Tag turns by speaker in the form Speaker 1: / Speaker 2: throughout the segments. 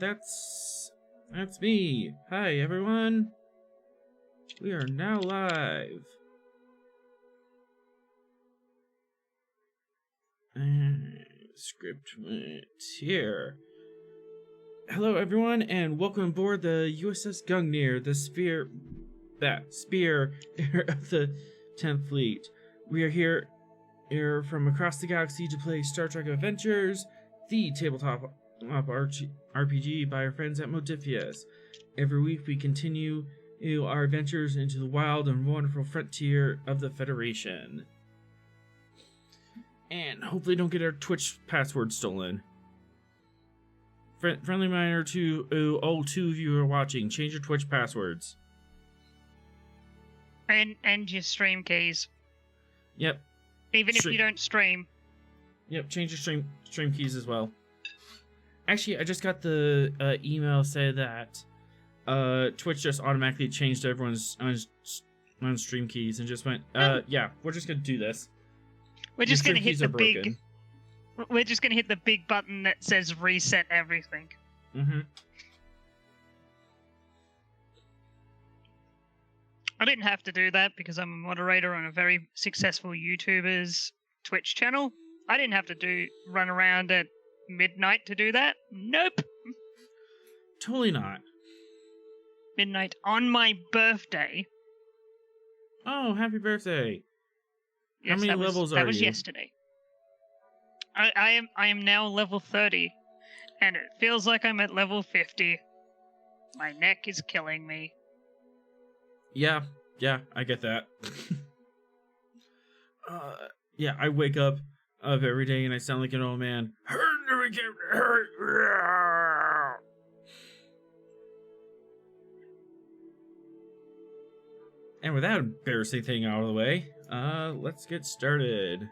Speaker 1: And that's me. Hi everyone. We are now live. Script went here. Hello everyone and welcome aboard the USS Gungnir, the spear of the 10th Fleet. We are here from across the galaxy to play Star Trek Adventures, the tabletop RPG by our friends at Modifius. Every week we continue our adventures into the wild and wonderful frontier of the Federation. And hopefully don't get our Twitch password stolen. Friendly reminder to all two of you who are watching, change your Twitch passwords.
Speaker 2: And your stream keys.
Speaker 1: Yep.
Speaker 2: Even if you don't stream.
Speaker 1: Yep, change your stream keys as well. Actually, I just got the email say that Twitch just automatically changed everyone's on stream keys and just went, yeah, we're just gonna do this.
Speaker 2: We're just gonna hit the big. We're just gonna hit the big button that says reset everything.
Speaker 1: Mm-hmm.
Speaker 2: I didn't have to do that because I'm a moderator on a very successful YouTuber's Twitch channel. I didn't have to run around at midnight to do that. Nope.
Speaker 1: Totally not.
Speaker 2: Midnight on my birthday.
Speaker 1: Oh, happy birthday!
Speaker 2: Yes,
Speaker 1: how many levels are you?
Speaker 2: That was yesterday. I am now level 30, and it feels like I'm at level 50. My neck is killing me.
Speaker 1: Yeah, I get that. Yeah, I wake up every day and I sound like an old man. And with that embarrassing thing out of the way, let's get started.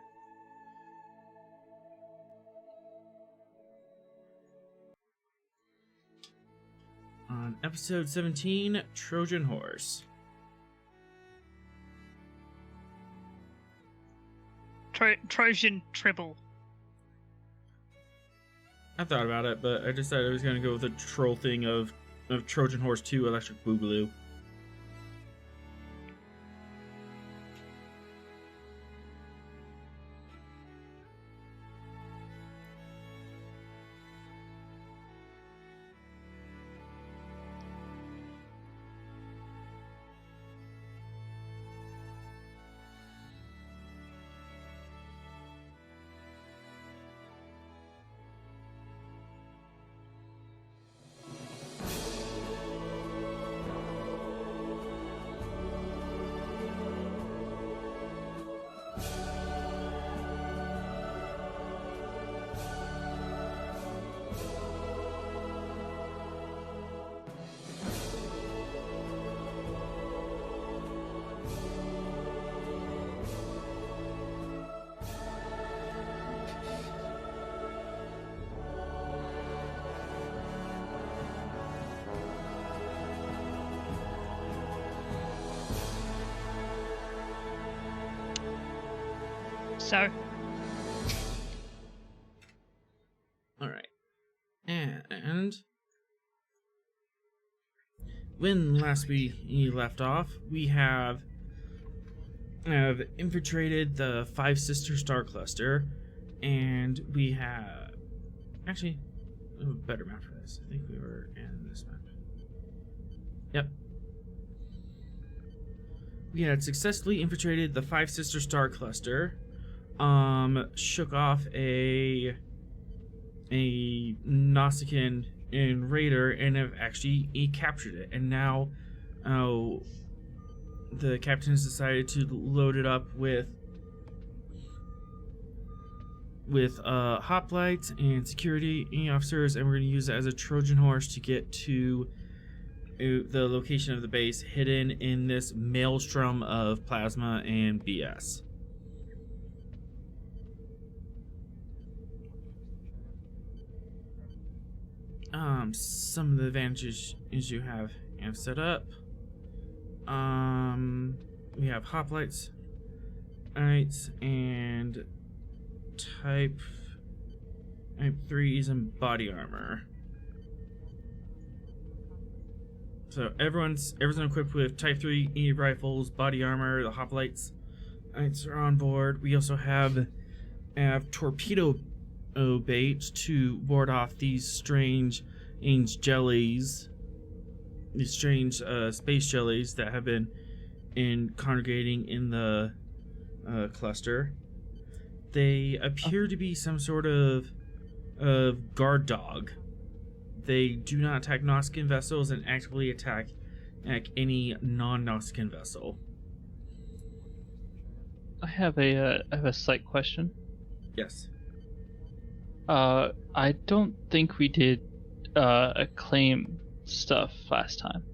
Speaker 1: On episode 17, Trojan Horse.
Speaker 2: Trojan Tribble.
Speaker 1: I thought about it, but I decided I was going to go with the troll thing of Trojan Horse 2 Electric Boogaloo.
Speaker 2: So.
Speaker 1: Alright. And when last we left off, we have infiltrated the Five Sister Star Cluster, and we have actually a better map for this. I think we were in this map. Yep. We had successfully infiltrated the Five Sister Star Cluster. Shook off a Nausicaan and Raider and have actually captured it, and now the captain has decided to load it up with hoplites and security officers, and we're going to use it as a Trojan horse to get to the location of the base hidden in this maelstrom of plasma and BS. Some of the advantages you have set up. We have hoplites, and type 3s and body armor. So everyone's equipped with Type 3 rifles, body armor, the hoplites. Are on board. We also have torpedo bait to ward off these strange jellies, these strange space jellies that have been congregating in the cluster. They appear to be some sort of guard dog. They do not attack Nausicaan vessels and actively attack any non-Nausicaan vessel.
Speaker 3: I have a slight question.
Speaker 1: Yes.
Speaker 3: I don't think we did acclaim stuff last time.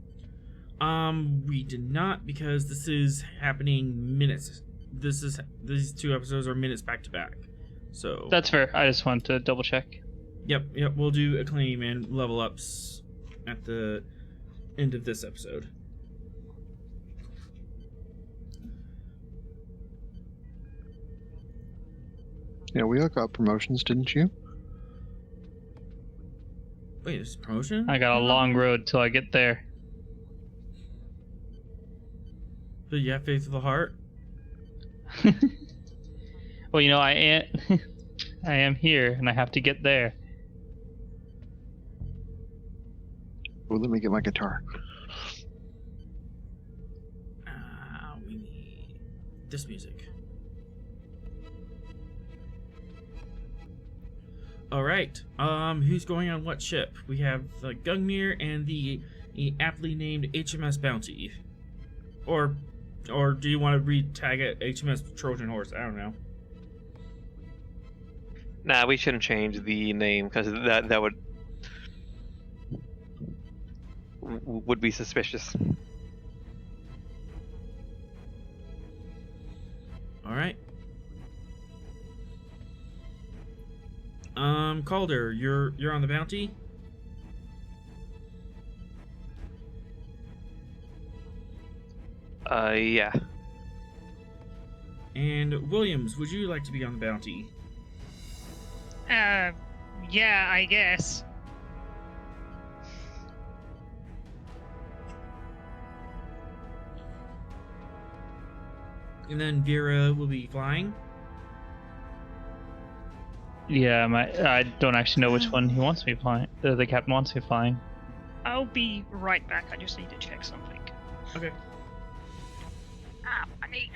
Speaker 1: We did not, because this is happening minutes. These 2 episodes are minutes back to back. So
Speaker 3: That's fair. I just wanted to double check.
Speaker 1: Yep. We'll do acclaim and level ups at the end of this episode.
Speaker 4: Yeah, we all got promotions, didn't you?
Speaker 1: Wait, this is promotion?
Speaker 3: I got a long road till I get there.
Speaker 1: But you have faith of the heart?
Speaker 3: Well, you know, I am here, and I have to get there.
Speaker 4: Well, let me get my guitar.
Speaker 1: We need this music. Alright, who's going on what ship? We have the Gungnir and the aptly named HMS Bounty. Or do you want to re-tag it HMS Trojan Horse? I don't know.
Speaker 5: Nah, we shouldn't change the name, because that would be suspicious.
Speaker 1: Alright. Calder, you're on the Bounty?
Speaker 5: Yeah.
Speaker 1: And Williams, would you like to be on the Bounty?
Speaker 2: Yeah, I guess.
Speaker 1: And then Vera will be flying.
Speaker 3: Yeah, I don't actually know which one he wants me flying. The captain wants me flying.
Speaker 2: I'll be right back. I just need to check something.
Speaker 1: Okay.
Speaker 2: Money.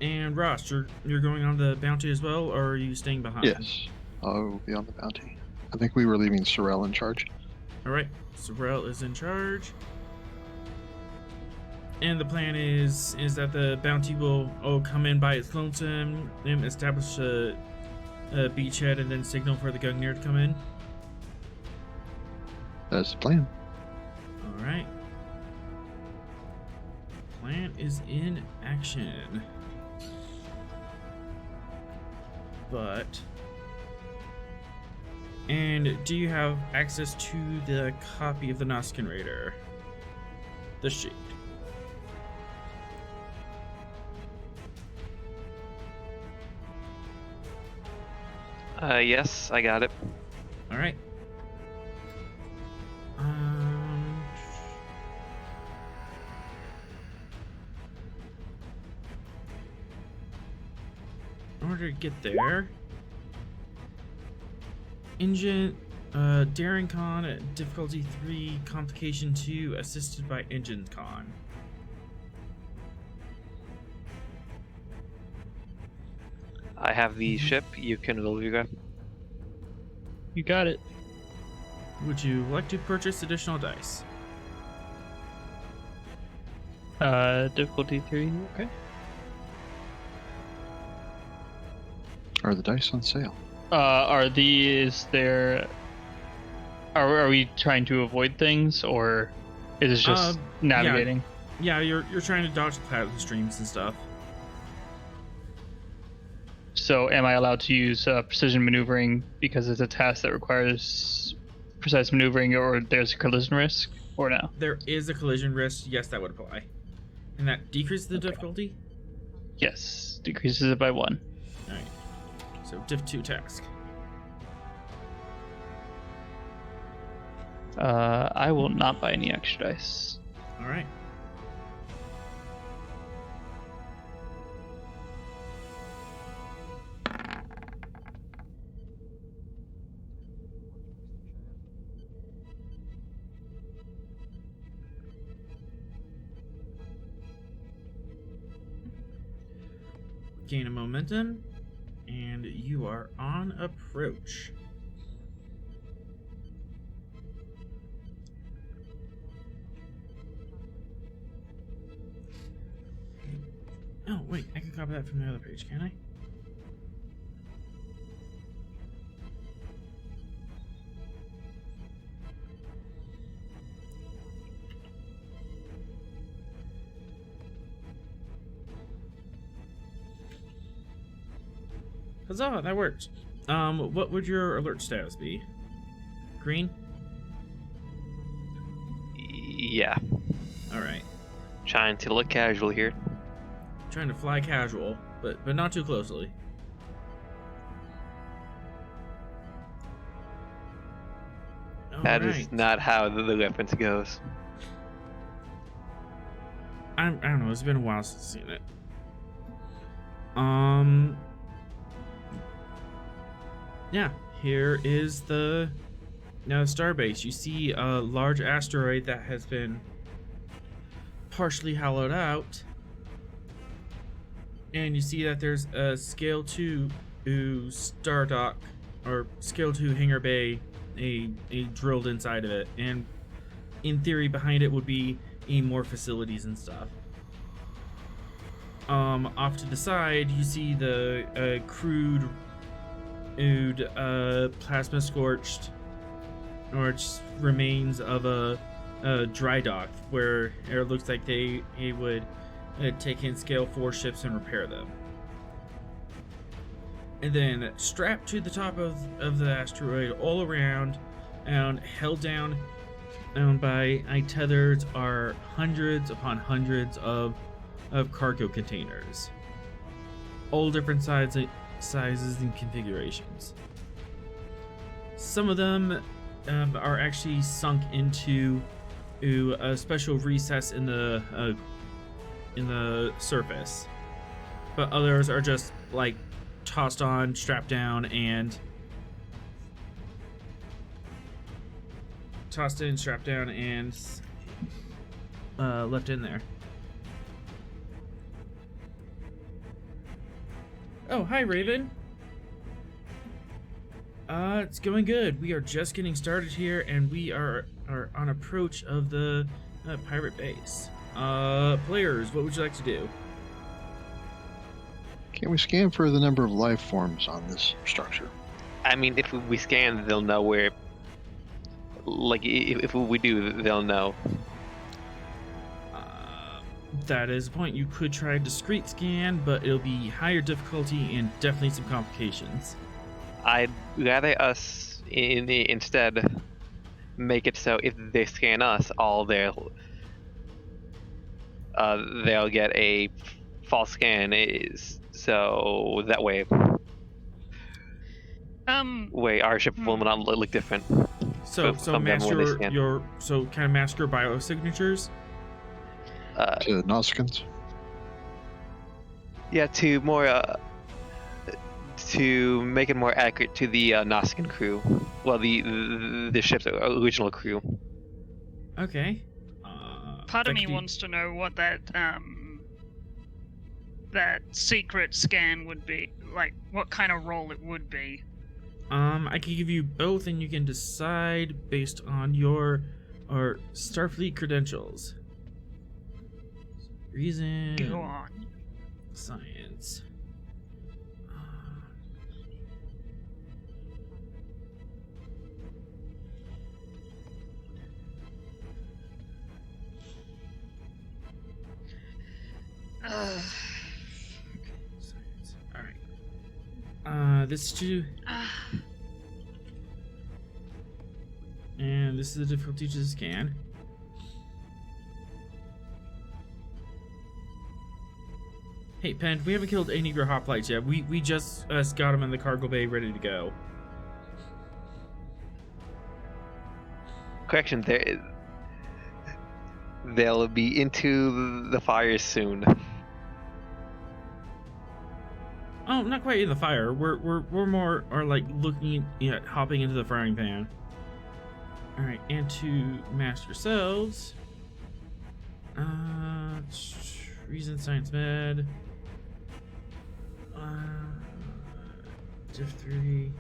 Speaker 1: And Ross, you're going on the Bounty as well, or are you staying behind?
Speaker 4: Yes, I'll be on the Bounty. I think we were leaving Sorrel in charge.
Speaker 1: Alright, Sorrel is in charge. And the plan is that the Bounty will come in by its lonesome, and establish a beachhead, and then signal for the Gungnir to come in.
Speaker 4: That's the plan.
Speaker 1: Alright. Plan is in action. And do you have access to the copy of the Nausicaan Raider? The sheet.
Speaker 5: Yes, I got it.
Speaker 1: Alright. In order to get there, engine, Daring Con, difficulty 3, complication 2, assisted by Engine Con.
Speaker 5: I have the ship. You can Volviga.
Speaker 3: You got it.
Speaker 1: Would you like to purchase additional dice?
Speaker 3: Difficulty 3. Okay.
Speaker 4: Are the dice on sale?
Speaker 3: Are we trying to avoid things, or is it just navigating?
Speaker 1: Yeah, you're trying to dodge the plasma streams and stuff.
Speaker 3: So am I allowed to use precision maneuvering because it's a task that requires precise maneuvering, or there's a collision risk, or no?
Speaker 1: There is a collision risk. Yes, that would apply. And that decreases the difficulty?
Speaker 3: Yes, decreases it by 1.
Speaker 1: Alright. So diff 2 task.
Speaker 3: I will not buy any extra dice.
Speaker 1: Alright. Gain a momentum, and you are on approach. Oh, wait, I can copy that from the other page, can I? Huzzah, that worked. What would your alert status be? Green?
Speaker 5: Yeah.
Speaker 1: Alright.
Speaker 5: Trying to look casual here.
Speaker 1: Trying to fly casual, but not too closely.
Speaker 5: That is not how the reference goes.
Speaker 1: I don't know, it's been a while since I've seen it. Yeah, here is the starbase. You see a large asteroid that has been partially hollowed out, and you see that there's a scale 2 star dock, or scale 2 hangar bay, a drilled inside of it, and in theory behind it would be more facilities and stuff. Off to the side, you see the crude plasma scorched, or just remains of a dry dock where it looks like they would take in scale 4 ships and repair them. And then strapped to the top of the asteroid all around and held down by tethers are hundreds upon hundreds of cargo containers, all different sizes and configurations. Some of them are actually sunk into a special recess in the surface, but others are just like tossed on, strapped down, and left in there. Oh, hi, Raven. It's going good. We are just getting started here, and we are on approach of the pirate base. Players, what would you like to do?
Speaker 4: Can we scan for the number of life forms on this structure?
Speaker 5: I mean, if we scan, they'll know where. Like, if we do, they'll know.
Speaker 1: That is a point. You could try a discrete scan, but it'll be higher difficulty and definitely some complications.
Speaker 5: I'd rather us instead make it so if they scan us, they'll get a false scan. So that way our ship will not look different.
Speaker 1: So mask kind of mask your biosignatures.
Speaker 4: To Noskins?
Speaker 5: Yeah, to make it more accurate to the Noskin crew. Well, the ship's original crew.
Speaker 1: Okay.
Speaker 2: Part of me wants to know what that secret scan would be, like what kind of role it would be.
Speaker 1: I can give you both, and you can decide based on your Starfleet credentials. Reason.
Speaker 2: Go on.
Speaker 1: Science. Science. All right. This too. And this is the difficulty to scan. Hey, Pen, we haven't killed any of your hoplites yet. We just got them in the cargo bay ready to go.
Speaker 5: Correction, they'll be into the fire soon.
Speaker 1: Oh, not quite in the fire. We're more like looking at hopping into the frying pan. All right, and to mask yourselves. Reason, science, med. Div 3.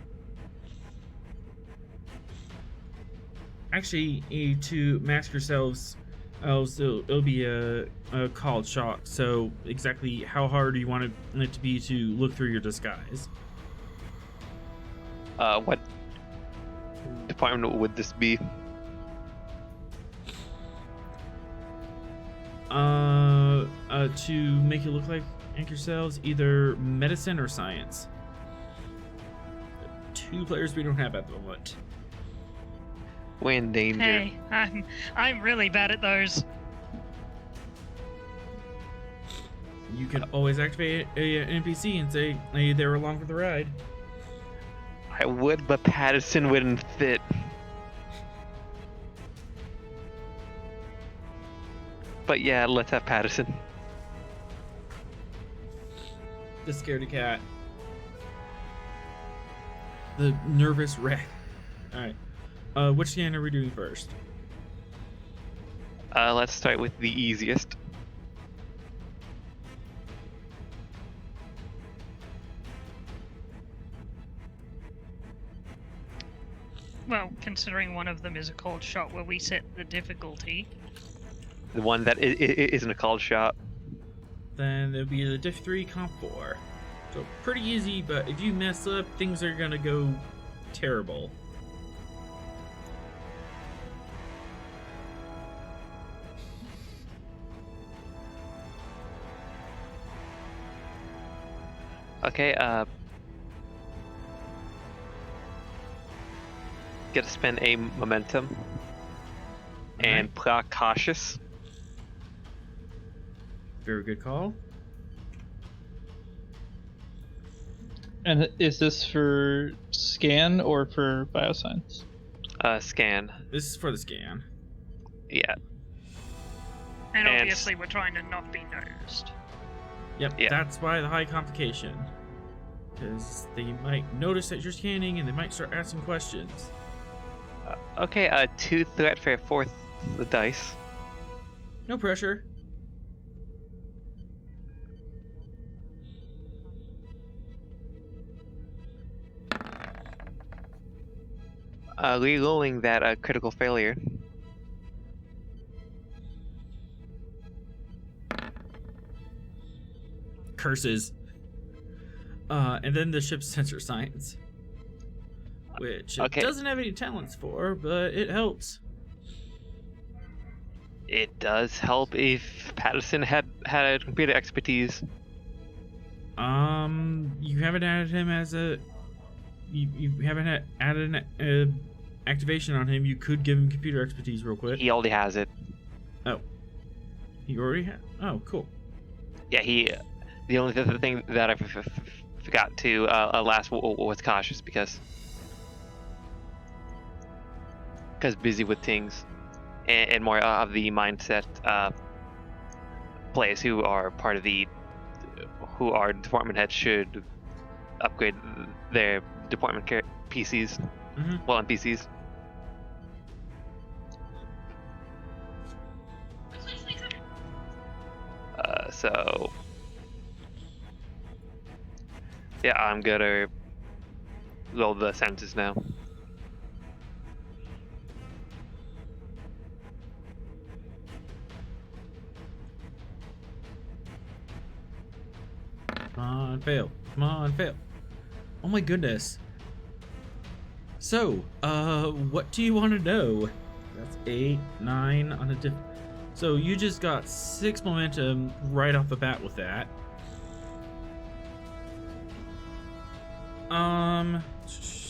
Speaker 1: Actually, to mask yourselves, it'll be a called shot. So exactly how hard do you want it to be to look through your disguise?
Speaker 5: What department would this be?
Speaker 1: To make it look like yourselves, either medicine or science. 2 players we don't have at the moment.
Speaker 5: We're in danger.
Speaker 2: Hey, I'm really bad at those.
Speaker 1: You can always activate an NPC and say, hey, they're along for the ride.
Speaker 5: I would, but Patterson wouldn't fit. But yeah, let's have Patterson.
Speaker 1: The scaredy cat. The nervous wreck. Alright. Which scan are we doing first?
Speaker 5: Let's start with the easiest.
Speaker 2: Well, considering one of them is a cold shot where we set the difficulty.
Speaker 5: The one that isn't a called shot.
Speaker 1: Then it'll be the Div 3 Comp 4. So pretty easy, but if you mess up, things are gonna go terrible.
Speaker 5: Okay, get to spend a momentum and play cautious.
Speaker 1: Very good call.
Speaker 3: And is this for scan or for bioscience?
Speaker 5: Scan.
Speaker 1: This is for the scan.
Speaker 5: Yeah.
Speaker 2: And
Speaker 5: And-
Speaker 2: obviously we're trying to not be noticed.
Speaker 1: Yep,
Speaker 5: Yeah.
Speaker 1: that's why the high complication. Because they might notice that you're scanning and they might start asking questions.
Speaker 5: Okay, 2 threat for a 4th the dice.
Speaker 1: No pressure.
Speaker 5: Rerolling that critical failure.
Speaker 1: Curses. And then the ship's sensor science. Which it
Speaker 5: Okay.
Speaker 1: doesn't have any talents for, but it helps.
Speaker 5: It does help if Patterson had a computer expertise.
Speaker 1: You haven't added him as a... You haven't added an activation on him. You could give him computer expertise real quick.
Speaker 5: He already has it.
Speaker 1: Oh. He already had... Oh, cool.
Speaker 5: Yeah, the only other thing that I forgot to last was cautious because busy with things and more of the mindset players who are department heads should upgrade their department PCs.
Speaker 1: Mm-hmm.
Speaker 5: Well, NPCs. So yeah, I'm gonna roll the sentences now.
Speaker 1: Come on, fail. Come on, fail. Oh my goodness. So, what do you want to know? That's 8, 9 on a diff. So you just got 6 momentum right off the bat with that.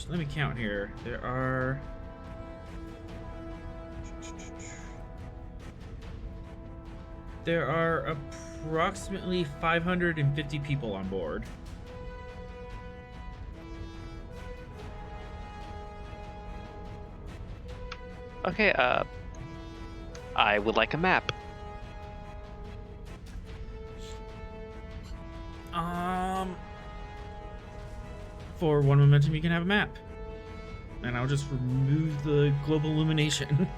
Speaker 1: Let me count here. There are approximately 550 people on board.
Speaker 5: Okay, I would like a map.
Speaker 1: For one momentum, you can have a map. And I'll just remove the global illumination.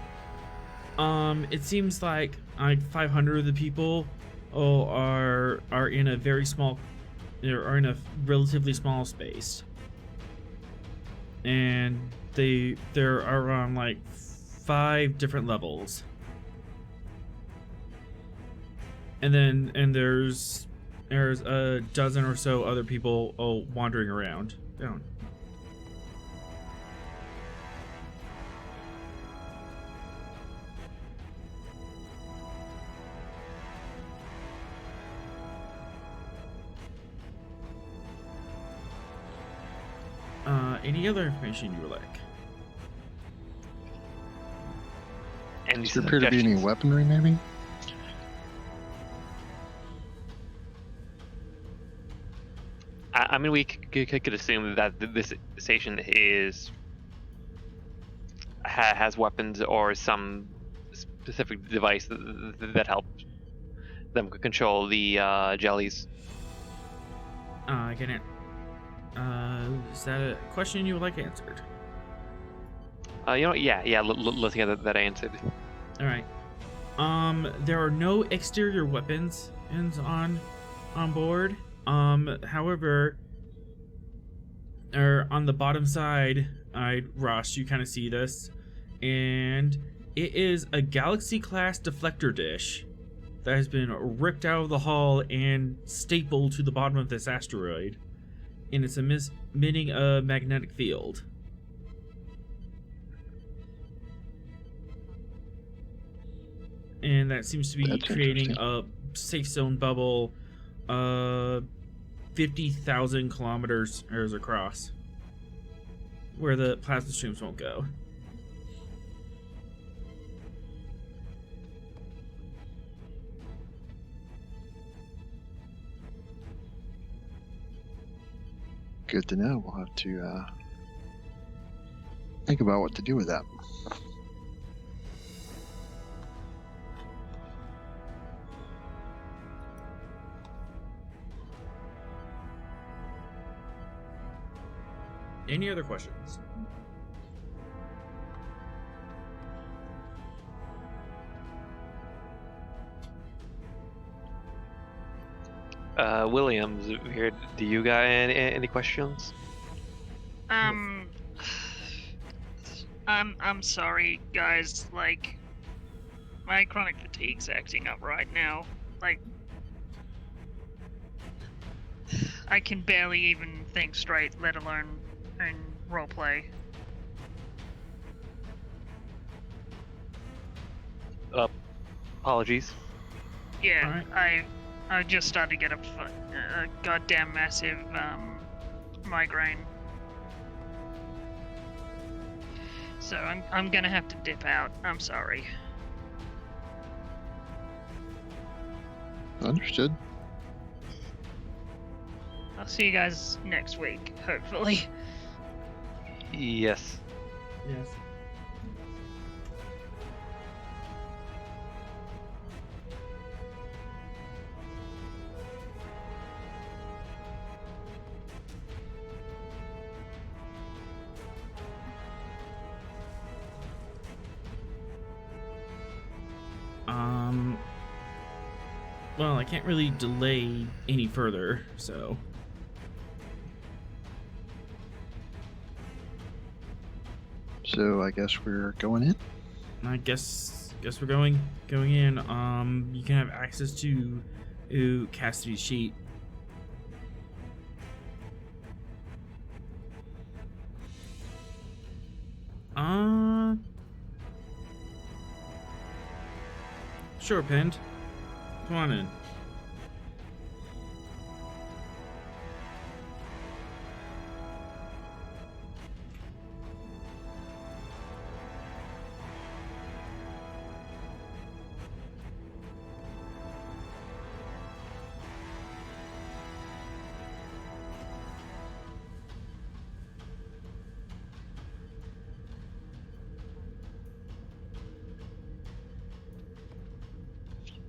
Speaker 1: It seems like 500 of the people are in a very small, are in a relatively small space, and there are on like 5 different levels, and there's a dozen or so other people wandering around. Down. Any other information you would like?
Speaker 5: And
Speaker 4: Does there appear to be any weaponry, maybe?
Speaker 5: I mean, we could assume that this station has weapons or some specific device that helps them control the jellies.
Speaker 1: Get it. Is that a question you would like answered?
Speaker 5: Yeah. Let's get that answered.
Speaker 1: All right. There are no exterior weapons on board. However, on the bottom side, Ross, you kind of see this, and it is a Galaxy-class deflector dish that has been ripped out of the hull and stapled to the bottom of this asteroid, and it's emitting a magnetic field. And that seems to be
Speaker 4: That's
Speaker 1: creating
Speaker 4: interesting.
Speaker 1: a safe zone bubble 50,000 kilometers across, where the plasma streams won't go.
Speaker 4: Good to know. We'll have to think about what to do with that.
Speaker 1: Any other questions?
Speaker 5: Williams here. Do you got any questions?
Speaker 2: I'm sorry, guys. Like, my chronic fatigue's acting up right now. Like, I can barely even think straight, let alone in roleplay.
Speaker 5: Apologies.
Speaker 2: Yeah,
Speaker 1: Alright.
Speaker 2: I just started to get a goddamn massive migraine. So I'm gonna have to dip out. I'm sorry.
Speaker 4: Understood.
Speaker 2: I'll see you guys next week, hopefully.
Speaker 5: Yes.
Speaker 1: Yes. Well, I can't really delay any further, so.
Speaker 4: So I guess we're going in.
Speaker 1: I guess we're going in. You can have access to Cassidy's sheet. Sure, Pinned. Come on in.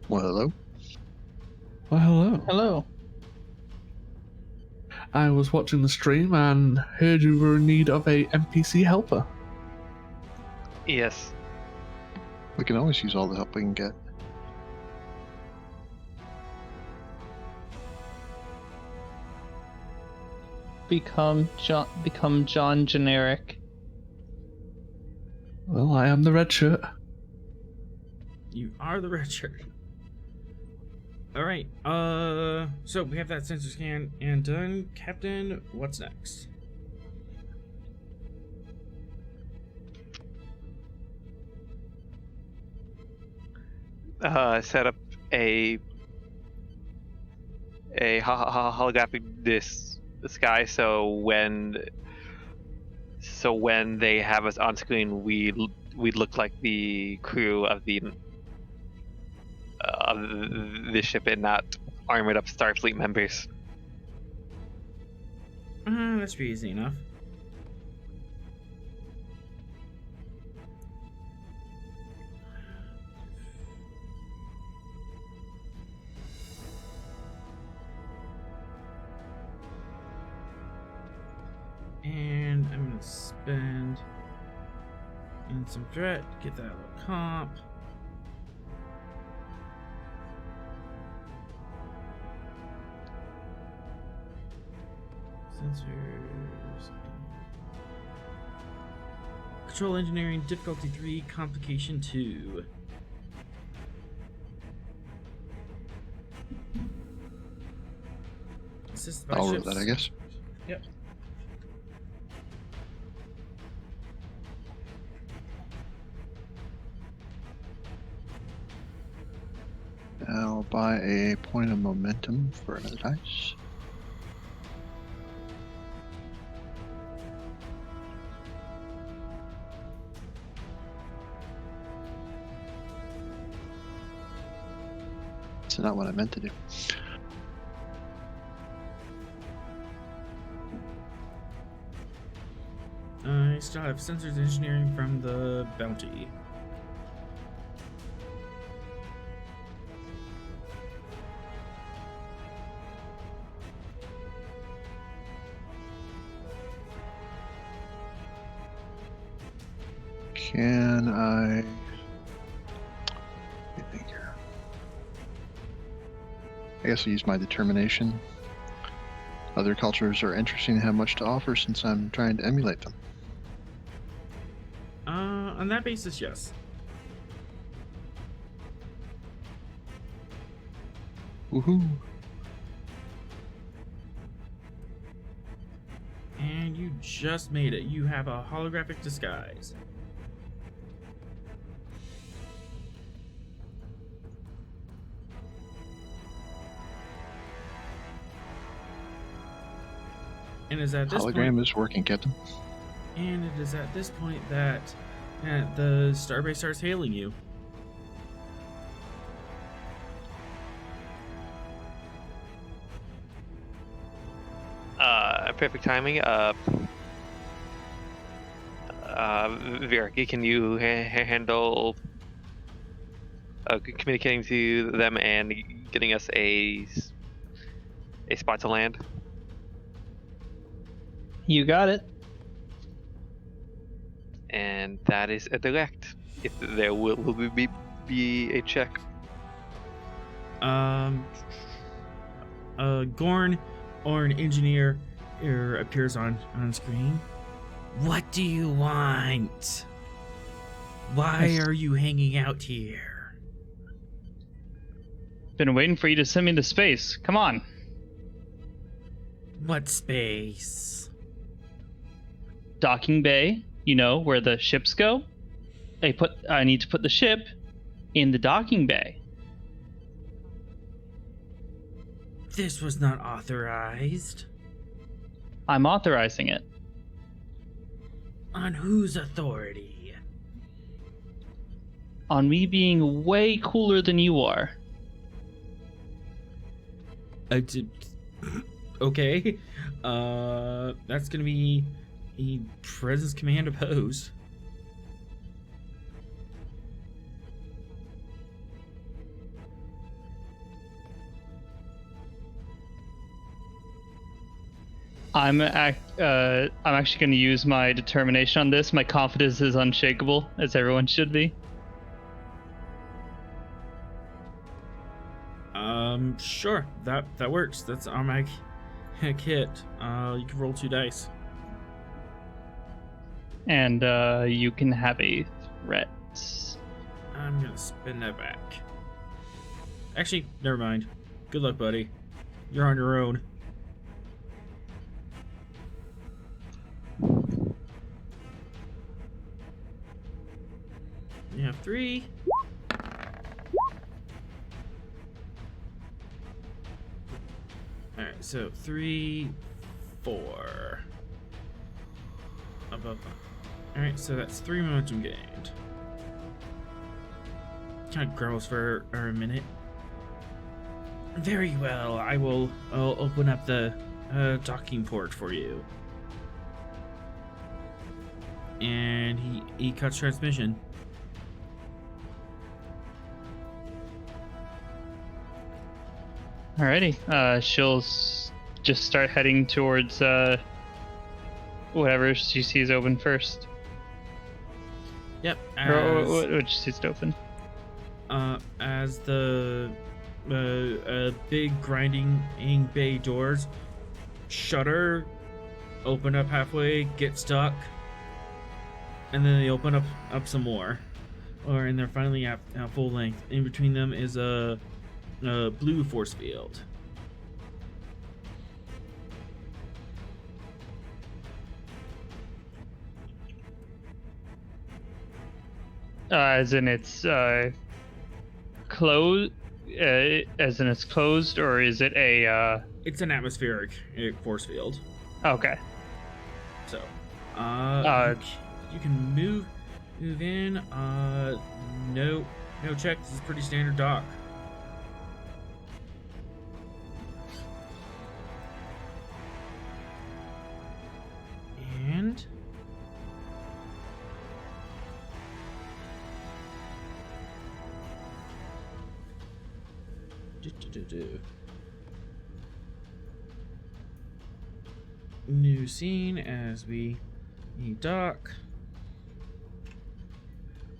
Speaker 4: Well, hello.
Speaker 6: Well, hello.
Speaker 3: Hello.
Speaker 6: I was watching the stream and heard you were in need of a NPC helper.
Speaker 5: Yes.
Speaker 4: We can always use all the help we can get.
Speaker 3: Become John generic.
Speaker 6: Well, I am the red shirt.
Speaker 1: You are the red shirt. Alright, so we have that sensor scan and done. Captain, what's next?
Speaker 5: Set up a holographic disguise so when they have us on screen we look like the crew of the ship and not armored up Starfleet members.
Speaker 1: That's pretty easy enough. And I'm gonna spend in some threat, get that little comp. Sensors. Control engineering, difficulty 3, complication 2. Assist by
Speaker 4: I'll roll
Speaker 1: ships.
Speaker 4: that, I guess.
Speaker 1: Yep.
Speaker 4: I'll buy a point of momentum for another dice. It's not what I meant to do.
Speaker 1: I still have sensors engineering from the Bounty.
Speaker 4: Can I... Let me think here. I guess I'll use my determination. Other cultures are interesting and have much to offer since I'm trying to emulate them.
Speaker 1: On that basis, yes.
Speaker 4: Woohoo!
Speaker 1: And you just made it. You have a holographic disguise. And is at this
Speaker 4: Hologram
Speaker 1: point,
Speaker 4: is working, Captain.
Speaker 1: and it is at this point that the starbase starts hailing you.
Speaker 5: Perfect timing. Veraki, can you handle communicating to them and getting us a spot to land?
Speaker 3: You got it.
Speaker 5: And that is a direct. If there will be a check.
Speaker 1: Gorn or an engineer appears on screen. What do you want? Why are you hanging out here?
Speaker 3: Been waiting for you to send me to space. Come on.
Speaker 1: What space?
Speaker 3: Docking bay, you know, where the ships go. I need to put the ship in the docking bay.
Speaker 1: This was not authorized.
Speaker 3: I'm authorizing it.
Speaker 1: On whose authority?
Speaker 3: On me being way cooler than you are.
Speaker 1: Okay. That's gonna be a presence command opposed.
Speaker 3: I'm actually going to use my determination on this. My confidence is unshakable, as everyone should be.
Speaker 1: Sure, that works. That's automatic hit. You can roll 2 dice.
Speaker 3: And you can have a threat.
Speaker 1: I'm gonna spin that back. Actually, never mind. Good luck, buddy. You're on your own. You have 3. Alright, so 3, 4. Above. Alright, so that's 3 momentum gained. Kind of growls for a minute. Very well, I'll open up the docking port for you. And he cuts transmission.
Speaker 3: Alrighty. She'll just start heading towards whatever she sees open first.
Speaker 1: Yep.
Speaker 3: Or what she sees open.
Speaker 1: As the big grinding bay doors shutter, open up halfway, get stuck, and then they open up some more, and they're finally at full length. In between them is a blue force field.
Speaker 3: As in it's closed. As in it's closed, or is it a?
Speaker 1: It's an atmospheric force field.
Speaker 3: Okay.
Speaker 1: So, you can move in. No check. This is pretty standard dock. And new scene as we dock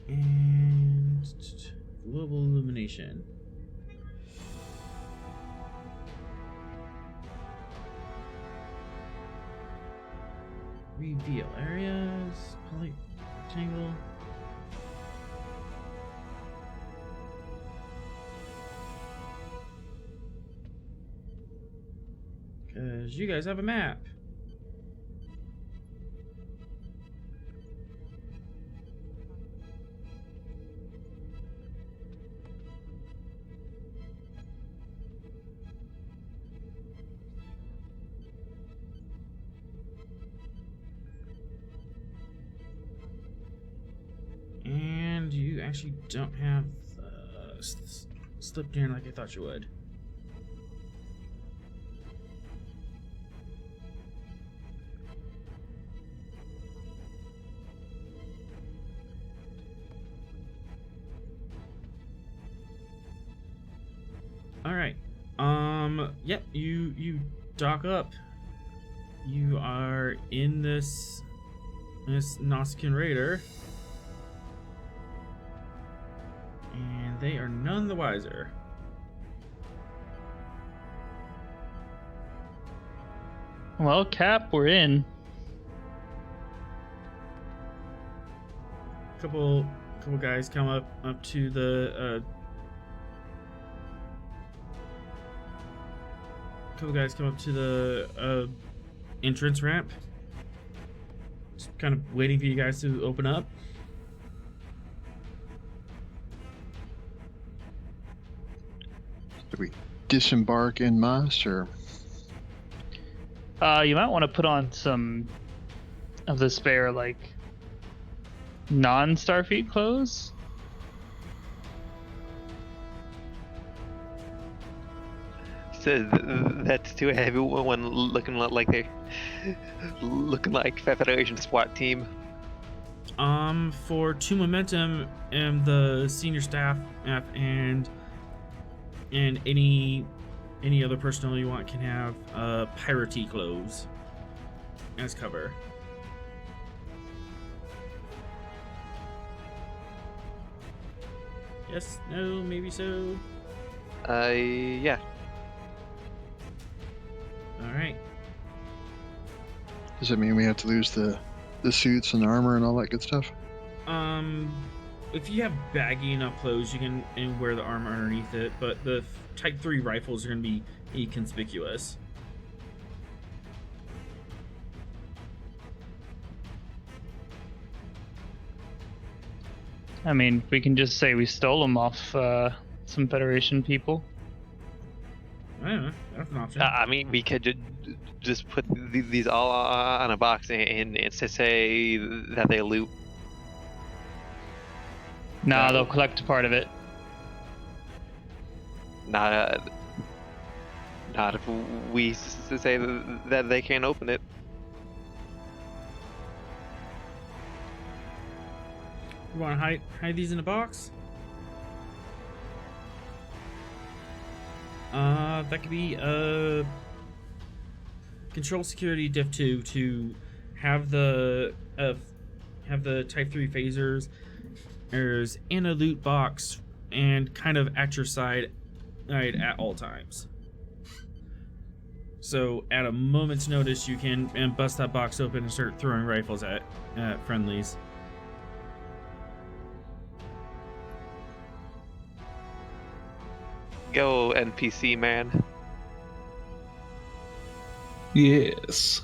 Speaker 1: and global illumination. Reveal areas, poly rectangle. Because you guys have a map. And you actually don't have slipped in like I thought you would. All right. Yep. You dock up. You are in this Nausicaan Raider, and they are none the wiser.
Speaker 3: Well, Cap, we're in.
Speaker 1: Couple guys come up to the entrance ramp, just kind of waiting for you guys to open up.
Speaker 4: Do we disembark en masse, or?
Speaker 3: You might want to put on some of the spare, like, non-Starfleet clothes.
Speaker 5: So that's too heavy when looking like Federation SWAT team.
Speaker 1: For 2 momentum, and the senior staff and any other personnel you want can have piratey clothes. as cover. Yes, no, maybe so.
Speaker 5: Yeah.
Speaker 1: Alright.
Speaker 4: Does it mean we have to lose the suits and armor and all that good stuff?
Speaker 1: If you have baggy enough clothes, you can wear the armor underneath it, but the Type 3 rifles are going to be inconspicuous.
Speaker 3: I mean, we can just say we stole them off some Federation people.
Speaker 1: I don't know. That's an option.
Speaker 5: I mean, we could just put these all on a box and it's to say that they loot.
Speaker 3: Nah, they'll collect part of it.
Speaker 5: Not if we say that they can't open it.
Speaker 1: You want to hide these in a box? That could be control security diff 2 to have the Type 3 phasers in a loot box and kind of at your side at all times. So at a moment's notice, you can bust that box open and start throwing rifles at friendlies.
Speaker 5: Go, NPC man.
Speaker 6: Yes.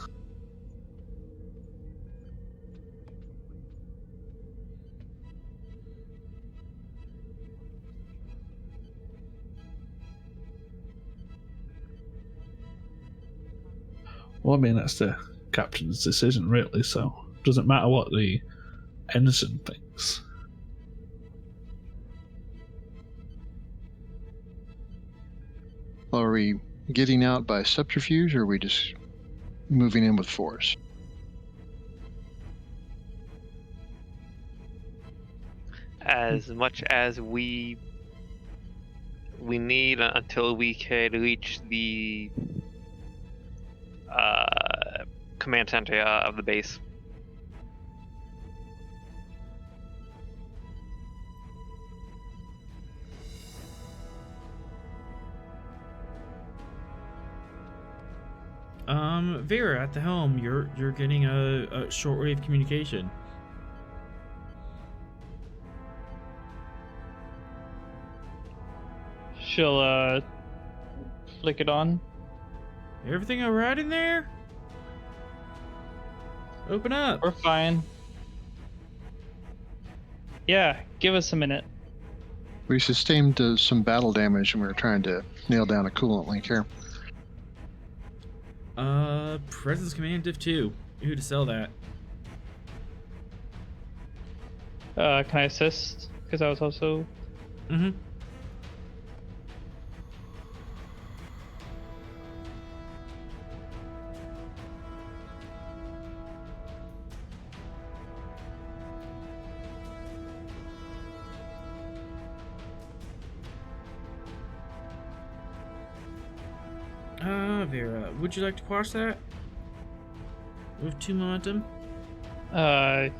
Speaker 6: Well, I mean, that's the captain's decision, really, so it doesn't matter what the ensign thinks.
Speaker 4: Are we getting out by subterfuge, or are we just moving in with force?
Speaker 5: As much as we need until we can reach the command center of the base.
Speaker 1: Vera, at the helm, you're getting a shortwave communication.
Speaker 3: She'll flick it on.
Speaker 1: Everything alright in there? Open up.
Speaker 3: We're fine. Yeah, give us a minute.
Speaker 4: We sustained some battle damage, and we were trying to nail down a coolant link here.
Speaker 1: Presence Command Div 2. Who to sell that?
Speaker 3: Can I assist? Because I was also...
Speaker 1: Mm-hmm. Vera, would you like to quash that? With 2 momentum?
Speaker 3: Crap.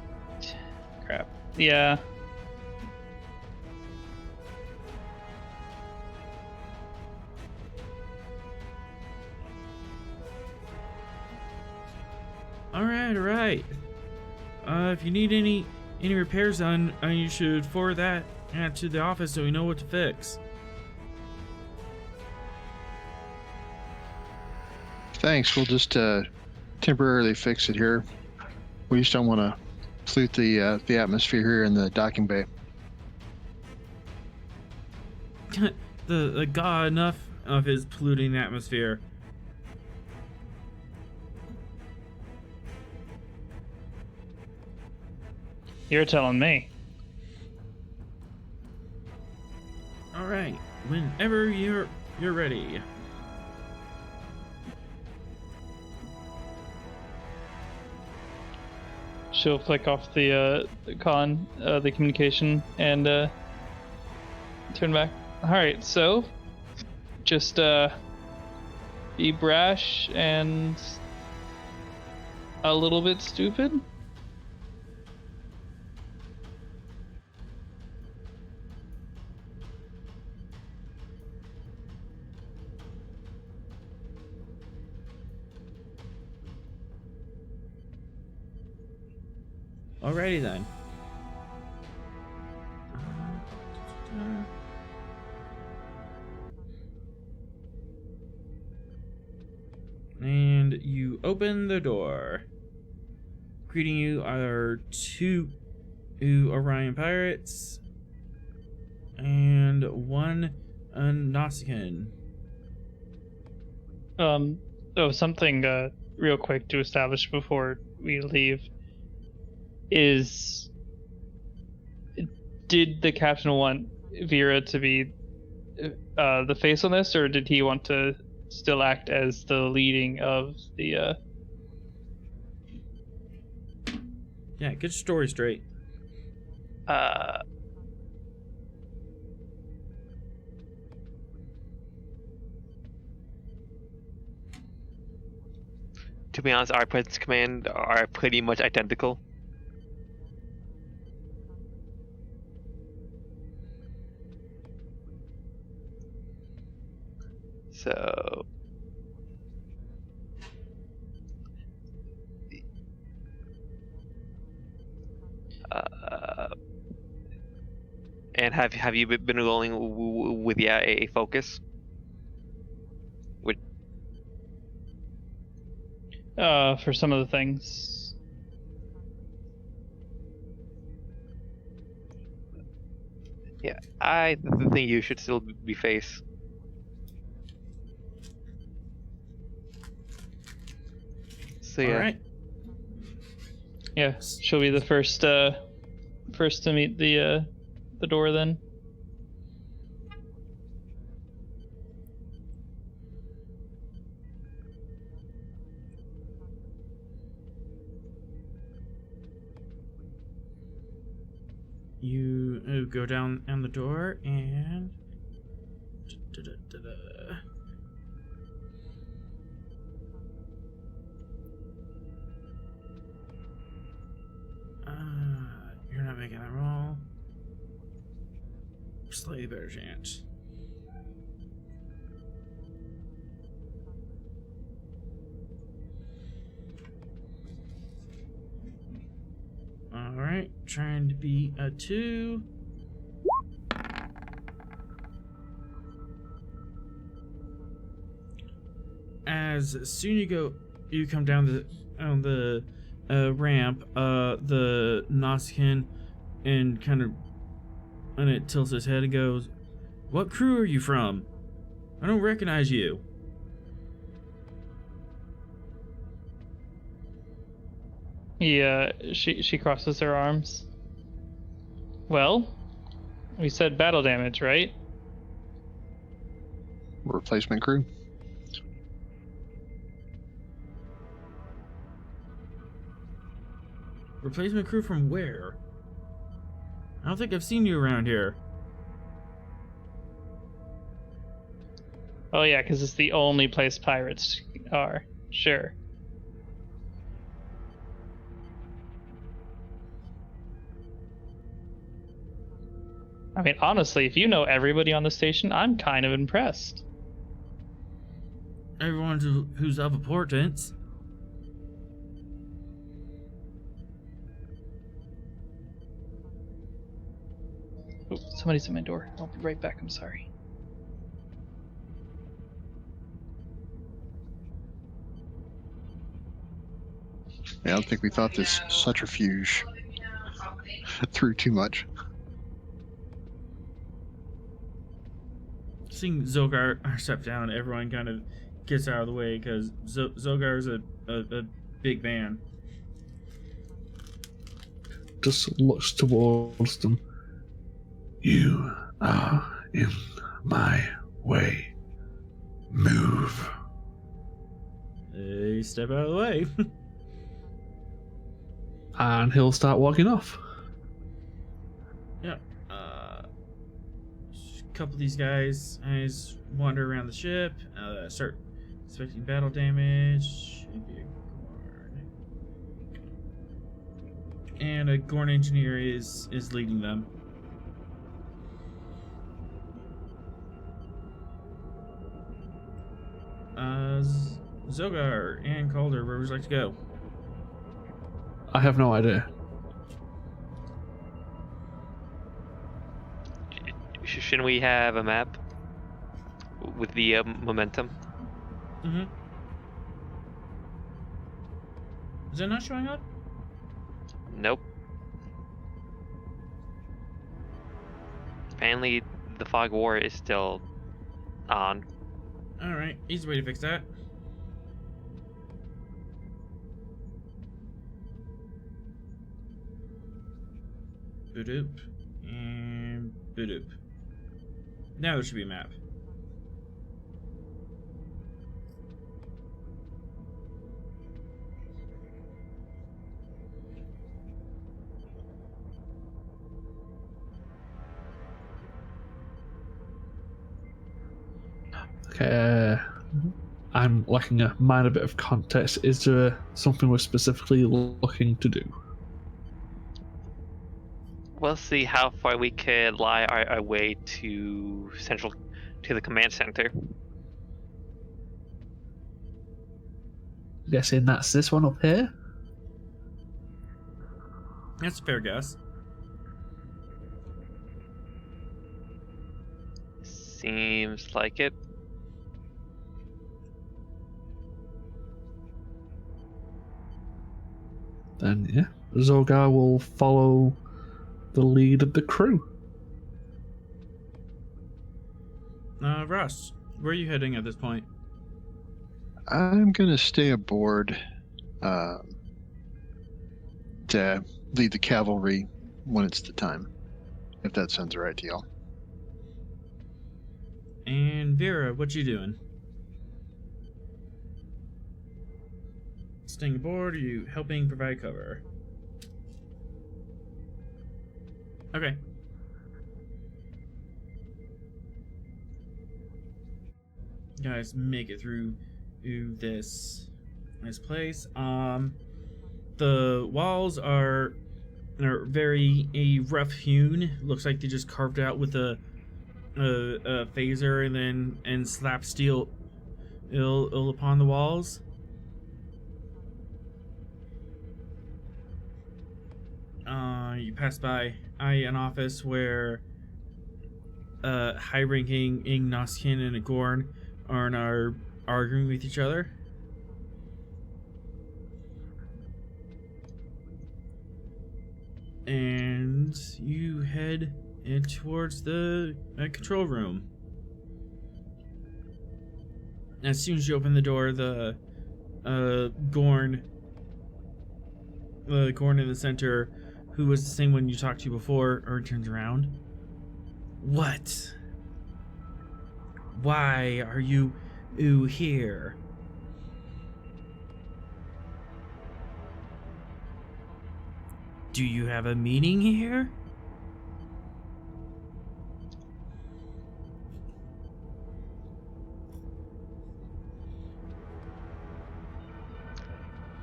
Speaker 3: Yeah.
Speaker 1: Alright. If you need any repairs done, you should forward that to the office so we know what to fix.
Speaker 4: Thanks, we'll just temporarily fix it here. We just don't want to pollute the atmosphere here in the docking bay.
Speaker 1: the god, enough of his polluting the atmosphere.
Speaker 3: You're telling me.
Speaker 1: Alright, whenever you're ready.
Speaker 3: She'll flick off the communication, and turn back. Alright, so just be brash and a little bit stupid.
Speaker 1: Alrighty then. And you open the door. Greeting you are two Orion pirates and one Nausicaan.
Speaker 3: Something real quick to establish before we leave is, did the captain want Vera to be the face on this, or did he want to still act as the leading of the
Speaker 1: Yeah, get your story straight.
Speaker 5: To be honest, our presence command are pretty much identical. So and have you been rolling with a focus? With
Speaker 3: for some of the things?
Speaker 5: yeah, I think you should still be face. So yeah.
Speaker 1: All right.
Speaker 3: Yeah, she'll be the first to meet the door then.
Speaker 1: You go down on the door and you're not making that roll. Slightly better chance. Alright, trying to be a 2. As soon you come down the ramp, the Nausicaan and it tilts his head and goes, "What crew are you from? I don't recognize you."
Speaker 3: She crosses her arms. Well, we said battle damage, right?
Speaker 4: Replacement crew.
Speaker 1: Replacement crew from where? I don't think I've seen you around here.
Speaker 3: Oh yeah, because it's the only place pirates are. Sure. I mean, honestly, if you know everybody on the station, I'm kind of impressed.
Speaker 1: Everyone who's of importance.
Speaker 3: Oh, somebody's at my door. I'll be right back. I'm sorry.
Speaker 4: Yeah, I don't think we thought this subterfuge through too much.
Speaker 1: Seeing Zogar step down, everyone kind of gets out of the way because Zogar's a big man.
Speaker 6: Just looks towards them. You are in my way. Move.
Speaker 1: They step out of the way.
Speaker 6: And he'll start walking off.
Speaker 1: Yeah. A couple of these guys wander around the ship, start expecting battle damage. Should be a guard. and a Gorn engineer is leading them. Zogar and Calder, where would you like to go?
Speaker 6: I have no idea.
Speaker 5: Shouldn't we have a map with the momentum?
Speaker 1: Mm-hmm. Is it not showing up?
Speaker 5: Nope. Apparently, the fog war is still on.
Speaker 1: Alright, easy way to fix that. Boop and boop. Now there should be a map.
Speaker 6: Okay, I'm lacking a minor bit of context. Is there something we're specifically looking to do?
Speaker 5: We'll see how far we could lie our way to the command center.
Speaker 6: Guessing that's this one up here?
Speaker 1: That's a fair guess.
Speaker 5: Seems like it.
Speaker 6: Then yeah, Zogar will follow the lead of the crew.
Speaker 1: Russ, where are you heading at this point?
Speaker 4: I'm gonna stay aboard to lead the cavalry when it's the time, if that sounds right to y'all.
Speaker 1: And Vera, what you doing? Staying aboard, or are you helping provide cover? Okay. Guys, make it through this place. The walls are very rough hewn. Looks like they just carved out with a phaser and slap steel upon the walls. You pass by an office where high-ranking Ignoskin and a Gorn are arguing with each other. And you head towards the control room. As soon as you open the door, the Gorn in the center, who was the same one you talked to before, turns around. What? Why are you here? Do you have a meeting here?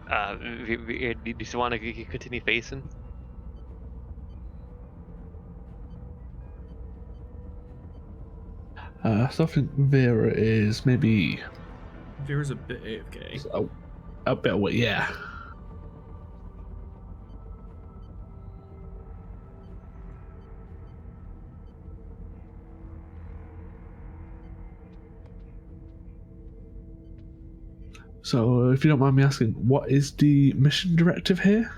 Speaker 5: Do you want to continue facing?
Speaker 6: So I think Vera is maybe
Speaker 1: Vera's a bit AFK.
Speaker 6: a bit away, yeah. So, if you don't mind me asking, what is the mission directive here?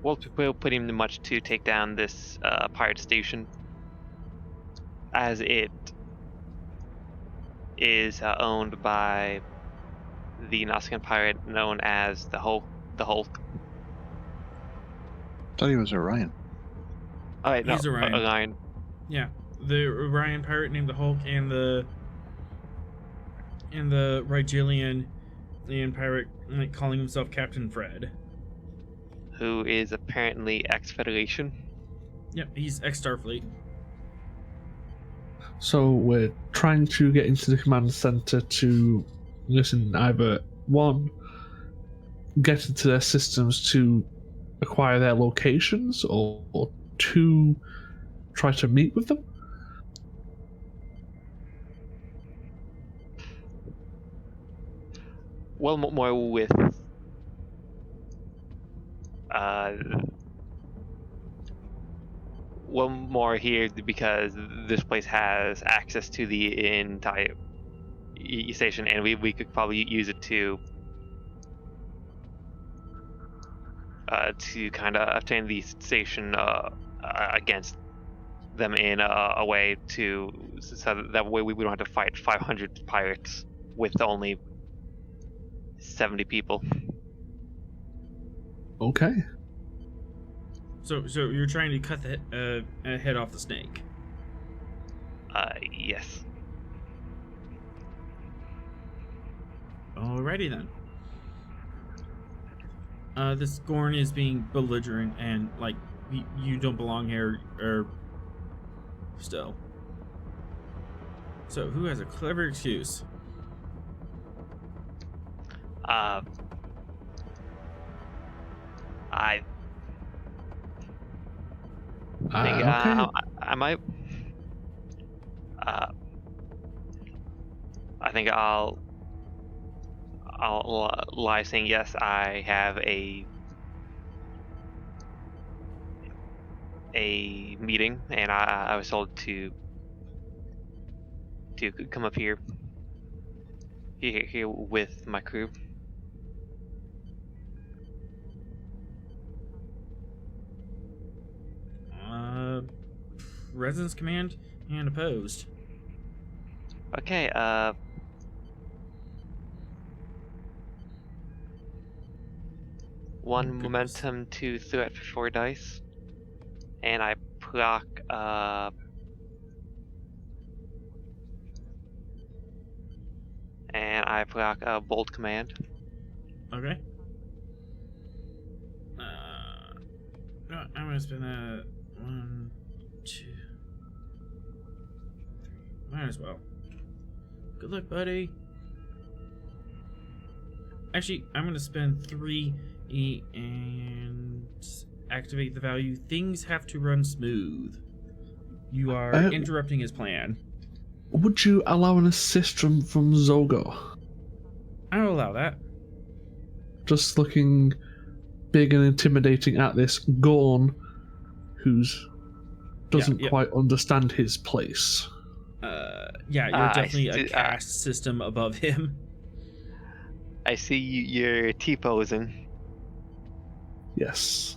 Speaker 5: Well, we'll put him much to take down this pirate station, as it is owned by the Noskin pirate known as the Hulk.
Speaker 4: Thought he was Orion.
Speaker 5: Oh, wait, no,
Speaker 1: He's Orion.
Speaker 5: Orion.
Speaker 1: Yeah, the Orion pirate named the Hulk, and the Rigelian pirate calling himself Captain Fred.
Speaker 5: Who is apparently ex-Federation.
Speaker 1: Yep, he's ex-Starfleet.
Speaker 6: So we're trying to get into the command center to listen either one, get into their systems to acquire their locations, or two, try to meet with them?
Speaker 5: Well, more with well, more here because this place has access to the entire station, and we could probably use it to kind of obtain the station against them in a way so that way we don't have to fight 500 pirates with only 70 people.
Speaker 6: Okay.
Speaker 1: So you're trying to cut the head off the snake.
Speaker 5: Yes.
Speaker 1: Alrighty then. This Gorn is being belligerent and like you don't belong here or still. So who has a clever excuse?
Speaker 5: I
Speaker 6: Okay.
Speaker 5: think I might. I think I'll lie saying yes. I have a meeting, and I was told to come up here with my crew.
Speaker 1: Residence command and opposed.
Speaker 5: Okay, one
Speaker 1: Goodness.
Speaker 5: momentum, 2 threat for 4 dice, and I proc a bold command.
Speaker 1: Okay. No, I'm gonna spend that 1, 2, 3. Might as well. Good luck, buddy. Actually, I'm gonna spend 3 and activate the value. Things have to run smooth. You are interrupting his plan.
Speaker 6: Would you allow an assist from Zogo?
Speaker 1: I'll allow that.
Speaker 6: Just looking big and intimidating at this Gorn, who's doesn't quite understand his place.
Speaker 1: Yeah, you're definitely a caste system above him.
Speaker 5: I see you're T-posing.
Speaker 6: Yes.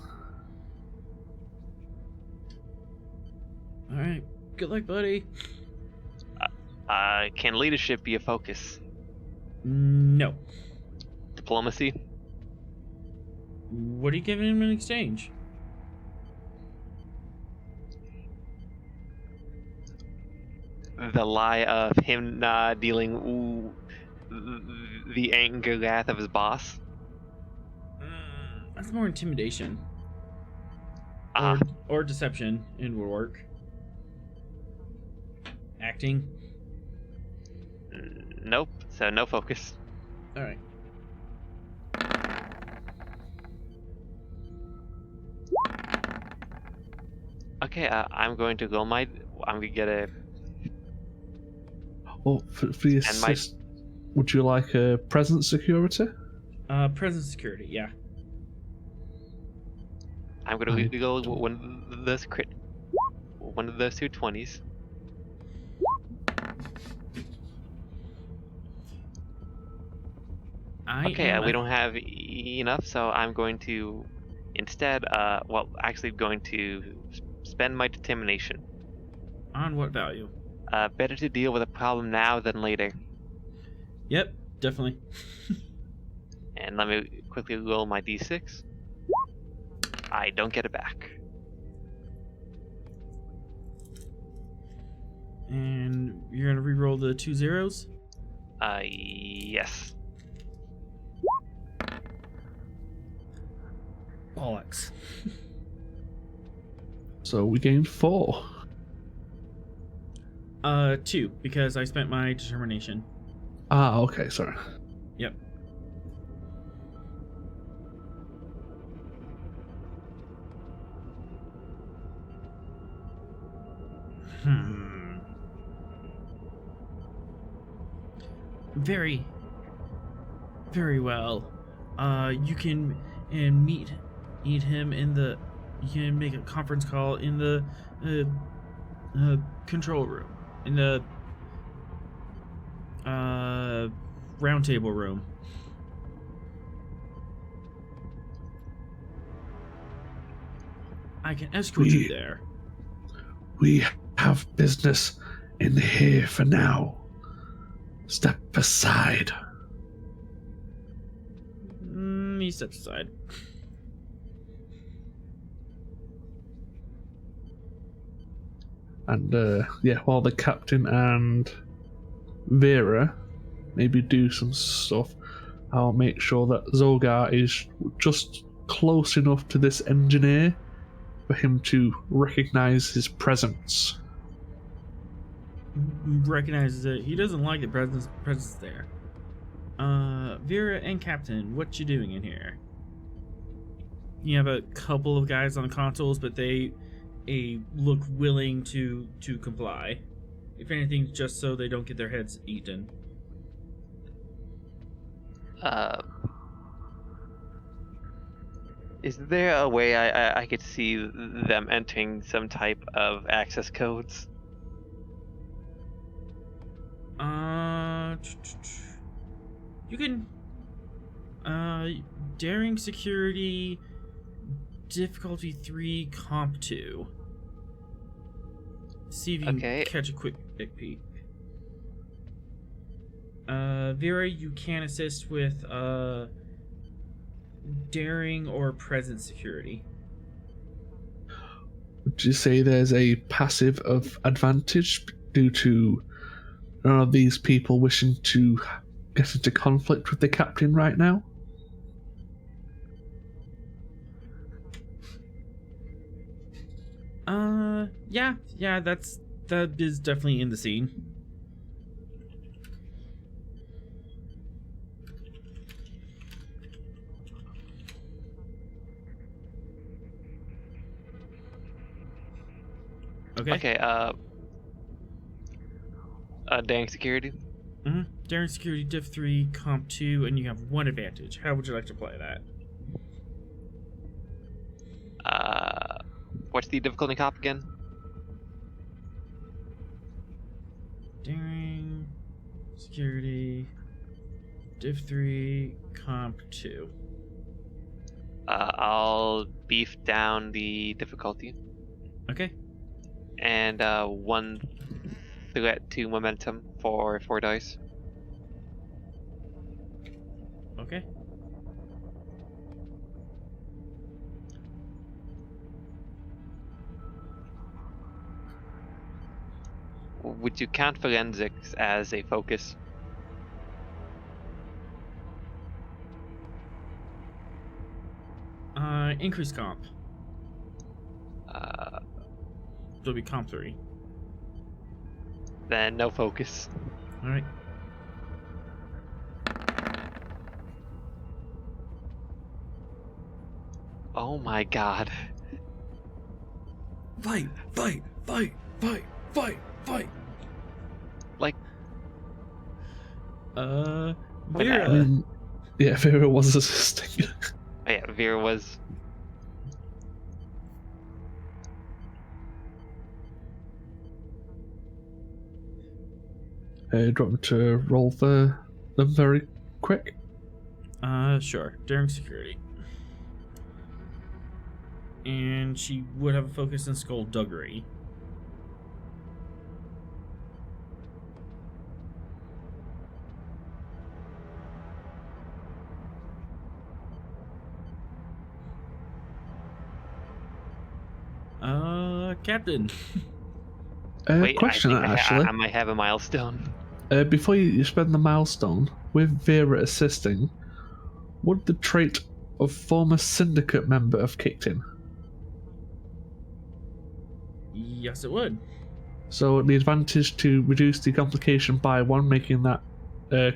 Speaker 1: Alright, good luck, buddy.
Speaker 5: Can leadership be a focus?
Speaker 1: No.
Speaker 5: Diplomacy?
Speaker 1: What are you giving him in exchange?
Speaker 5: The lie of him not dealing the anger wrath of his boss?
Speaker 1: That's more intimidation. Or deception in would work. Acting.
Speaker 5: Nope, so no focus.
Speaker 1: Alright.
Speaker 5: Okay, I'm going to go I'm gonna get a...
Speaker 6: Oh, for the assist, would you like a present security?
Speaker 1: Present security, yeah.
Speaker 5: I'm gonna go one of those one of those 2 20s. Okay, we don't have enough, so I'm going to instead, going to spend my determination.
Speaker 1: On what value?
Speaker 5: Better to deal with a problem now than later.
Speaker 1: Yep, definitely.
Speaker 5: And let me quickly roll my d6. I don't get it back.
Speaker 1: And you're gonna re-roll the 2 zeros?
Speaker 5: Yes.
Speaker 1: Bollocks.
Speaker 6: So we gained 4.
Speaker 1: 2, because I spent my determination.
Speaker 6: Okay, sorry.
Speaker 1: Yep. Very, very well. You can meet him in the. You can make a conference call in the control room, in the round table room. I can escort you there.
Speaker 6: We have business in here for now. Step aside.
Speaker 1: He steps aside.
Speaker 6: And while the captain and Vera maybe do some stuff, I'll make sure that Zogar is just close enough to this engineer for him to recognize his presence.
Speaker 1: Recognizes it. He doesn't like the presence there. Vera and Captain, what you doing in here? You have a couple of guys on the consoles, but they look willing to comply. If anything, just so they don't get their heads eaten.
Speaker 5: Is there a way I could see them entering some type of access codes?
Speaker 1: You can daring security difficulty 3 comp 2. See if you can catch a quick peek. Vera, you can assist with daring or present security.
Speaker 6: Would you say there's a passive of advantage due to none of these people wishing to get into conflict with the captain right now?
Speaker 1: Yeah, that is definitely in the scene. Okay.
Speaker 5: Daring security.
Speaker 1: Daring security diff 3 comp 2, and you have 1 advantage. How would you like to play that?
Speaker 5: What's the difficulty comp again?
Speaker 1: Daring security diff 3 comp 2.
Speaker 5: I'll beef down the difficulty.
Speaker 1: Okay.
Speaker 5: And 1 threat to momentum for 4 dice.
Speaker 1: Okay.
Speaker 5: Would you count forensics as a focus?
Speaker 1: Increase comp. It'll be comp 3.
Speaker 5: Then no focus.
Speaker 1: Alright.
Speaker 5: Oh my god.
Speaker 1: Fight!
Speaker 5: Like,
Speaker 1: Vera.
Speaker 6: Yeah, Vera was assisting.
Speaker 5: yeah, Vera was.
Speaker 6: Do you want me to roll them very quick?
Speaker 1: Sure. Daring security. And she would have a focus in skullduggery. Captain.
Speaker 5: Wait,
Speaker 6: question,
Speaker 5: I think
Speaker 6: actually.
Speaker 5: I might have a milestone.
Speaker 6: Before you spend the milestone, with Vera assisting, would the trait of former syndicate member have kicked in?
Speaker 1: Yes, it would.
Speaker 6: So the advantage to reduce the complication by 1, making that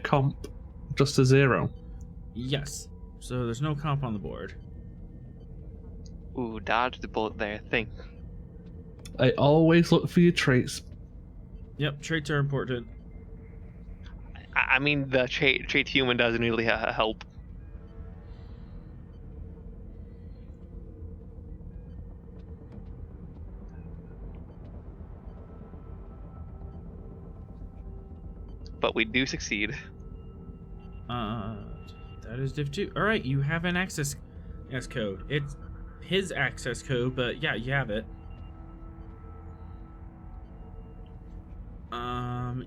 Speaker 6: comp just a 0.
Speaker 1: Yes. So there's no comp on the board.
Speaker 5: Ooh, dodge the bullet there. Think.
Speaker 6: I always look for your traits.
Speaker 1: Yep, traits are important.
Speaker 5: I mean, the trait human doesn't really help. But we do succeed.
Speaker 1: That is diff 2. All right, you have an access code. It's his access code, but yeah, you have it.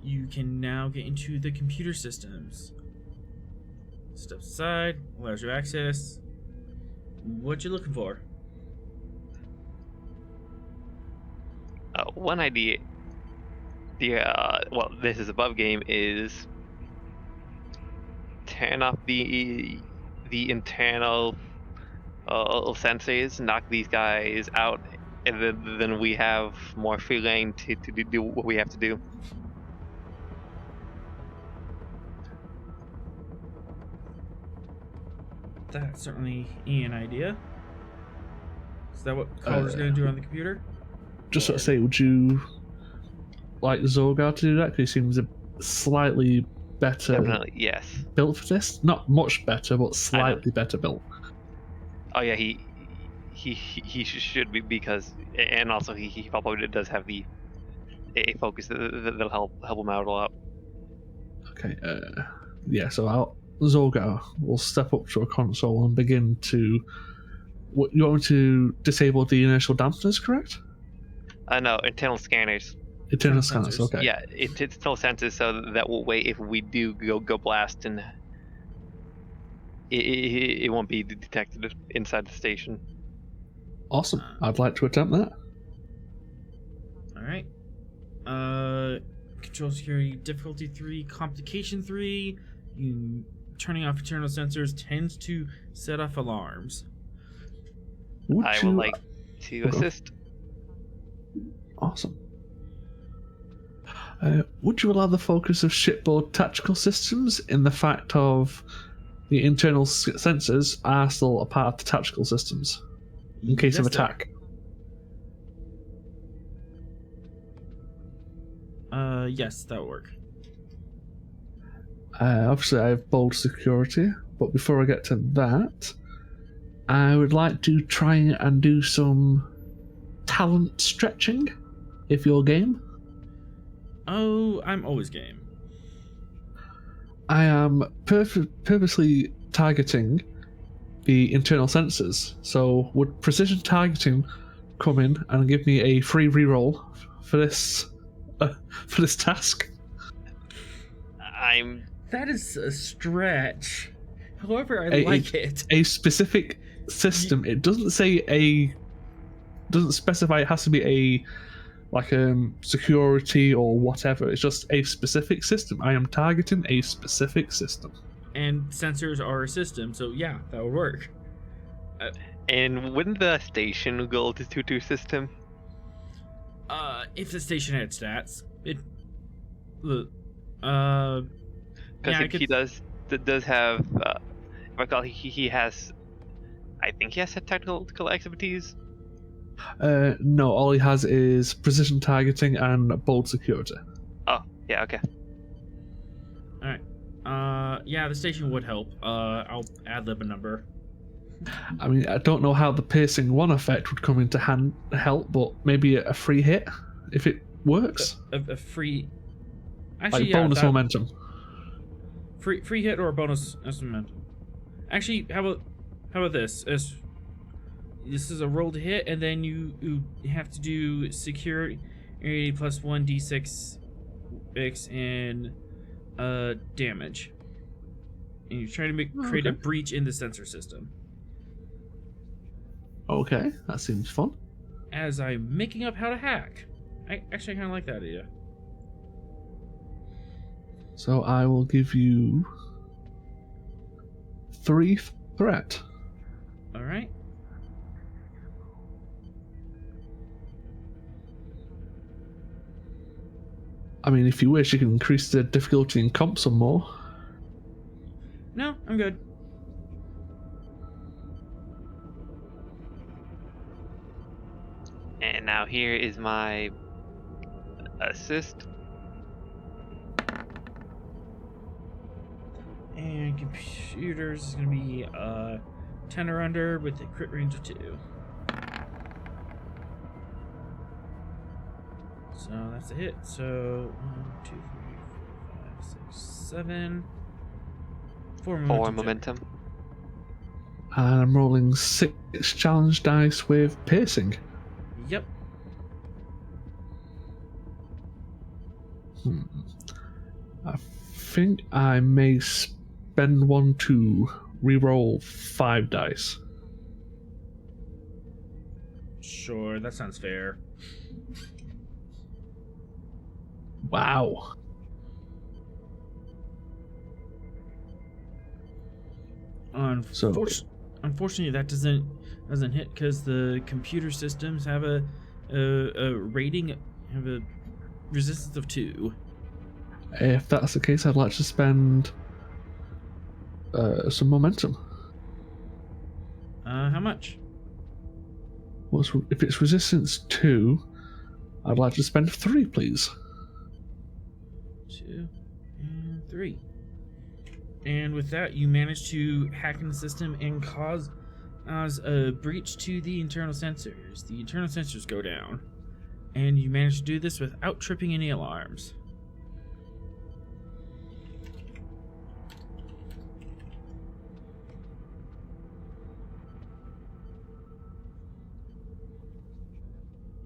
Speaker 1: You can now get into the computer systems. Step aside, allows you access. What you looking for?
Speaker 5: One idea. Well, this is above game is turn off the internal sensors, knock these guys out, and then we have more free reign to do what we have to do.
Speaker 1: That's certainly an idea. Is that what Calder's going to do on the computer?
Speaker 6: Just sort of say, would you like Zogar to do that? Because he seems a slightly better
Speaker 5: Definitely, yes.
Speaker 6: built for this. Not much better, but slightly better built.
Speaker 5: Oh yeah, he should be, because, and also he probably does have a focus that'll help him out a lot.
Speaker 6: Okay, yeah, so Zogar will step up to a console and begin to... You want me to disable the inertial dampeners, correct?
Speaker 5: No, internal scanners.
Speaker 6: Internal scanners,
Speaker 1: sensors.
Speaker 6: okay.
Speaker 5: Yeah, it's internal sensors, so that way, if we do go blast, and it won't be detected inside the station.
Speaker 6: Awesome. I'd like to attempt that.
Speaker 1: All right. Control security difficulty 3, complication 3. You turning off internal sensors tends to set off alarms.
Speaker 5: I would like to assist.
Speaker 6: Awesome. Would you allow the focus of shipboard tactical systems in the fact of the internal sensors are still a part of the tactical systems in case of
Speaker 1: Yes, sir.
Speaker 6: attack?
Speaker 1: Yes, that would work.
Speaker 6: Obviously, I have bold security, but before I get to that, I would like to try and do some talent stretching, if you're game.
Speaker 1: Oh, I'm always game.
Speaker 6: I am purposely targeting the internal sensors, so would precision targeting come in and give me a free reroll for this task?
Speaker 1: That is a stretch. However, I like it.
Speaker 6: A specific system. It doesn't say doesn't specify it has to be security or whatever. It's just a specific system. I am targeting a specific system.
Speaker 1: And sensors are a system, so yeah, that would work.
Speaker 5: And wouldn't the station go to 2-2 system?
Speaker 1: If the station had stats,
Speaker 5: Because
Speaker 1: yeah,
Speaker 5: he does have. If I recall, he has. I think he has a technical expertise.
Speaker 6: No, all he has is precision targeting and bold security.
Speaker 5: Oh, yeah, okay.
Speaker 1: Alright. Yeah, the station would help. I'll ad-lib a number.
Speaker 6: I mean, I don't know how the piercing 1 effect would come into help, but maybe a free hit if it works.
Speaker 1: A free... Actually,
Speaker 6: like bonus momentum.
Speaker 1: Free hit or a bonus momentum. Actually, how about this? This is a roll to hit, and then you have to do security plus 1d6 and damage. And you're trying to create a breach in the sensor system.
Speaker 6: Okay, that seems fun.
Speaker 1: As I'm making up how to hack. I kind of like that idea.
Speaker 6: So I will give you 3 threat.
Speaker 1: All right.
Speaker 6: I mean, if you wish, you can increase the difficulty in comp some more.
Speaker 1: No, I'm good.
Speaker 5: And now here is my assist.
Speaker 1: And computers is going to be 10 or under with a crit range of 2. So that's a hit. So 1, 2, 3, 4, 5, 6, 7. 4 momentum.
Speaker 5: 4
Speaker 1: check.
Speaker 5: momentum.
Speaker 6: And I'm rolling 6 challenge dice with piercing.
Speaker 1: Yep.
Speaker 6: I think I may spend one to reroll 5 dice.
Speaker 1: Sure, that sounds fair.
Speaker 6: Wow.
Speaker 1: Unfortunately, that doesn't hit because the computer systems have a rating, have a resistance of 2.
Speaker 6: If that's the case, I'd like to spend some momentum.
Speaker 1: How much?
Speaker 6: If it's resistance 2, I'd like to spend 3, please.
Speaker 1: 2 and 3. And with that, you manage to hack in the system and cause a breach to the internal sensors. The internal sensors go down, and you manage to do this without tripping any alarms.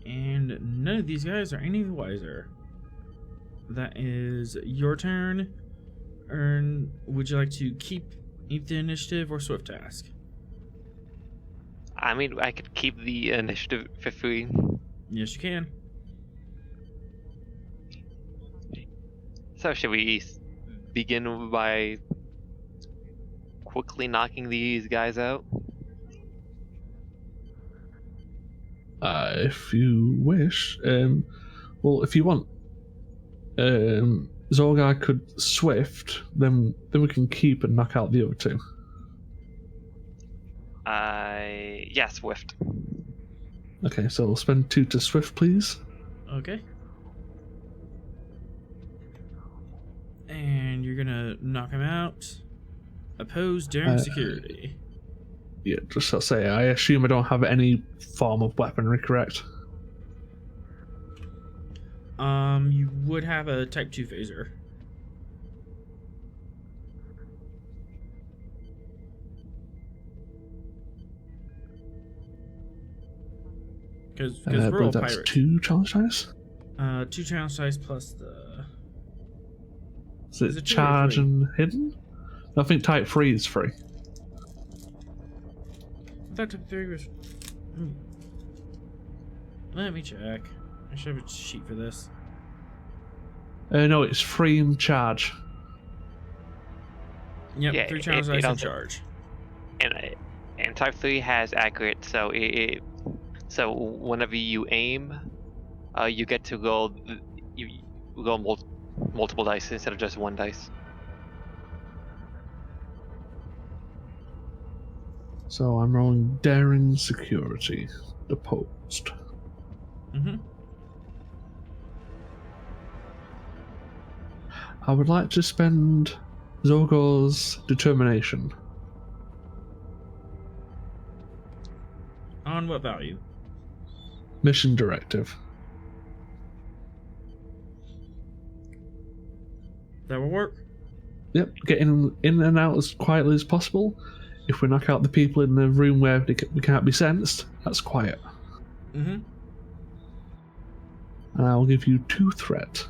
Speaker 1: And none of these guys are any the wiser. That is your turn. Would you like to keep the initiative or swift task?
Speaker 5: I mean, I could keep the initiative for free.
Speaker 1: Yes, you can.
Speaker 5: So should we begin by quickly knocking these guys out?
Speaker 6: If you wish. Well, if you want, Zorgar could swift, then we can keep and knock out the other 2.
Speaker 5: Yeah, swift.
Speaker 6: Okay, so we'll spend 2 to swift, please.
Speaker 1: Okay. And you're gonna knock him out. Opposed during security.
Speaker 6: Yeah, just to say, I assume I don't have any form of weaponry, correct?
Speaker 1: You would have a Type 2 phaser. Because we're all
Speaker 6: that's
Speaker 1: pirates.
Speaker 6: 2 challenge dice?
Speaker 1: 2 challenge dice plus the...
Speaker 6: Is
Speaker 1: Is
Speaker 6: it
Speaker 1: it 2 or
Speaker 6: charge
Speaker 1: 3?
Speaker 6: and hidden? I think type 3 is free.
Speaker 1: I thought Type 3 was... Let me check. I should have a sheet for this.
Speaker 6: No, it's free in charge.
Speaker 1: Yep,
Speaker 5: Yeah,
Speaker 1: 3 challenge dice in
Speaker 5: also-
Speaker 1: charge.
Speaker 5: And Type 3 has accurate, so so whenever you aim, you get to roll multiple dice instead of just 1 dice.
Speaker 6: So I'm rolling daring security. Opposed.
Speaker 1: Mm-hmm.
Speaker 6: I would like to spend Zorgor's determination.
Speaker 1: On what value?
Speaker 6: Mission directive.
Speaker 1: That will work.
Speaker 6: Yep, getting in and out as quietly as possible. If we knock out the people in the room where we can't be sensed, that's quiet.
Speaker 1: Mm-hmm.
Speaker 6: And I'll give you 2 threat.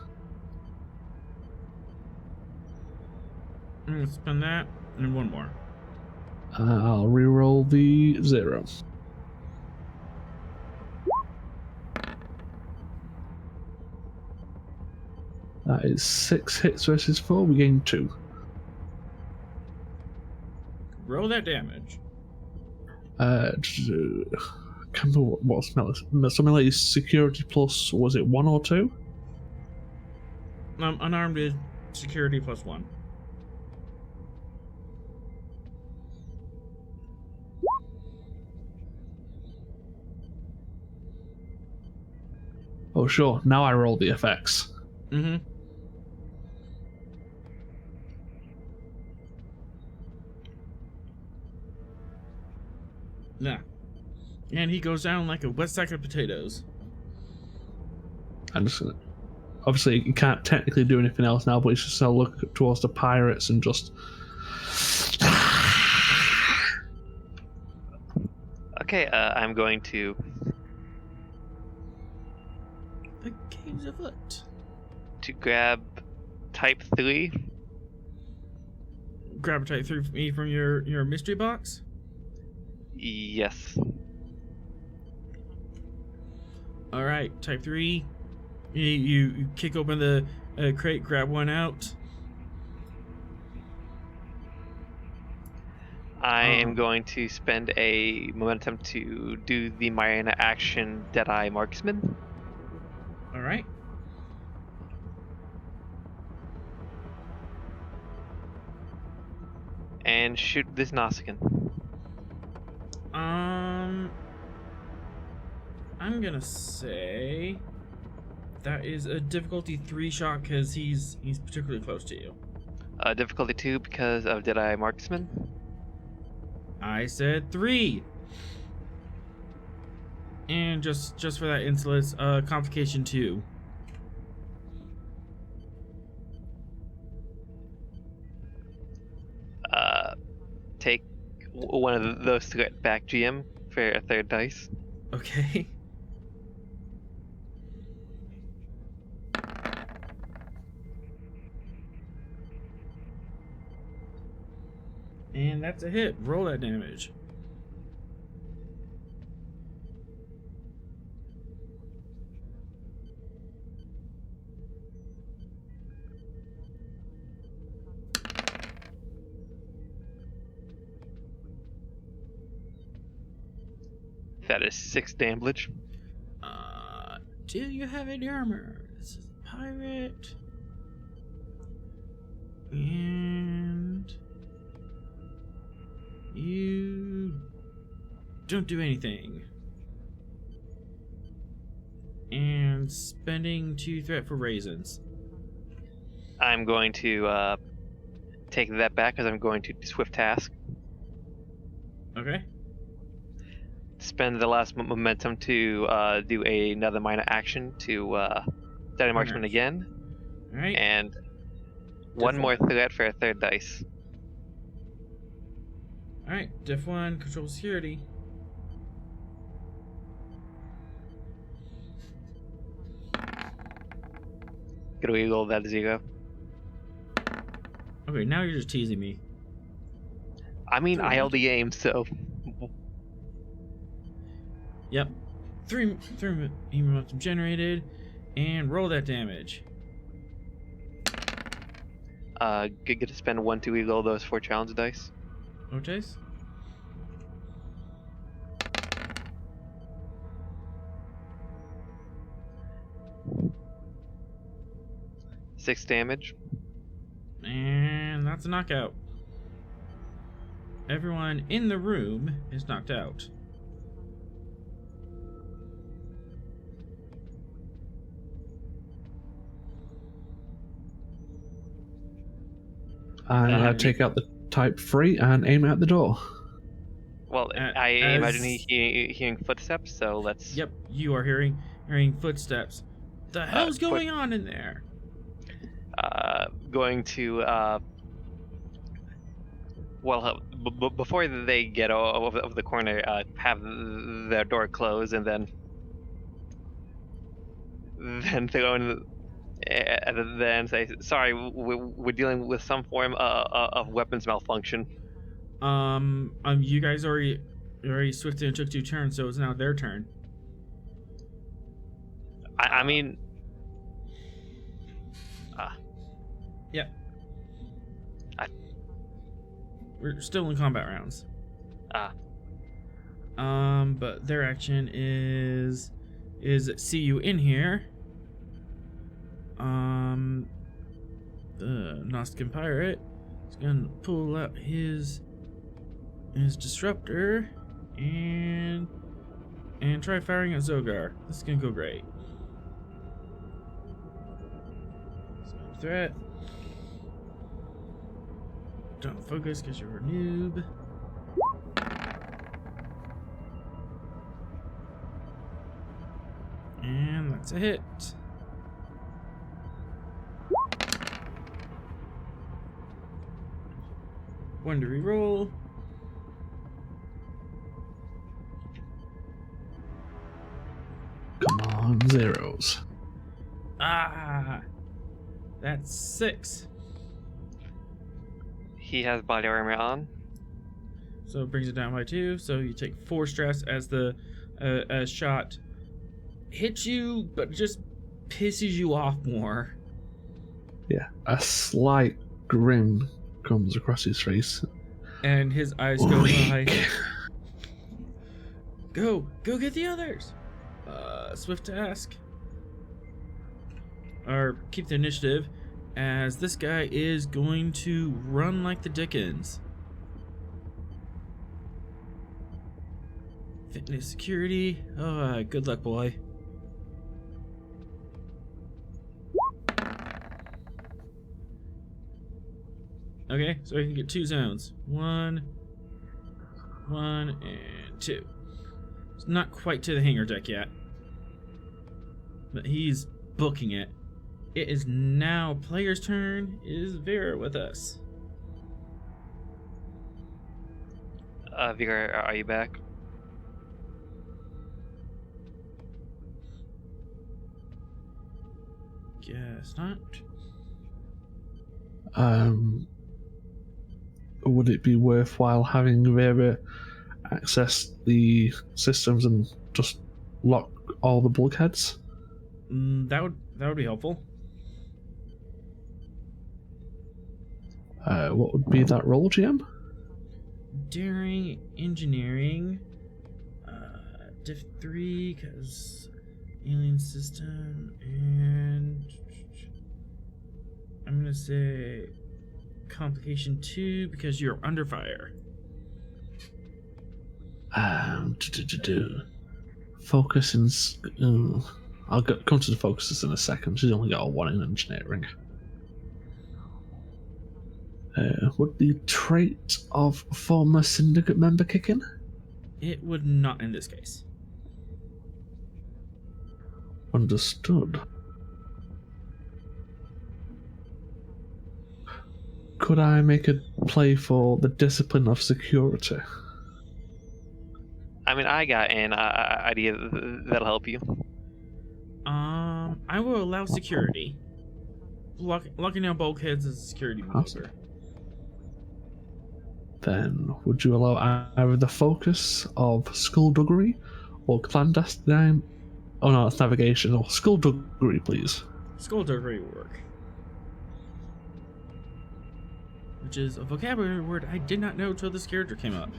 Speaker 1: I'm gonna spend that and 1 more.
Speaker 6: I'll reroll the 0. That is 6 hits versus 4. We gain 2.
Speaker 1: Roll that damage.
Speaker 6: Can't remember what smell is. Something like security plus, was it 1 or 2?
Speaker 1: Unarmed is security plus 1.
Speaker 6: Oh, sure. Now I roll the effects.
Speaker 1: Mm-hmm. Yeah. And he goes down like a wet sack of potatoes.
Speaker 6: I'm just gonna... Obviously, you can't technically do anything else now, but it's just to look towards the pirates and just...
Speaker 5: Okay, I'm going to
Speaker 1: The game's afoot.
Speaker 5: grab type 3.
Speaker 1: Grab a type 3 for me from your mystery box.
Speaker 5: Yes.
Speaker 1: All right, type 3. You kick open the crate, grab one out.
Speaker 5: I am going to spend a momentum to do the minor action Deadeye Marksman.
Speaker 1: All right.
Speaker 5: And shoot this Nausicaan.
Speaker 1: I'm gonna say that is a difficulty 3 shot because he's particularly close to you.
Speaker 5: Difficulty 2 because of Deadeye Marksman.
Speaker 1: I said 3. And just for that insolence, complication 2.
Speaker 5: Take one of those to get back, GM, for a third dice.
Speaker 1: Okay. And that's a hit. Roll that damage.
Speaker 5: That is 6 damage.
Speaker 1: Do you have any armor? This is a pirate. And you don't do anything. And spending 2 threat for raisins.
Speaker 5: I'm going to take that back because I'm going to swift task.
Speaker 1: Okay.
Speaker 5: Spend the last momentum to do another minor action to Deadeye Marksman
Speaker 1: Nice.
Speaker 5: again.
Speaker 1: Alright.
Speaker 5: And one more threat for a third dice.
Speaker 1: Alright. Diff 1, control security.
Speaker 5: Gonna reroll that 0.
Speaker 1: Okay, now you're just teasing me.
Speaker 5: I mean, I held the aim, so
Speaker 1: Yep. 3 momentum generated. And roll that damage.
Speaker 5: get to spend 1 to reroll those 4 challenge dice.
Speaker 1: Otis?
Speaker 5: Six damage.
Speaker 1: And that's a knockout. Everyone in the room is knocked out.
Speaker 6: I take out the Type 3 and aim at the door.
Speaker 5: Well, I imagine hearing footsteps, so let's...
Speaker 1: Yep, you are hearing footsteps. The hell's going on in there?
Speaker 5: Going to... before they get over the corner, have their door close and then throw in... And then say, sorry, we're dealing with some form of weapons malfunction.
Speaker 1: You guys already switched and took 2 turns, so it's now their turn.
Speaker 5: I mean...
Speaker 1: Yep. We're still in combat rounds. But their action is see you in here. The Nausicaan pirate is gonna pull out his disruptor and try firing at Zogar. This is gonna go great. threat. Don't focus because you're a noob. And that's a hit. One to reroll.
Speaker 6: Come on, zeros.
Speaker 1: Ah, that's 6.
Speaker 5: He has body armor on.
Speaker 1: So it brings it down by 2. So you take 4 stress as the shot hits you, but just pisses you off more.
Speaker 6: Yeah, a slight grin comes across his face.
Speaker 1: And his eyes go
Speaker 6: Weak.
Speaker 1: by. Go get the others. Swift task. Or keep the initiative, as this guy is going to run like the Dickens. Fitness security. Oh, good luck, boy. Okay, so he can get 2 zones. 1, and 2. It's not quite to the hangar deck yet, but he's booking it. It is now player's turn. Is Vera with us?
Speaker 5: Vigor, are you back?
Speaker 1: Guess not.
Speaker 6: Would it be worthwhile having Vera access the systems and just lock all the bulkheads?
Speaker 1: That would be helpful.
Speaker 6: What would be that role, GM?
Speaker 1: Daring engineering. Diff 3 because alien system, and I'm gonna say complication 2 because you're under fire.
Speaker 6: Focus in. I'll come to the focuses in a second. She's only got a 1 in engineering. Would the trait of former syndicate member kick in?
Speaker 1: It would not in this case.
Speaker 6: Understood. Could I make a play for the discipline of security?
Speaker 5: I mean, I got an idea that'll help you.
Speaker 1: I will allow security. Locking down bulkheads is a security maneuver.
Speaker 6: Then, would you allow either the focus of skullduggery or clandestine? Oh no, it's navigation. Or skullduggery, please.
Speaker 1: Skullduggery will work. Which is a vocabulary word I did not know until this character came up.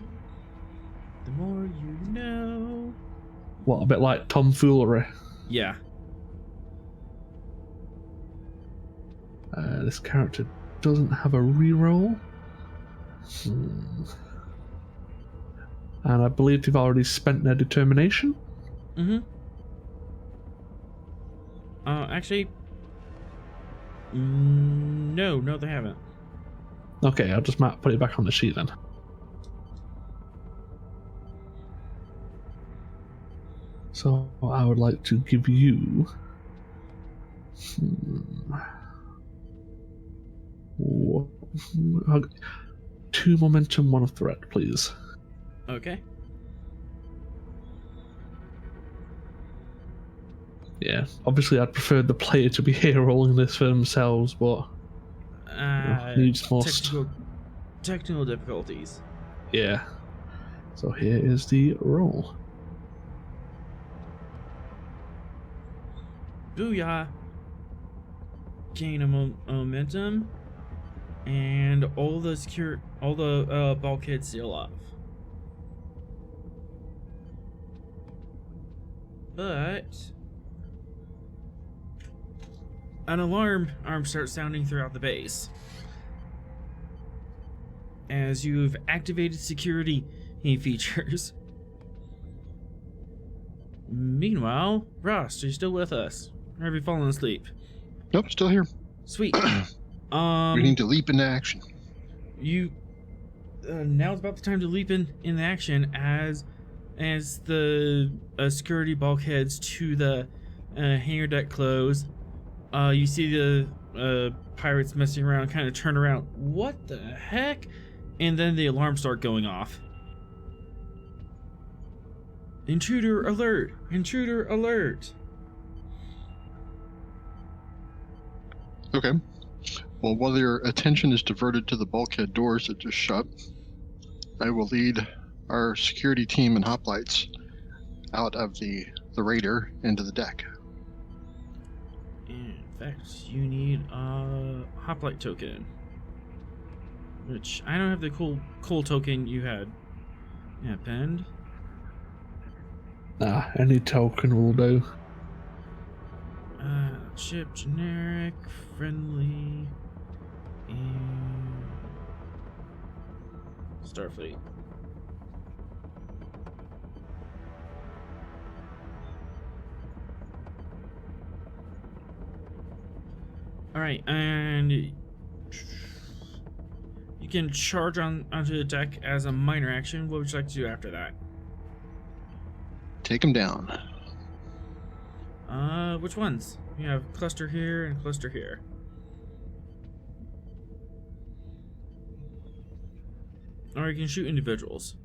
Speaker 1: The more you know.
Speaker 6: What, a bit like tomfoolery?
Speaker 1: Yeah.
Speaker 6: This character doesn't have a reroll. And I believe they've already spent their determination.
Speaker 1: Actually, no, they haven't.
Speaker 6: Okay, I'll just put it back on the sheet then. So I would like to give you 2 momentum, 1 threat, please.
Speaker 1: Okay.
Speaker 6: Yeah, obviously I'd prefer the player to be here rolling this for themselves, but needs must.
Speaker 1: Technical difficulties.
Speaker 6: Yeah. So here is the roll.
Speaker 1: Booyah! Gain a momentum, and all the bulkheads seal off. But an alarm starts sounding throughout the base as you've activated security features. Meanwhile, Ross, are you still with us? Or have you fallen asleep?
Speaker 4: Nope, still here.
Speaker 1: Sweet.
Speaker 4: We need to leap into action.
Speaker 1: You now's about the time to leap in action as the security bulkheads to the hangar deck close. You see the pirates messing around, kind of turn around. What the heck? And then the alarms start going off. Intruder alert! Intruder alert!
Speaker 4: Okay. Well, while their attention is diverted to the bulkhead doors that just shut, I will lead our security team and hoplites out of the raider into the deck.
Speaker 1: In fact, you need a hoplite token. Which, I don't have the cool token you had. Yeah, penned.
Speaker 6: Any token will do.
Speaker 1: Ship, generic, friendly, and Starfleet. Alright, and you can charge onto the deck as a minor action. What would you like to do after that?
Speaker 4: Take them down.
Speaker 1: Which ones? You have cluster here and cluster here. Or you can shoot individuals.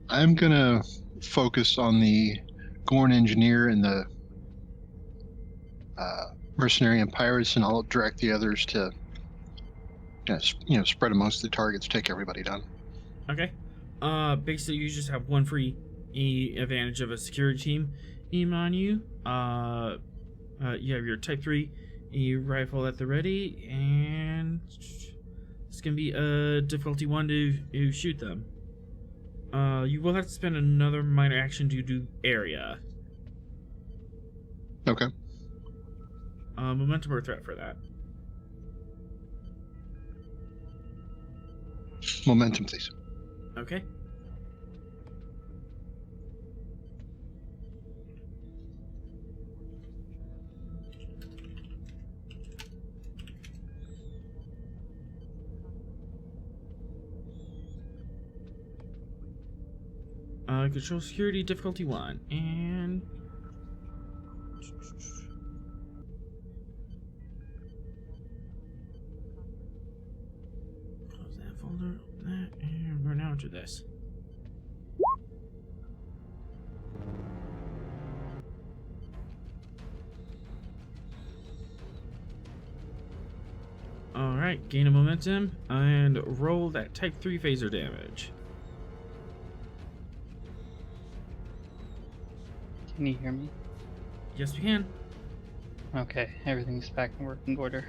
Speaker 4: I'm gonna focus on the Gorn engineer and the mercenary and pirates, and I'll direct the others to, spread amongst the targets, take everybody down.
Speaker 1: Okay. Basically, you just have one free advantage of a security team on you. You have your Type 3 rifle at the ready, and it's gonna be a difficulty 1 to shoot them. You will have to spend another minor action to do area.
Speaker 4: Okay.
Speaker 1: Momentum or threat for that.
Speaker 4: Momentum, please.
Speaker 1: Okay. Control security difficulty 1 and close that folder, open that, and we're now into this. Alright, gain a momentum and roll that Type 3 phaser damage.
Speaker 3: Can you hear me?
Speaker 1: Yes, we can.
Speaker 3: Okay, everything's back in working order.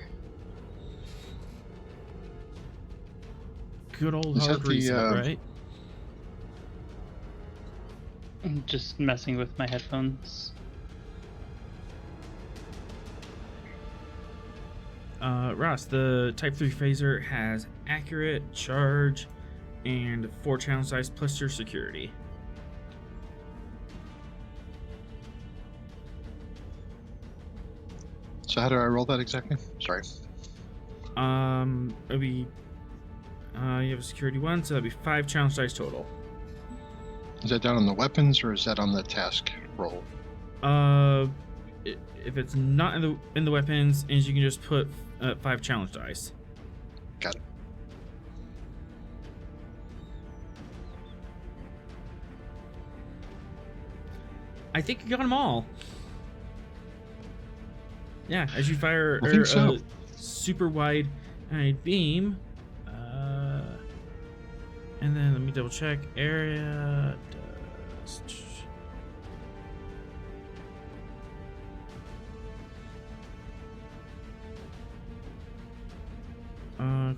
Speaker 1: Good old
Speaker 4: Is
Speaker 1: hard
Speaker 4: that the,
Speaker 1: reset, right?
Speaker 3: I'm just messing with my headphones.
Speaker 1: Ross, the Type 3 phaser has accurate, charge, and 4 challenge dice plus your security.
Speaker 4: So how do I roll that exactly? Sorry.
Speaker 1: It'll be you have a security 1, so that'll be 5 challenge dice total.
Speaker 4: Is that down on the weapons or is that on the task roll?
Speaker 1: If it's not in the weapons, and you can just put 5 challenge dice.
Speaker 4: Got it.
Speaker 1: I think you got them all. Yeah, as you fire
Speaker 4: I think so.
Speaker 1: a super wide beam, and then let me double check. Area does.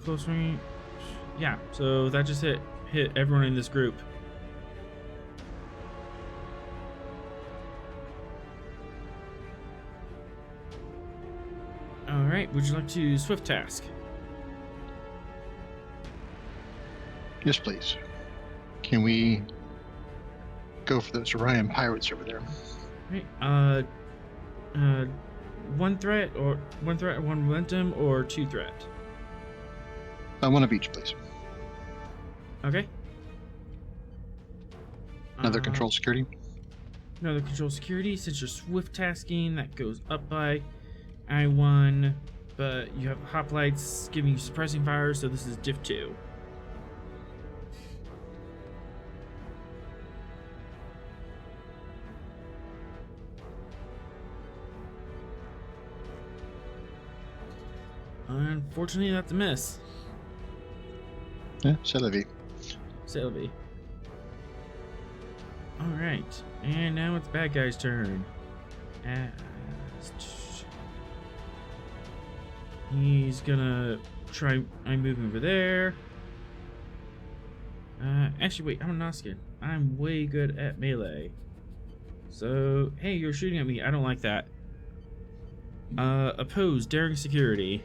Speaker 1: Close range. Yeah, so that just hit everyone in this group. Alright, would you like to swift task?
Speaker 4: Yes, please. Can we go for those Orion pirates over there?
Speaker 1: Right, one threat, one momentum, or 2 threat?
Speaker 4: One of each, please.
Speaker 1: Okay.
Speaker 4: Another control security.
Speaker 1: Another control security. Since you're swift tasking, that goes up by I1, but you have hoplites giving you suppressing fire, so this is diff 2. Unfortunately, that's a miss.
Speaker 4: Yeah, c'est la vie.
Speaker 1: Sylvie. Alright, and now it's bad guy's turn. He's gonna try. I'm moving over there. Actually, wait, I'm not scared. I'm way good at melee. So, hey, you're shooting at me. I don't like that. Oppose, daring security.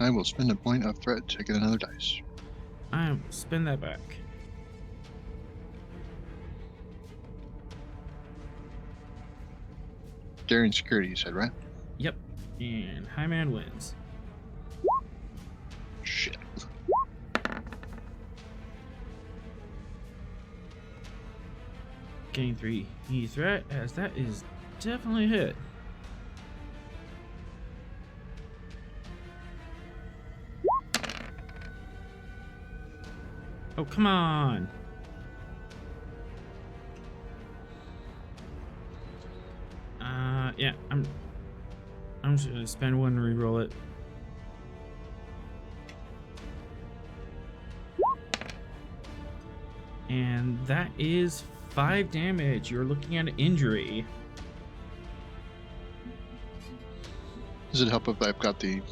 Speaker 4: I will spend a point of threat to get another dice.
Speaker 1: I will spin that back.
Speaker 4: Daring security, you said, right?
Speaker 1: Yep, and High Man wins.
Speaker 4: Shit.
Speaker 1: Getting 3 E threat, as that is definitely a hit. Oh, come on. Yeah, I'm just gonna spend 1 and reroll it. And that is 5 damage. You're looking at an injury.
Speaker 4: Does it help if I've got the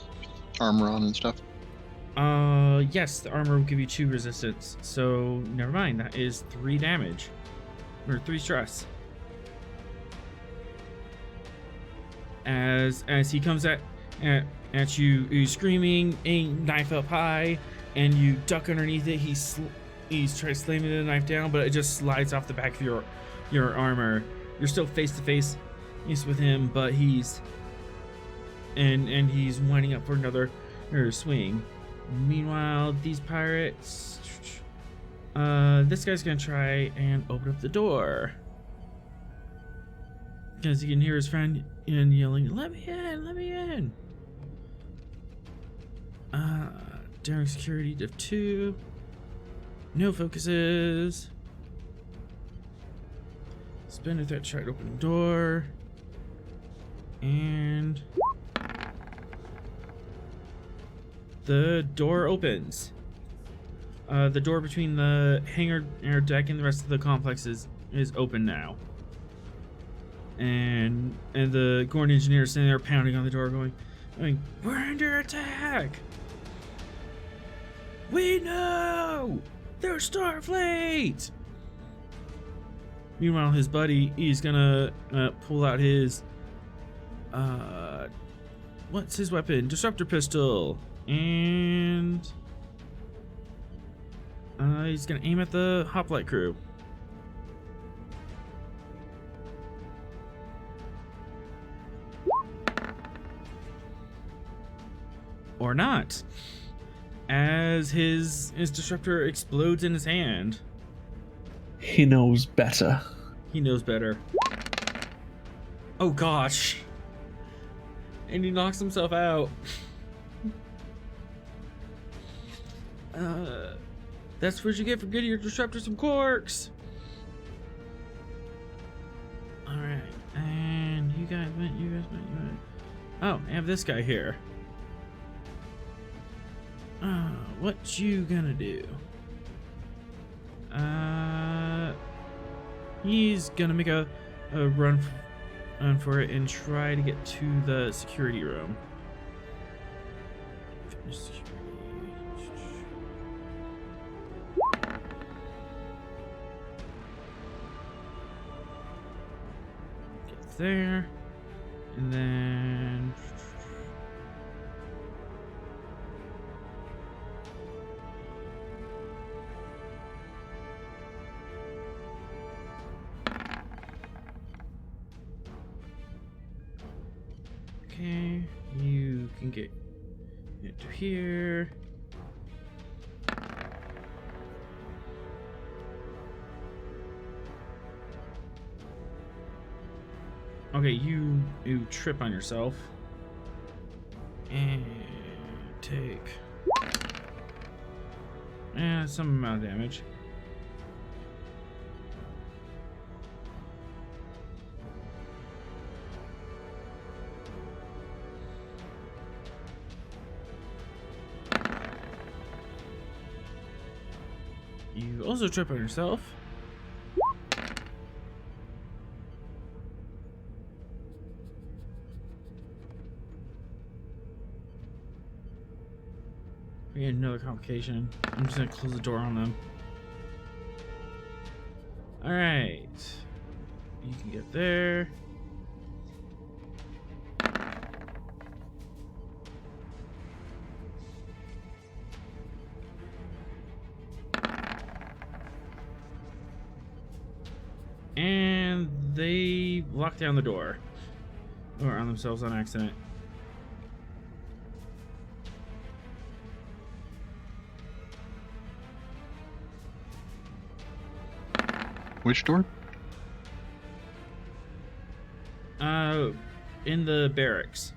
Speaker 4: armor on and stuff?
Speaker 1: Yes, the armor will give you 2 resistance. So, never mind. That is 3 damage. Or 3 stress. As he comes at you, he's screaming, aim knife up high, and you duck underneath it. He's trying slamming the knife down, but it just slides off the back of your armor. You're still face to face with him, but he's winding up for another swing. Meanwhile, these pirates, this guy's gonna try and open up the door because he can hear his friend yelling, "Let me in! Let me in!" Daring security div 2. No focuses. Spin a threat to try to open the door. And the door opens. The door between the hangar deck and the rest of the complex is open now. And the Gorn engineer is sitting there pounding on the door going, "We're under attack! We know! They're Starfleet!" Meanwhile, his buddy, he's gonna pull out his what's his weapon? Disruptor pistol. And he's gonna aim at the Hoplite crew. Or not, as his disruptor explodes in his hand.
Speaker 6: He knows better.
Speaker 1: He knows better. Oh gosh. And he knocks himself out. That's what you get for getting your disruptor some quarks. Alright, and you guys went. Oh, I have this guy here. What you gonna do? He's gonna make a run for it and try to get to the security room. Get there, and then get into here. Okay, you trip on yourself and take some amount of damage. You also trip on yourself. We get another complication. I'm just gonna close the door on them. Alright. You can get there. And they lock down the door. Or on themselves on accident.
Speaker 4: Which door?
Speaker 1: In the barracks.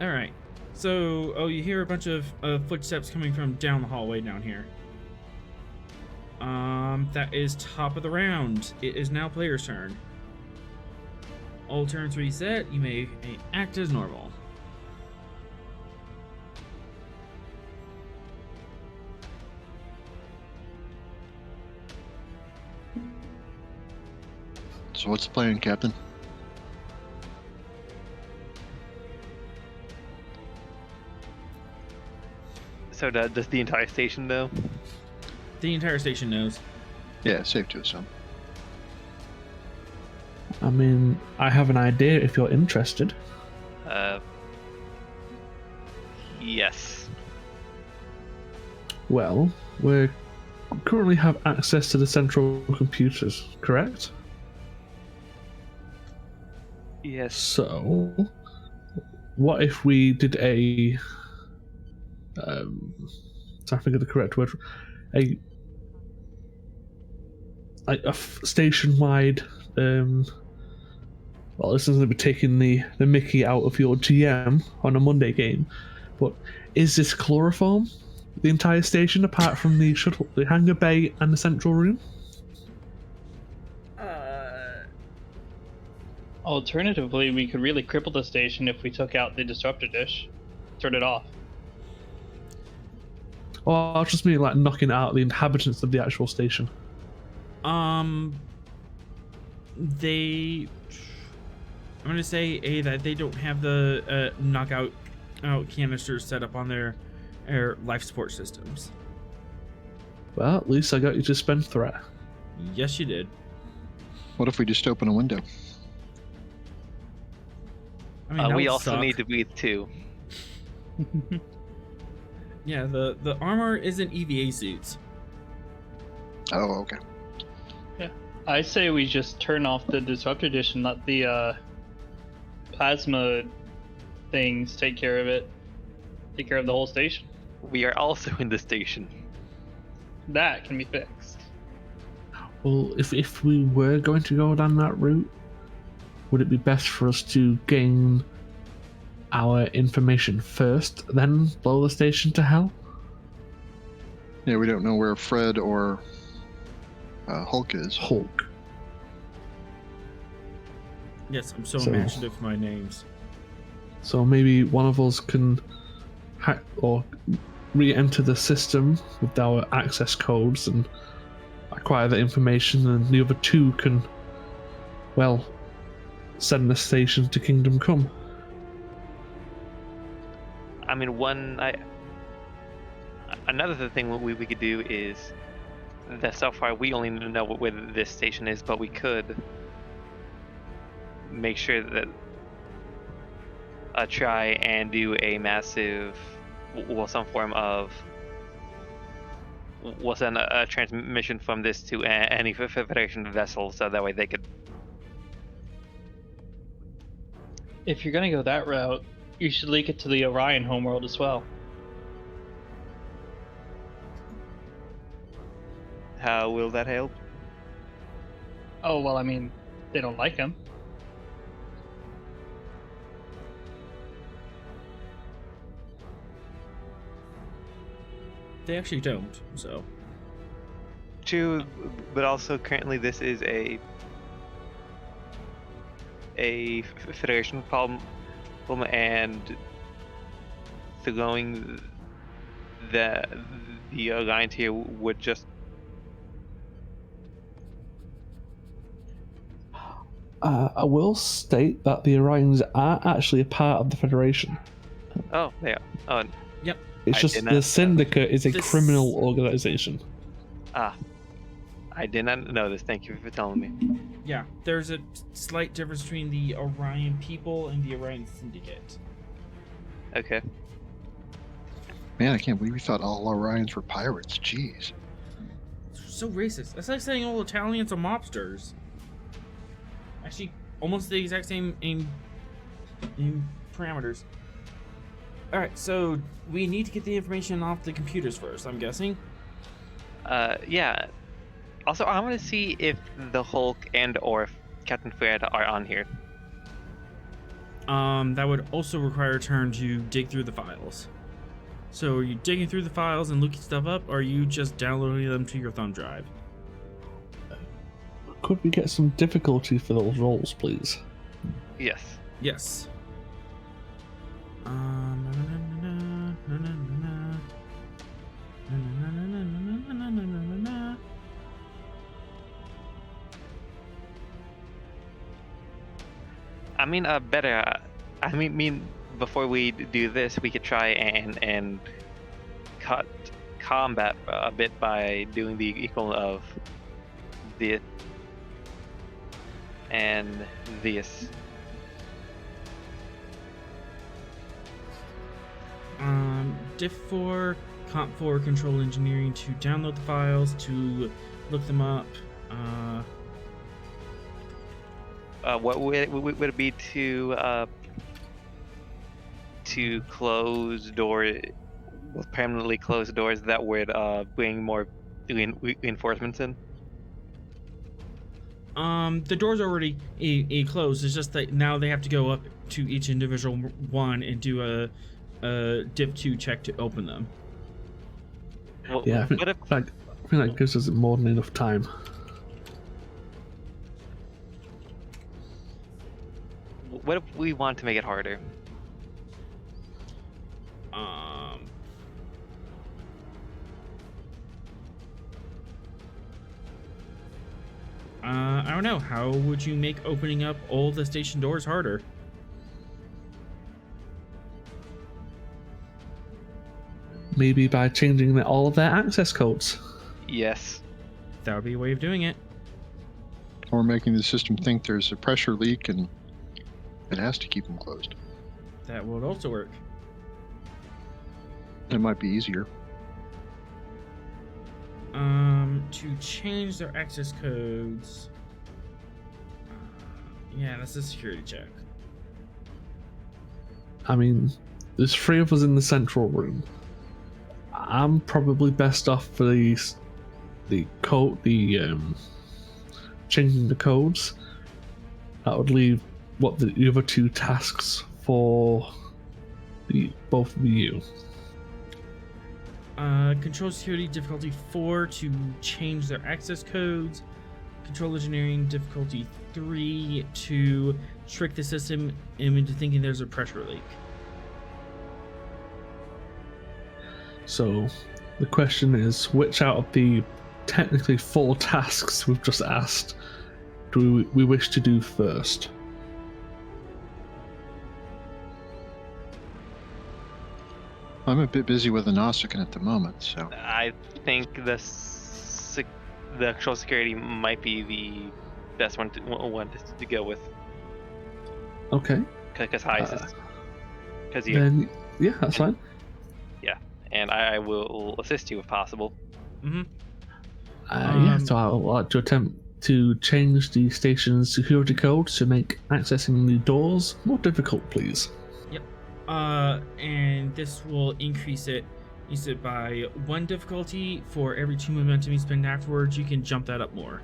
Speaker 1: Alright. So, you hear a bunch of footsteps coming from down the hallway down here. That is top of the round. It is now player's turn. All turns reset. You may act as normal.
Speaker 4: So what's the plan, Captain?
Speaker 5: So does the entire station know?
Speaker 1: The entire station knows.
Speaker 4: Yeah, safe to assume.
Speaker 6: I mean, I have an idea if you're interested.
Speaker 5: Yes.
Speaker 6: Well, we currently have access to the central computers, correct?
Speaker 5: Yes.
Speaker 6: So, what if we did a... I think of the correct word. A station-wide... well, this is going to be taking the mickey out of your GM on a Monday game, but is this chloroform the entire station apart from the shuttle, the hangar bay, and the central room?
Speaker 3: Alternatively, we could really cripple the station if we took out the disruptor dish, turn it off.
Speaker 6: Or I'll just mean like knocking out the inhabitants of the actual station.
Speaker 1: I'm gonna say that they don't have the knockout canisters set up on their life support systems.
Speaker 6: Well, at least I got you to spend threat.
Speaker 1: Yes, you did.
Speaker 4: What if we just open a window?
Speaker 1: I mean, that
Speaker 5: We
Speaker 1: would
Speaker 5: also
Speaker 1: suck.
Speaker 5: need to breathe too.
Speaker 1: Yeah, the armor isn't EVA suits.
Speaker 4: Oh, okay.
Speaker 3: I say we just turn off the disruptor dish and let the plasma things take care of it. Take care of the whole station.
Speaker 5: We are also in the station.
Speaker 3: That can be fixed.
Speaker 6: Well, if we were going to go down that route, would it be best for us to gain our information first, then blow the station to hell?
Speaker 4: Yeah, we don't know where Fred or Hulk is.
Speaker 6: Hulk.
Speaker 1: Yes, I'm so
Speaker 6: So-
Speaker 1: imaginative with my names.
Speaker 6: So maybe one of us can hack or re-enter the system with our access codes and acquire the information, and the other two can, well, send the station to Kingdom Come.
Speaker 5: I mean, another thing we could do is that so far we only know where this station is, but we could make sure that try and do a massive, well, some form of we'll send a transmission from this to any Federation vessel, so that way they could.
Speaker 3: If you're gonna go that route, you should leak it to the Orion homeworld as well.
Speaker 5: How will that help?
Speaker 3: Oh, well, I mean, they don't like him.
Speaker 1: They actually don't, so.
Speaker 5: True, but also currently this is a Federation problem, and throwing the alliance here would just.
Speaker 6: I will state that the Orions are actually a part of the Federation.
Speaker 5: Oh, they are. Oh,
Speaker 1: Yep.
Speaker 6: It's
Speaker 5: I
Speaker 6: just
Speaker 5: did
Speaker 6: the
Speaker 5: not-
Speaker 6: Syndicate is a
Speaker 1: This-
Speaker 6: criminal organization.
Speaker 5: I did not know this. Thank you for telling me.
Speaker 1: Yeah, there's a slight difference between the Orion people and the Orion Syndicate.
Speaker 5: Okay.
Speaker 4: Man, I can't believe we thought all Orions were pirates. Jeez.
Speaker 1: It's so racist. That's like saying all Italians are mobsters. Actually, almost the exact same in parameters. Alright, so we need to get the information off the computers first, I'm guessing.
Speaker 5: Yeah. Also, I want to see if the Hulk and/or Captain Fred are on here.
Speaker 1: That would also require a turn to dig through the files. So are you digging through the files and looking stuff up, or are you just downloading them to your thumb drive?
Speaker 6: Could we get some difficulty for those rolls, please?
Speaker 5: Yes.
Speaker 1: Yes.
Speaker 5: I mean, better. I mean, before we do this, we could try and cut combat a bit by doing the equal of this and this.
Speaker 1: Diff 4, Comp 4, Control Engineering to download the files, to look them up.
Speaker 5: What would it be to close permanently close doors that would bring more reinforcements in?
Speaker 1: The door's already closed. It's just that now they have to go up to each individual one and do a Div 2 check to open them.
Speaker 5: Well,
Speaker 6: Yeah, I think,
Speaker 5: what if
Speaker 6: I think that gives us more than enough time.
Speaker 5: we want to make it harder?
Speaker 1: I don't know. How would you make opening up all the station doors harder?
Speaker 6: Maybe by changing all of their access codes.
Speaker 5: Yes.
Speaker 1: That would be a way of doing it.
Speaker 4: Or making the system think there's a pressure leak and it has to keep them closed.
Speaker 1: That would also work.
Speaker 4: It might be easier.
Speaker 1: To change their access codes. Yeah, that's a security check.
Speaker 6: I mean, there's 3 of us in the central room. I'm probably best off for the changing the codes. That would leave the other 2 tasks for both of you.
Speaker 1: Control security difficulty 4 to change their access codes. Control engineering difficulty 3 to trick the system into thinking there's a pressure leak.
Speaker 6: So the question is, which out of the technically 4 tasks we've just asked do we wish to do first?
Speaker 4: I'm a bit busy with the Nausicaan at the moment, so
Speaker 5: I think the actual security might be the best one to go with.
Speaker 6: Okay.
Speaker 5: Because because
Speaker 6: Then yeah, that's fine.
Speaker 5: and I will assist you if possible.
Speaker 1: Mm-hmm.
Speaker 6: Yeah, so I'll like to attempt to change the station's security code to make accessing the doors more difficult, please.
Speaker 1: Yep. And this will increase it by 1 difficulty for every 2 momentum you spend afterwards. You can jump that up more.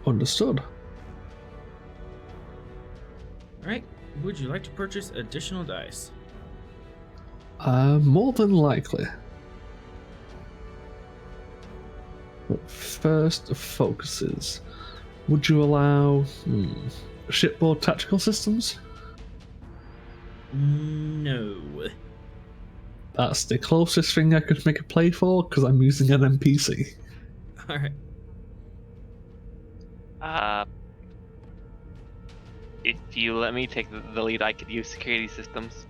Speaker 6: Understood.
Speaker 1: Alright, would you like to purchase additional dice?
Speaker 6: More than likely. But first, focuses. Would you allow shipboard tactical systems?
Speaker 1: No.
Speaker 6: That's the closest thing I could make a play for, because I'm using an NPC.
Speaker 1: Alright.
Speaker 5: If you let me take the lead, I could use security systems.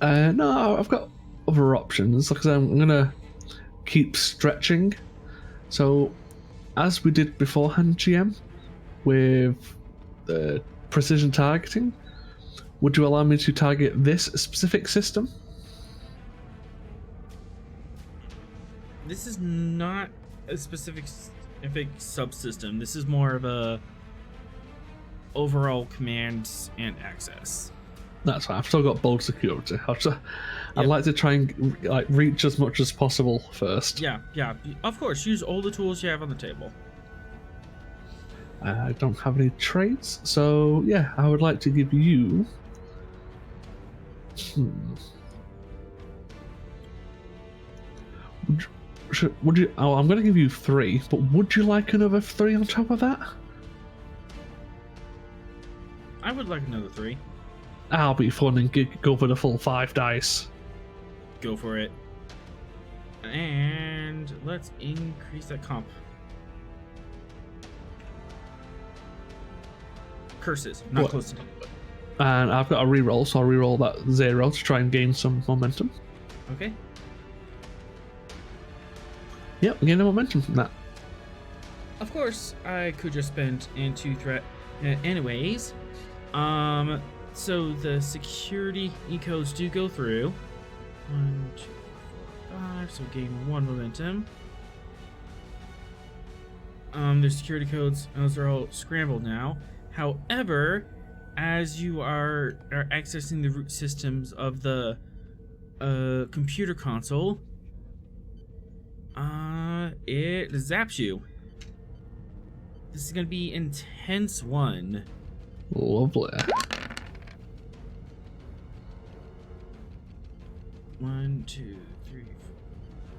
Speaker 6: No, I've got other options. Like I said, I'm gonna keep stretching. So, as we did beforehand, GM, with the precision targeting, would you allow me to target this specific system?
Speaker 1: This is not a specific subsystem. This is more of a overall command and access.
Speaker 6: That's fine. I've still got bold security. I'd like to try and reach as much as possible first.
Speaker 1: Yeah. Of course, use all the tools you have on the table.
Speaker 6: I don't have any traits, so yeah, I would like to give you. Would you? Oh, I'm going to give you 3, but would you like another 3 on top of that?
Speaker 1: I would like another 3.
Speaker 6: I'll be fun and go for the full 5 dice.
Speaker 1: Go for it. And let's increase that comp. Curses, not
Speaker 6: What?
Speaker 1: close to it.
Speaker 6: And I've got a reroll, so I'll reroll that 0 to try and gain some momentum.
Speaker 1: Okay.
Speaker 6: Yep, gain the momentum from that.
Speaker 1: Of course, I could just spend into threat anyways. So the security ecos do go through. 1, 2, 4, 5, so gain 1 momentum. The security codes, those are all scrambled now. However, as you are accessing the root systems of the computer console, it zaps you. This is gonna be intense 1.
Speaker 6: Lovely.
Speaker 1: 1, 2, 3, 4.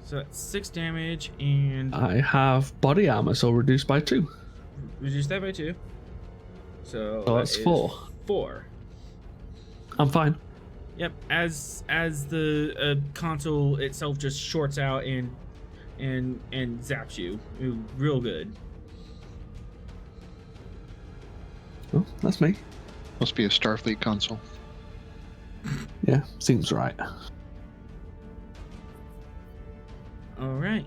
Speaker 1: So that's 6 damage, and
Speaker 6: I have body armor, so reduced by 2.
Speaker 1: reduce that by 2. So
Speaker 6: that's
Speaker 1: that is
Speaker 6: 4.
Speaker 1: 4.
Speaker 6: I'm fine.
Speaker 1: Yep. As the console itself just shorts out and zaps you, real good.
Speaker 6: Oh, that's me.
Speaker 4: Must be a Starfleet console.
Speaker 6: Yeah, seems right.
Speaker 1: All right.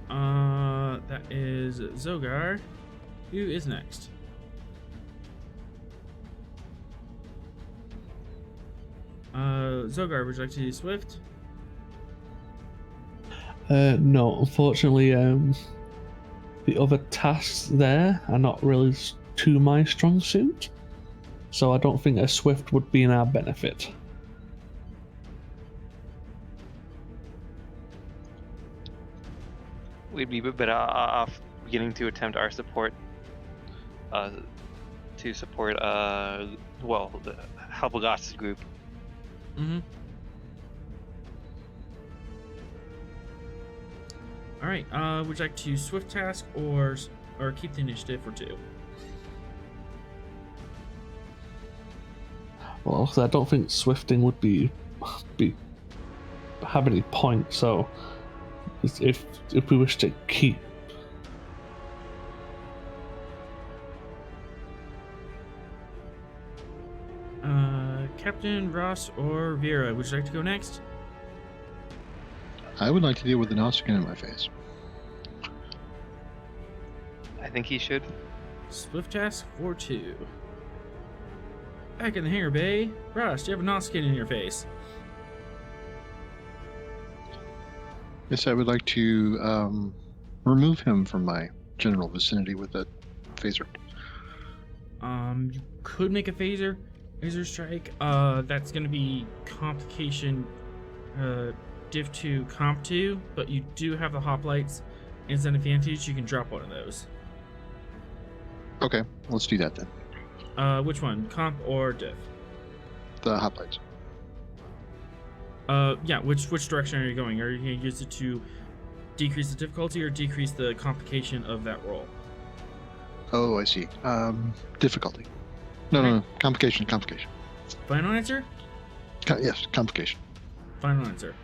Speaker 1: That is Zogar. Who is next? Zogar, would you like to do Swift?
Speaker 6: No, unfortunately, the other tasks there are not really to my strong suit, so I don't think a Swift would be in our benefit.
Speaker 5: We'd be better off beginning to attempt our support. To support, the Helpagos group.
Speaker 1: Mm-hmm. All right. Would you like to Swift task or keep the initiative for 2?
Speaker 6: Well, 'cause I don't think Swifting would have any point. So, if we wish to keep.
Speaker 1: Captain Ross or Vera, would you like to go next?
Speaker 4: I would like to deal with the Nausicaan in my face.
Speaker 5: I think he should.
Speaker 1: Swift task for 2. Back in the hangar bay. Ross, do you have a Nausicaan in your face?
Speaker 4: Yes, I would like to remove him from my general vicinity with that phaser.
Speaker 1: You could make a phaser strike. That's gonna be complication, div 2, comp 2, but you do have the hoplites. As an advantage, you can drop one of those.
Speaker 4: Okay, let's do that then.
Speaker 1: Which one, comp or div?
Speaker 4: The hoplites.
Speaker 1: Yeah. Which direction are you going? Are you gonna use it to decrease the difficulty or decrease the complication of that roll?
Speaker 4: Oh, I see. Difficulty. No. Complication.
Speaker 1: Final answer?
Speaker 4: Yes, complication.
Speaker 1: Final answer.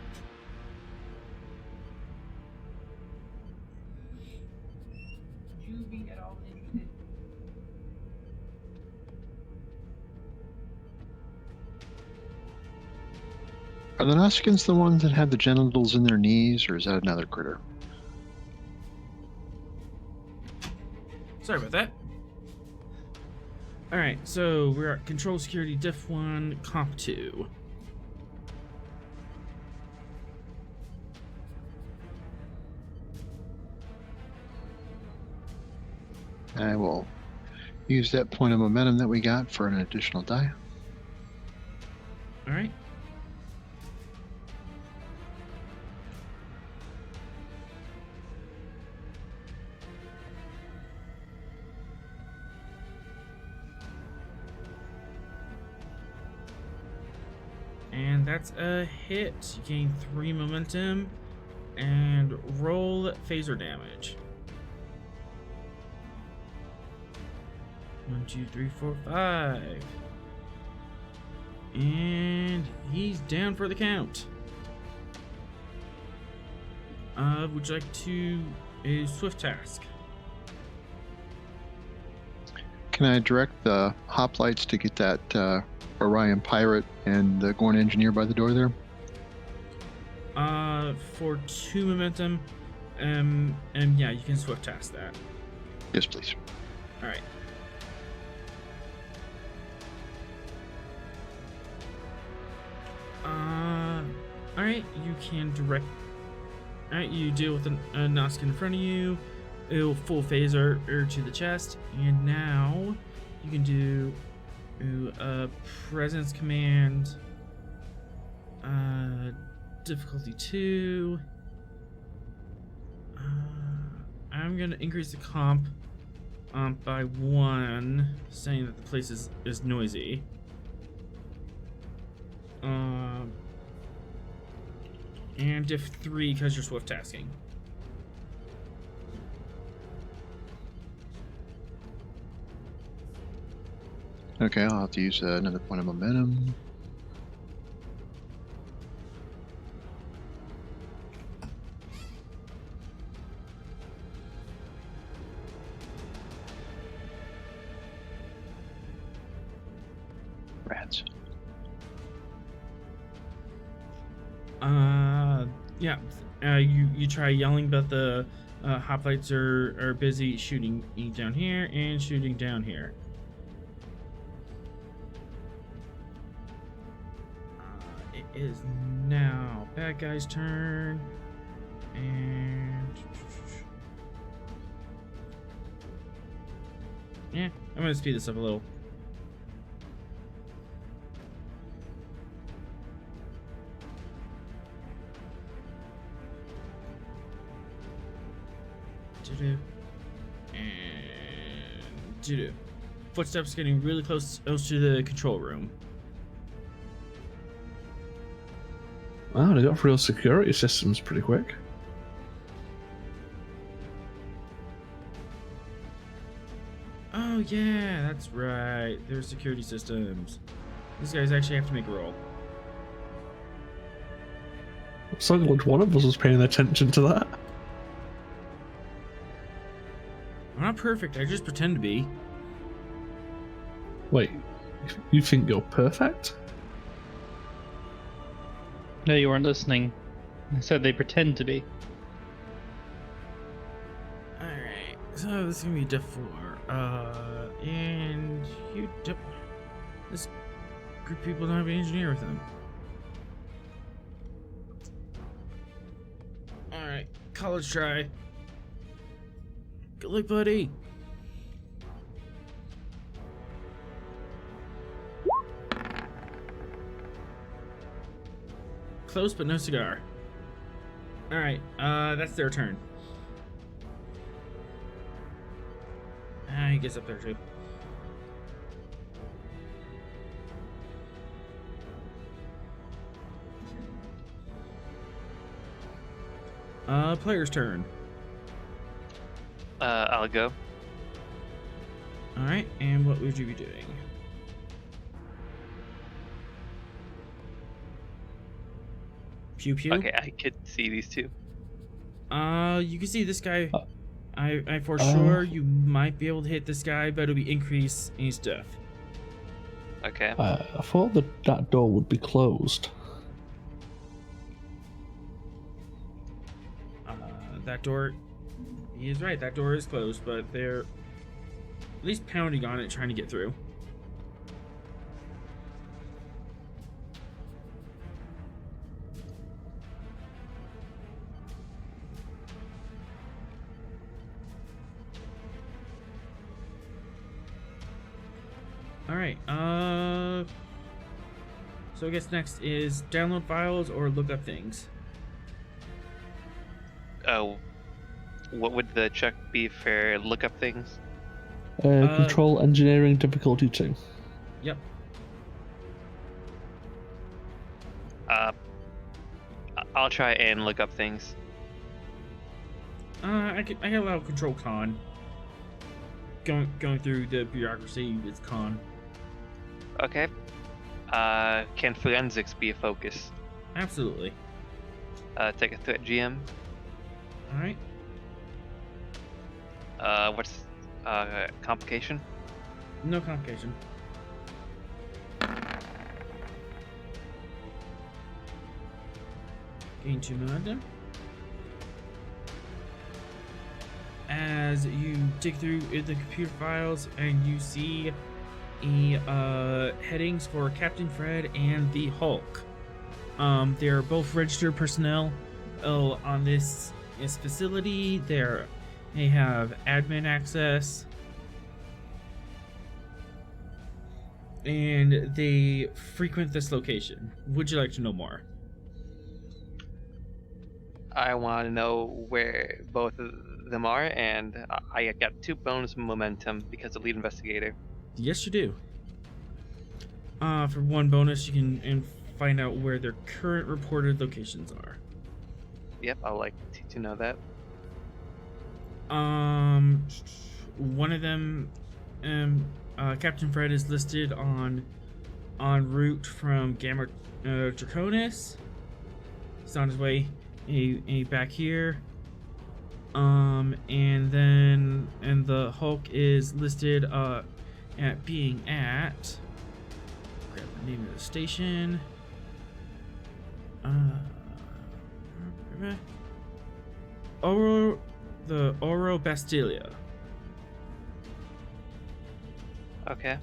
Speaker 4: Are the Nausicaans the ones that have the genitals in their knees, or is that another critter?
Speaker 1: Sorry about that. Alright, so we're at control security diff 1, comp 2.
Speaker 4: I will use that point of momentum that we got for an additional die.
Speaker 1: Alright. And that's a hit. You gain 3 momentum and roll phaser damage. 1, 2, 3, 4, 5. And he's down for the count. Would you like to a swift task?
Speaker 4: Can I direct the hoplites to get that Orion pirate and the Gorn engineer by the door there?
Speaker 1: For 2 momentum, and yeah, you can swift task that.
Speaker 4: Yes, please.
Speaker 1: All right. All right. You can direct. All right. You deal with a Nosk in front of you. It'll full phaser to the chest, and now you can do a presence command. Difficulty 2. I'm gonna increase the comp by 1, saying that the place is noisy. And diff 3 because you're swift tasking.
Speaker 4: Okay, I'll have to use another point of momentum. Rats.
Speaker 1: Yeah. You try yelling, but the hoplites are busy shooting down here and shooting down here. It is now bad guy's turn, and yeah, I'm gonna speed this up a little. And footsteps getting really close to the control room.
Speaker 6: Wow, they got real security systems pretty quick.
Speaker 1: Oh yeah, that's right. There's security systems. These guys actually have to make a roll.
Speaker 6: I'm so glad one of us was paying attention to that.
Speaker 1: I'm not perfect, I just pretend to be.
Speaker 6: Wait, you think you're perfect?
Speaker 3: No, you weren't listening. I said they pretend to be.
Speaker 1: Alright, so this is gonna be diff 4. And you dip. This group of people don't have an engineer with them. college try. Good luck, buddy. Close, but no cigar. Alright, that's their turn. He gets up there too. Player's turn.
Speaker 5: I'll go.
Speaker 1: Alright, and what would you be doing? Pew pew?
Speaker 5: Okay, I could see these two.
Speaker 1: You can see this guy. I for sure you might be able to hit this guy, but it'll be increase any stuff.
Speaker 5: Okay.
Speaker 6: I thought that door would be closed.
Speaker 1: That door, he is right, that door is closed, but they're at least pounding on it, trying to get through. Alright, so I guess next is download files or look up things.
Speaker 5: What would the check be for lookup things?
Speaker 6: Control engineering difficulty 2.
Speaker 1: Yep.
Speaker 5: I'll try and look up things.
Speaker 1: I can allow control con. Going through the bureaucracy with con.
Speaker 5: Okay. Can forensics be a focus?
Speaker 1: Absolutely.
Speaker 5: Take a threat GM.
Speaker 1: Alright.
Speaker 5: What's complication?
Speaker 1: No complication. Gain 2 momentum. As you dig through the computer files and you see headings for Captain Fred and the Hulk. They're both registered personnel on this facility. They have admin access, and they frequent this location. Would you like to know more?
Speaker 5: I want to know where both of them are, and I got 2 bonus momentum because of lead investigator.
Speaker 1: Yes, you do. For 1 bonus, you can find out where their current reported locations are.
Speaker 5: Yep, I would like to know that.
Speaker 1: One of them, Captain Fred is listed on route from Gamma Draconis. He's on his way back here. And the Hulk is listed at being at, grab the name of the station. Oro Bastilia.
Speaker 5: Okay.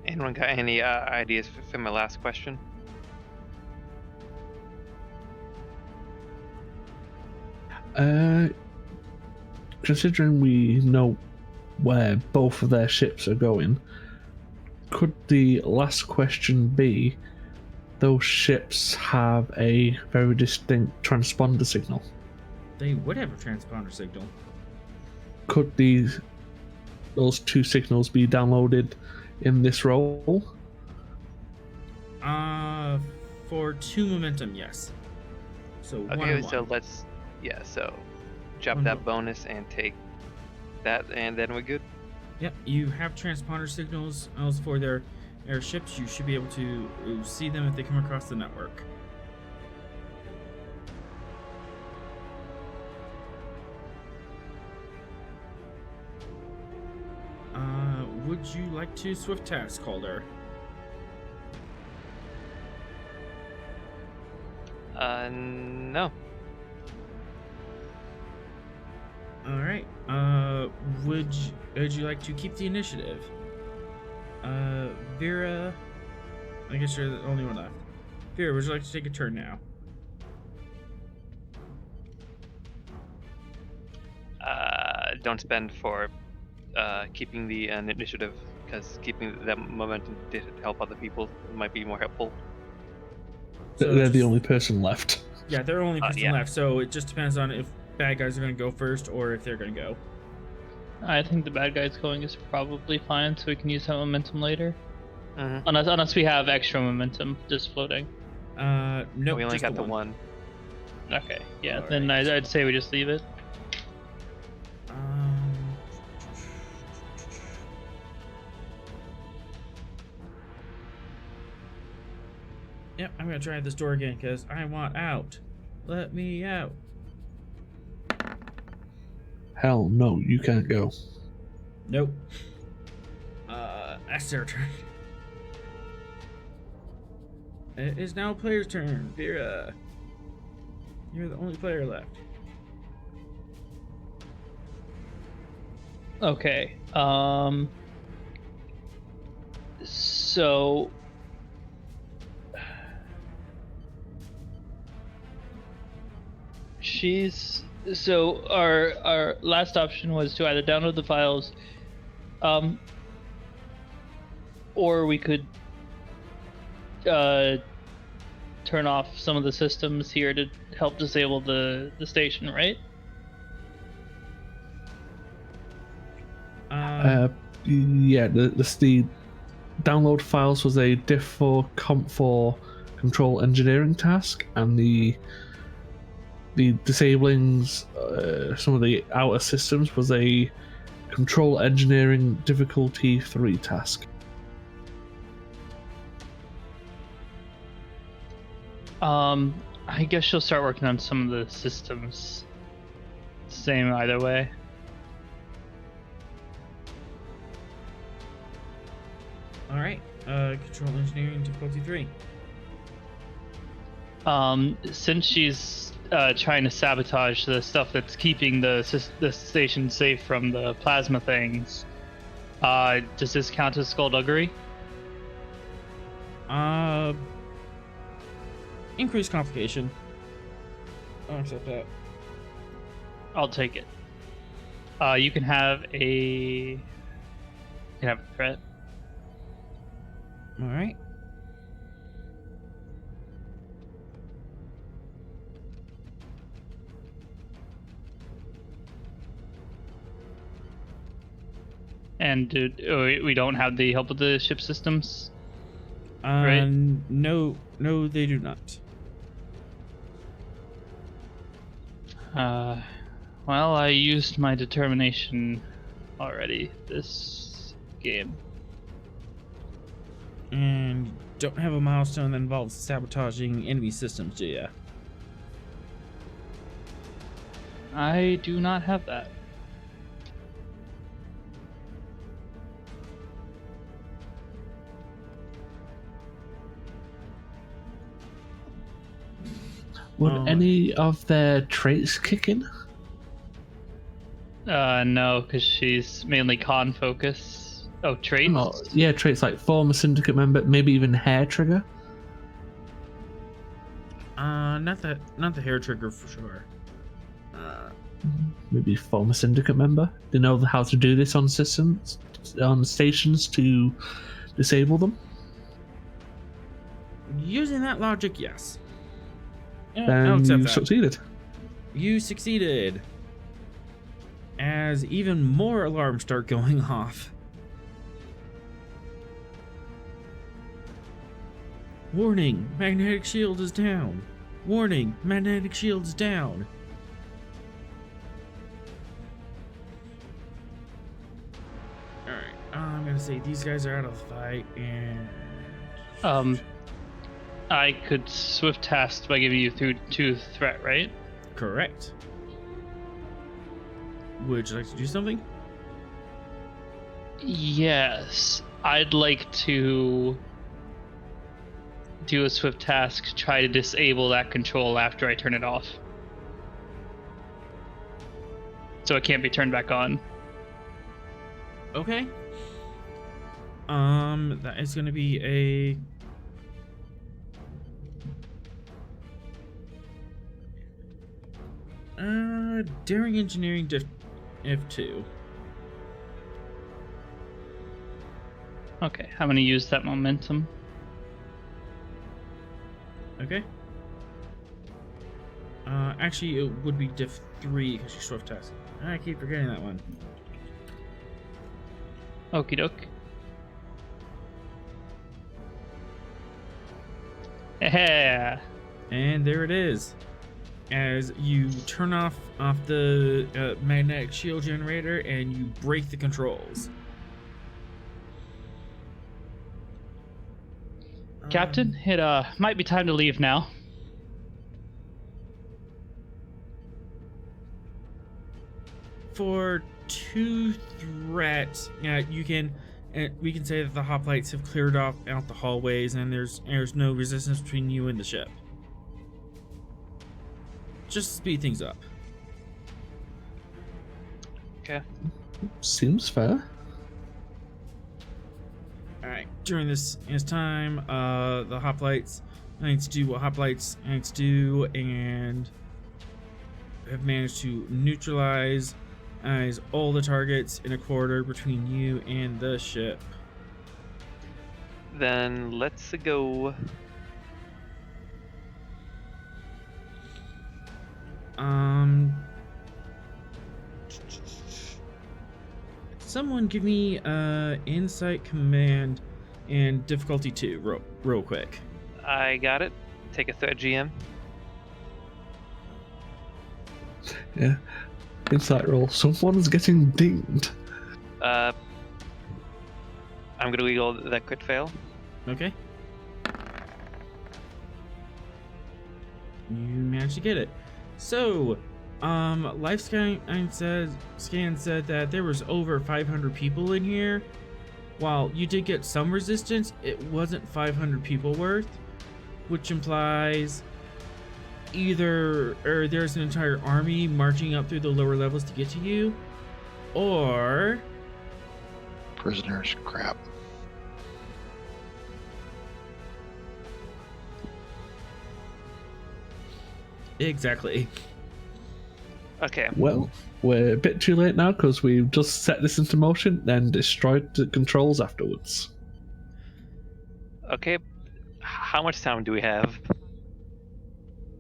Speaker 5: Anyone got any ideas for my last question?
Speaker 6: Considering we know where both of their ships are going, could the last question be those ships have a very distinct transponder signal?
Speaker 1: They would have a transponder signal.
Speaker 6: Could those 2 signals be downloaded in this role?
Speaker 1: For 2 momentum, yes. So
Speaker 5: Okay,
Speaker 1: 1-1.
Speaker 5: so so drop that bonus and take that, and then we're good.
Speaker 1: Yep, you have transponder signals for their airships. You should be able to see them if they come across the network. Would you like to swift task, Calder?
Speaker 5: No.
Speaker 1: Alright, would you like to keep the initiative? Vera, I guess you're the only one left. Vera, would you like to take a turn now?
Speaker 5: Don't spend for keeping the initiative, because keeping that momentum to help other people might be more helpful.
Speaker 1: So
Speaker 6: They're the
Speaker 1: just-
Speaker 6: only person left.
Speaker 1: Yeah, they're the only person
Speaker 5: yeah.
Speaker 1: left, so it just depends on if bad guys are going to go first or if they're going to go.
Speaker 3: I think the bad guy's going is probably fine, so we can use that momentum later.
Speaker 5: Mm-hmm.
Speaker 3: Unless we have extra momentum just floating.
Speaker 1: No,
Speaker 5: We only
Speaker 1: just
Speaker 5: got
Speaker 1: the
Speaker 5: the one.
Speaker 3: Okay, yeah,
Speaker 1: All
Speaker 3: then
Speaker 1: right.
Speaker 3: I'd say we just leave it.
Speaker 1: Yep, I'm gonna try this door again because I want out. Let me out.
Speaker 6: Hell no, you can't go.
Speaker 1: Nope. That's their turn. It is now player's turn. Vera, you're the only player left.
Speaker 3: Okay. So our last option was to either download the files, or we could turn off some of the systems here to help disable the station, right?
Speaker 6: Yeah, the download files was a diff4 comp4 control engineering task, and the disabling some of the outer systems was a control engineering difficulty 3 task.
Speaker 3: I guess she'll start working on some of the systems. Same either way.
Speaker 1: All right. Control engineering difficulty 3.
Speaker 3: Since she's trying to sabotage the stuff that's keeping the station safe from the plasma things, does this count as skullduggery?
Speaker 1: Increased complication. I'll accept that.
Speaker 3: I'll take it. You can have a threat.
Speaker 1: All right.
Speaker 3: And we don't have the help with the ship systems? Right.
Speaker 1: No, they do not.
Speaker 3: Well, I used my determination already this game.
Speaker 1: And don't have a milestone that involves sabotaging enemy systems, do ya?
Speaker 3: I do not have that.
Speaker 6: Would any of their traits kick in?
Speaker 3: No, because she's mainly con focus. Oh, traits?
Speaker 6: Oh, yeah, traits like former syndicate member, maybe even hair trigger.
Speaker 1: Not the hair trigger for sure.
Speaker 6: Maybe former syndicate member. They know how to do this on systems, on stations to disable them.
Speaker 1: Using that logic, yes. Yeah, I'll
Speaker 6: Then
Speaker 1: accept
Speaker 6: you
Speaker 1: that.
Speaker 6: succeeded.
Speaker 1: You succeeded. As even more alarms start going off. Warning, magnetic shield is down. Warning, magnetic shield is down. Alright, I'm gonna say these guys are out of the fight, and...
Speaker 3: I could swift task by giving you two threat, right?
Speaker 1: Correct. Would you like to do something?
Speaker 3: Yes, I'd like to do a swift task, try to disable that control after I turn it off. So it can't be turned back on.
Speaker 1: Okay. That is gonna be a Daring engineering F2.
Speaker 3: Okay, I'm gonna use that momentum.
Speaker 1: Okay. Actually, it would be diff 3 because you swift test. I keep forgetting that one.
Speaker 3: Okie doke. Yeah.
Speaker 1: And there it is. As you turn off the magnetic shield generator and you break the controls.
Speaker 3: Captain, it might be time to leave now.
Speaker 1: For 2 threats, you can. We can say that the hoplites have cleared out the hallways, and there's no resistance between you and the ship. Just to speed things up.
Speaker 5: Okay.
Speaker 6: Seems fair.
Speaker 1: Alright, during this time, the hoplites need to do what hoplites need to do, and have managed to neutralize all the targets in a corridor between you and the ship.
Speaker 5: Then let's go.
Speaker 1: Someone give me insight, command, and difficulty 2 real quick.
Speaker 5: I got it. Take a threat, GM.
Speaker 6: Yeah. Insight roll. Someone's getting dinged.
Speaker 5: I'm gonna reroll that crit fail.
Speaker 1: Okay. You managed to get it. So, Life Scan said that there was over 500 people in here. While you did get some resistance, it wasn't 500 people worth, which implies either there's an entire army marching up through the lower levels to get to you, or
Speaker 4: Prisoners, crap.
Speaker 1: exactly.
Speaker 5: Okay.
Speaker 6: Well, we're a bit too late now because we've just set this into motion and destroyed the controls afterwards.
Speaker 5: Okay. How much time do we have?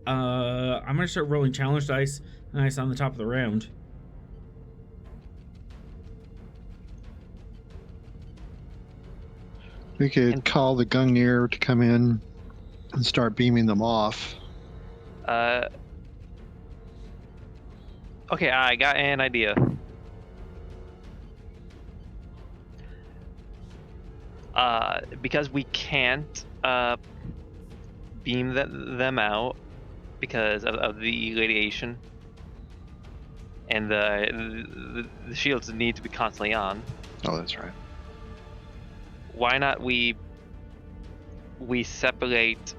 Speaker 1: I'm gonna start rolling challenge dice on the top of the round.
Speaker 4: We could call the Gungnir to come in and start beaming them off.
Speaker 5: Okay, I got an idea. Because we can't beam them out because of the radiation, and the shields need to be constantly on.
Speaker 4: Oh, that's right.
Speaker 5: Why not we separate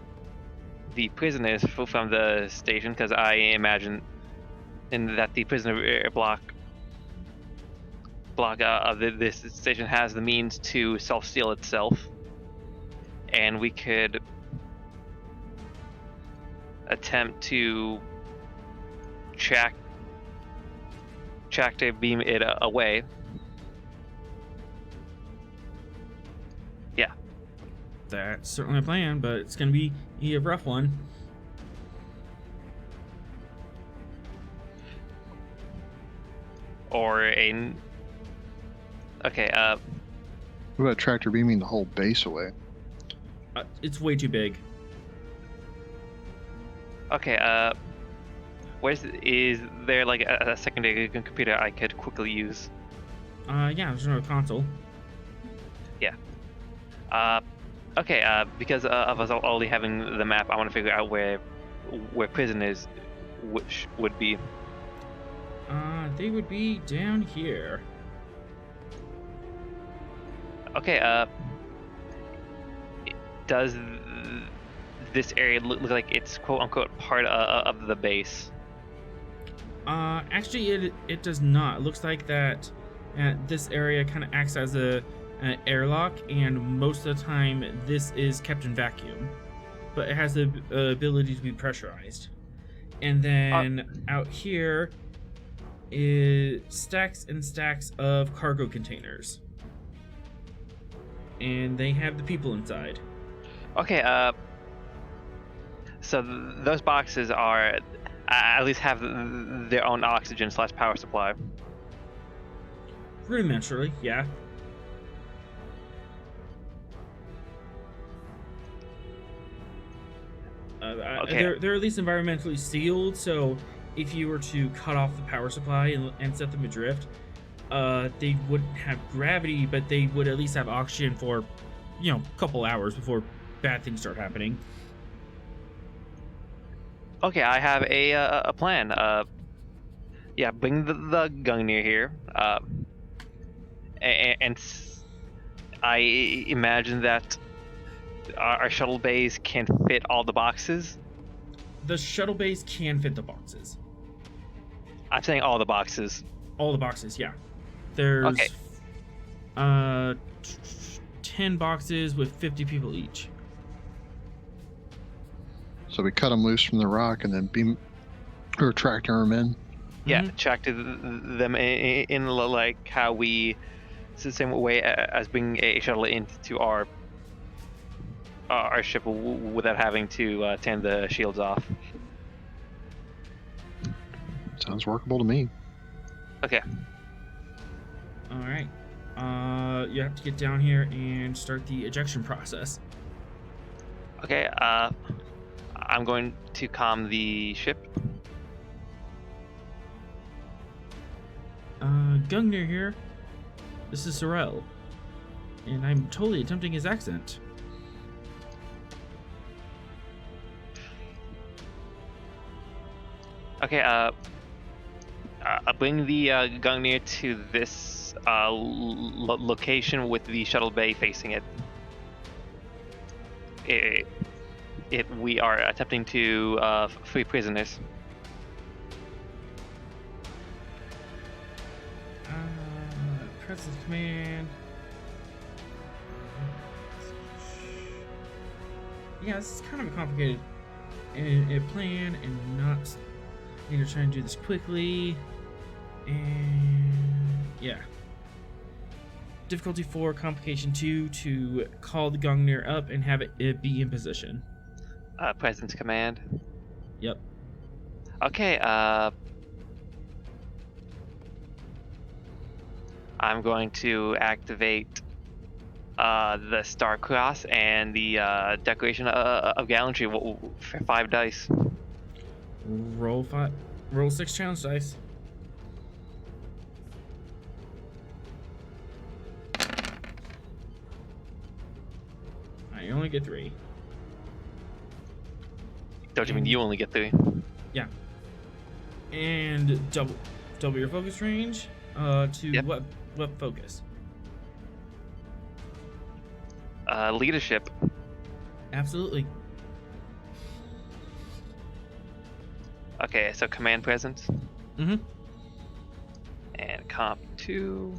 Speaker 5: the prisoners from the station? Because I imagine that the prisoner block of this station has the means to self-steal itself, and we could attempt to track to beam it away. Yeah.
Speaker 1: That's certainly a plan, but it's gonna be a rough one.
Speaker 5: Or a... Okay,
Speaker 4: What about tractor beaming the whole base away?
Speaker 1: It's way too big.
Speaker 5: okay, is there like a secondary computer I could quickly use?
Speaker 1: Yeah, there's another console.
Speaker 5: Okay, because of us already having the map, I want to figure out where prisoners would be.
Speaker 1: They would be down here.
Speaker 5: Okay, does this area look like it's quote-unquote part of the base?
Speaker 1: Actually, it does not. It looks like that this area kind of acts as an airlock, and most of the time this is kept in vacuum, but it has the ability to be pressurized. And then out here is stacks and stacks of cargo containers. And they have the people inside.
Speaker 5: Okay, so those boxes are at least have their own oxygen / power supply.
Speaker 1: Rudimentarily, yeah.
Speaker 5: Okay.
Speaker 1: They're at least environmentally sealed, so if you were to cut off the power supply and set them adrift, they wouldn't have gravity, but they would at least have oxygen for, a couple hours before bad things start happening.
Speaker 5: Okay, I have a plan. Bring the Gungnir here. And I imagine that our shuttle bays can fit all the boxes.
Speaker 1: The shuttle bays can fit the boxes.
Speaker 5: I'm saying all the boxes.
Speaker 1: All the boxes, yeah. There's 10 boxes with 50 people each.
Speaker 4: So we cut them loose from the rock and then beam or tractor them in.
Speaker 5: Yeah, tractor them in like how we, it's the same way as bringing a shuttle into our ship without having to turn the shields off.
Speaker 4: Sounds workable to me.
Speaker 5: Okay.
Speaker 1: All right. You have to get down here and start the ejection process.
Speaker 5: Okay. I'm going to calm the ship.
Speaker 1: Gungnir here. This is Sorrel. And I'm totally attempting his accent.
Speaker 5: Okay, bring the Gungnir to this location with the shuttle bay facing it. We are attempting to free prisoners.
Speaker 1: Press this command. Yeah, this is kind of a complicated plan, and not. I need to try and do this quickly. And yeah. Difficulty 4, complication 2, to call the Gungnir up and have it be in position.
Speaker 5: Presence command.
Speaker 1: Yep.
Speaker 5: Okay, I'm going to activate the Star Cross and the Decoration of Gallantry for 5 dice.
Speaker 1: Roll 6 challenge dice. I only get 3.
Speaker 5: Don't you mean you only get 3?
Speaker 1: Yeah. And double your focus range.
Speaker 5: Yep.
Speaker 1: What focus?
Speaker 5: Leadership.
Speaker 1: Absolutely.
Speaker 5: Okay, so command presence.
Speaker 1: Mm-hmm.
Speaker 5: And comp 2.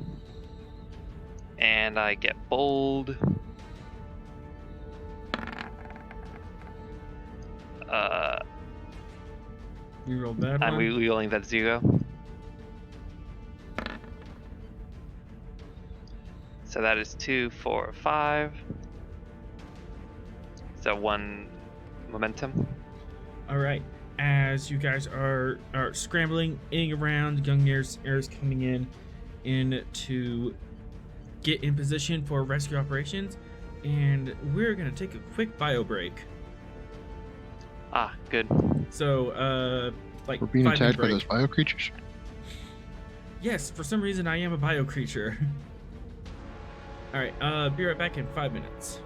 Speaker 5: And I get bold.
Speaker 1: We roll bad one.
Speaker 5: I'm re-rolling that 0. So that is 2, 4, 5. So 1 momentum.
Speaker 1: All right. As you guys are scrambling in around, Gungnir's is coming in to get in position for rescue operations, and we're gonna take a quick bio break.
Speaker 5: Ah, good.
Speaker 1: So, like
Speaker 4: We're being
Speaker 1: 5-minute
Speaker 4: attacked by
Speaker 1: break.
Speaker 4: those bio creatures.
Speaker 1: Yes, for some reason I am a bio creature. All right. Be right back in 5 minutes.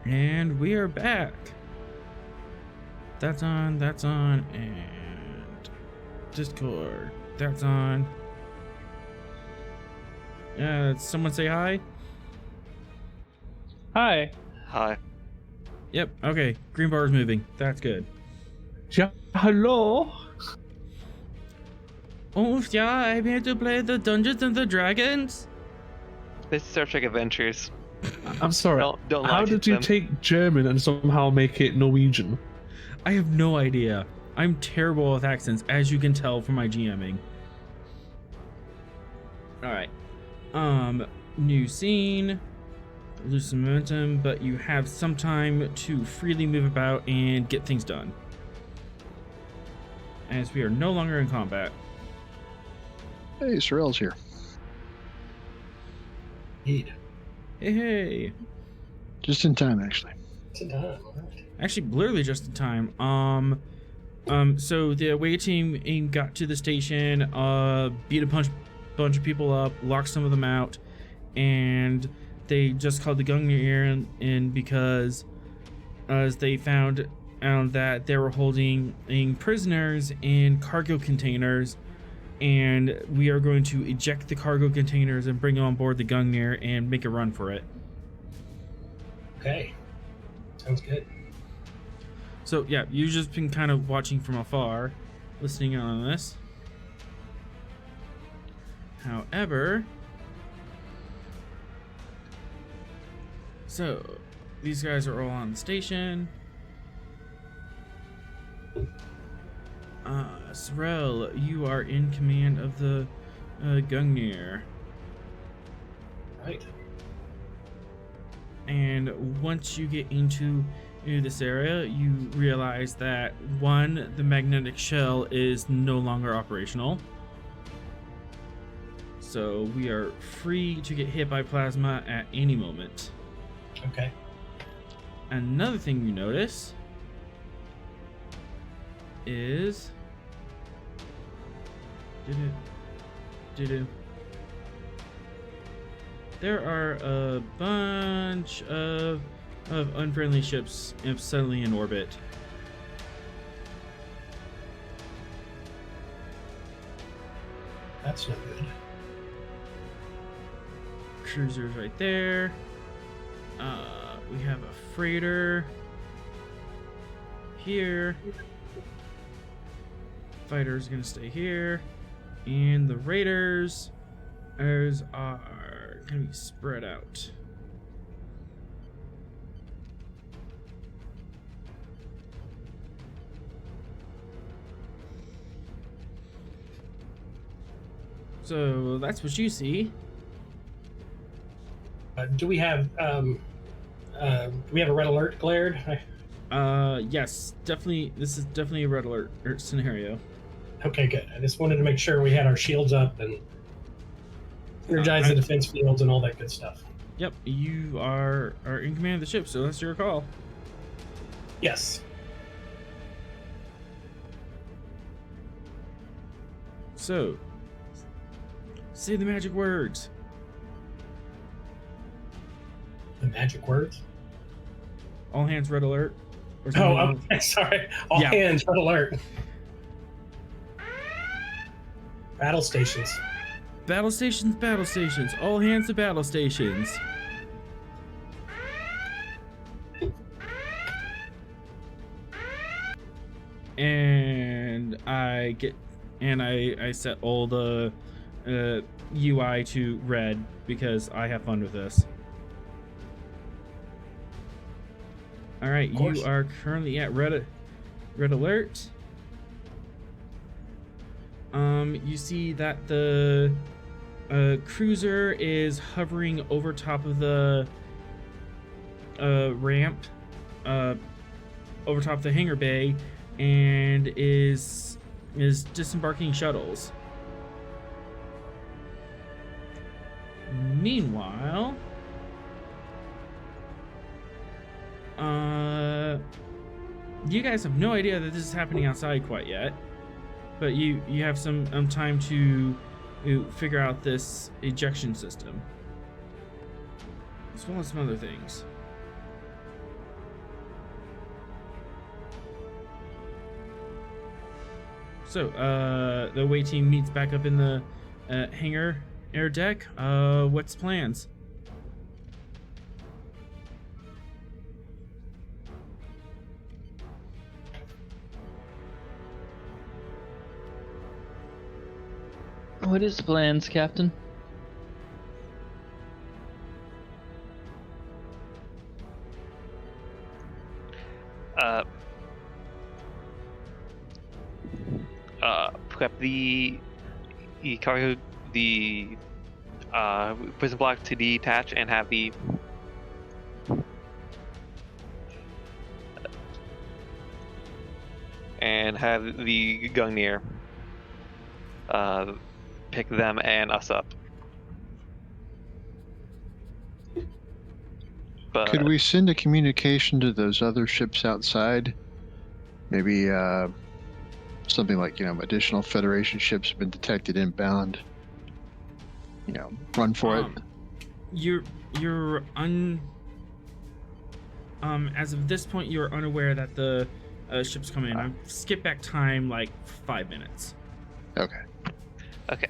Speaker 1: And we are back. That's on, and Discord, that's on. Someone say hi?
Speaker 3: Hi.
Speaker 5: Hi.
Speaker 1: Yep, okay, green bar is moving, that's good.
Speaker 6: Yeah, hello.
Speaker 1: Oh yeah, I'm here to play the Dungeons and the Dragons.
Speaker 5: This is Star Trek Adventures.
Speaker 6: I'm sorry.
Speaker 5: Don't
Speaker 6: How
Speaker 5: lie to
Speaker 6: did you
Speaker 5: them.
Speaker 6: take German and somehow make it Norwegian?
Speaker 1: I have no idea. I'm terrible with accents, as you can tell from my GMing. Alright. New scene. Lose some momentum, but you have some time to freely move about and get things done. As we are no longer in combat.
Speaker 4: Hey, Sorrel's here.
Speaker 7: Indeed.
Speaker 1: Hey.
Speaker 4: Just in time, actually.
Speaker 7: It's a time, alright.
Speaker 1: Actually, literally just in time. So the away team got to the station, beat a bunch of people up, locked some of them out, and they just called the Gungnir in because as they found out that they were holding prisoners in cargo containers, and we are going to eject the cargo containers and bring them on board the Gungnir and make a run for it.
Speaker 7: Okay. Sounds good.
Speaker 1: So yeah, you've just been kind of watching from afar, listening in on this. However, so these guys are all on the station. Sorrel, you are in command of the Gungnir.
Speaker 7: Right.
Speaker 1: And once you get into this area, you realize that one, the magnetic shell is no longer operational. So we are free to get hit by plasma at any moment.
Speaker 7: Okay.
Speaker 1: Another thing you notice is there are a bunch of unfriendly ships suddenly in orbit.
Speaker 7: That's no good.
Speaker 1: Cruisers right there. We have a freighter here. Fighter's gonna stay here. And the raiders are gonna be spread out. So that's what you see.
Speaker 7: Do we have a red alert declared?
Speaker 1: Yes, definitely. This is definitely a red alert scenario.
Speaker 7: Okay, good. I just wanted to make sure we had our shields up and energize the defense fields and all that good stuff.
Speaker 1: Yep, you are in command of the ship, so that's your call.
Speaker 7: Yes.
Speaker 1: So, say the magic words.
Speaker 7: The magic words?
Speaker 1: All hands red alert. Or
Speaker 7: Oh,
Speaker 1: something.
Speaker 7: okay, sorry. All
Speaker 1: Yeah.
Speaker 7: hands, red alert. Battle stations.
Speaker 1: Battle stations, battle stations. All hands to battle stations. And I set all the UI to red because I have fun with this. All right, you are currently at red alert. You see that the cruiser is hovering over top of the ramp, over top of the hangar bay, and is disembarking shuttles. Meanwhile, you guys have no idea that this is happening outside quite yet, but you have some time to figure out this ejection system, as well as some other things. So, the away team meets back up in the hangar air deck. What's plans?
Speaker 3: What is the plans, Captain?
Speaker 5: Prep the cargo, the prison block to detach and have the Gungnir pick them and us up. But
Speaker 4: Could we send a communication to those other ships outside? Maybe something like, additional Federation ships have been detected inbound. Run for it.
Speaker 1: You're as of this point, you're unaware that the ships coming in. I've skipped back time like 5 minutes.
Speaker 4: Okay.
Speaker 5: okay.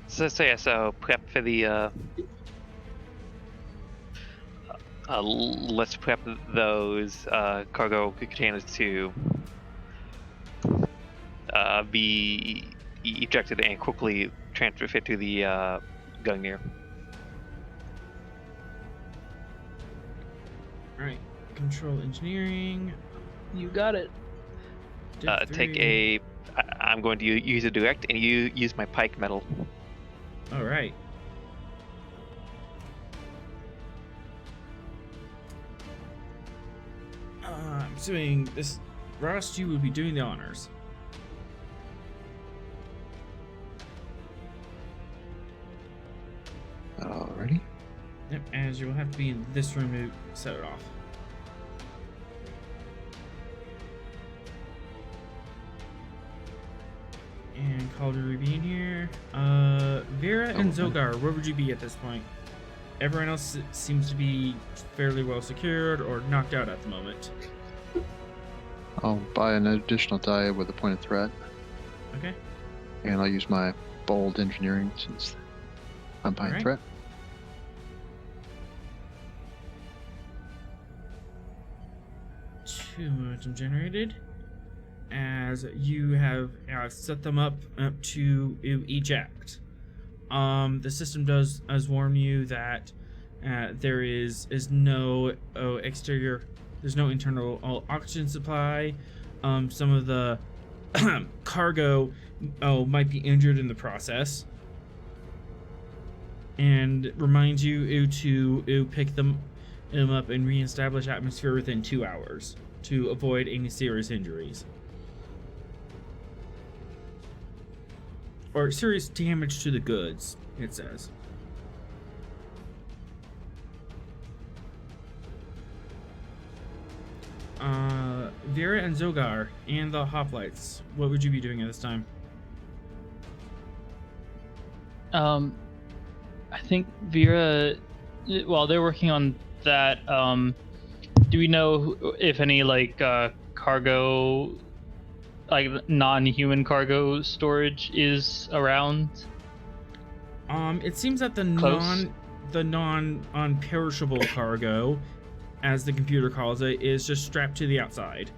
Speaker 5: So prep for the let's prep those cargo containers to be ejected and quickly transfer fit to the Gungnir.
Speaker 1: Alright, control engineering.
Speaker 3: You got it.
Speaker 5: I'm going to use a direct, and you use my pike metal.
Speaker 1: Alright. I'm assuming this Ross, you will be doing the honors.
Speaker 4: Alrighty.
Speaker 1: Yep, as you will have to be in this room to set it off. And Calder being here. Vera and Zogar, where would you be at this point? Everyone else seems to be fairly well secured or knocked out at the moment.
Speaker 4: I'll buy an additional die with a point of threat,
Speaker 1: Okay.
Speaker 4: and I'll use my bold engineering since I'm behind
Speaker 1: Alright.
Speaker 4: threat.
Speaker 1: Two momentum generated. As you have set them up to eject. The system does warn you that there is no exterior, there's no internal oxygen supply. Some of the cargo might be injured in the process, and reminds you to pick them up and reestablish atmosphere within 2 hours to avoid any serious injuries. Or serious damage to the goods, it says. Vera and Zogar and the Hoplites, what would you be doing at this time?
Speaker 3: I think Vera, while they're working on that, do we know if any cargo, like non-human cargo storage is around?
Speaker 1: It seems that the
Speaker 3: Close.
Speaker 1: non-perishable cargo, as the computer calls it, is just strapped to the outside.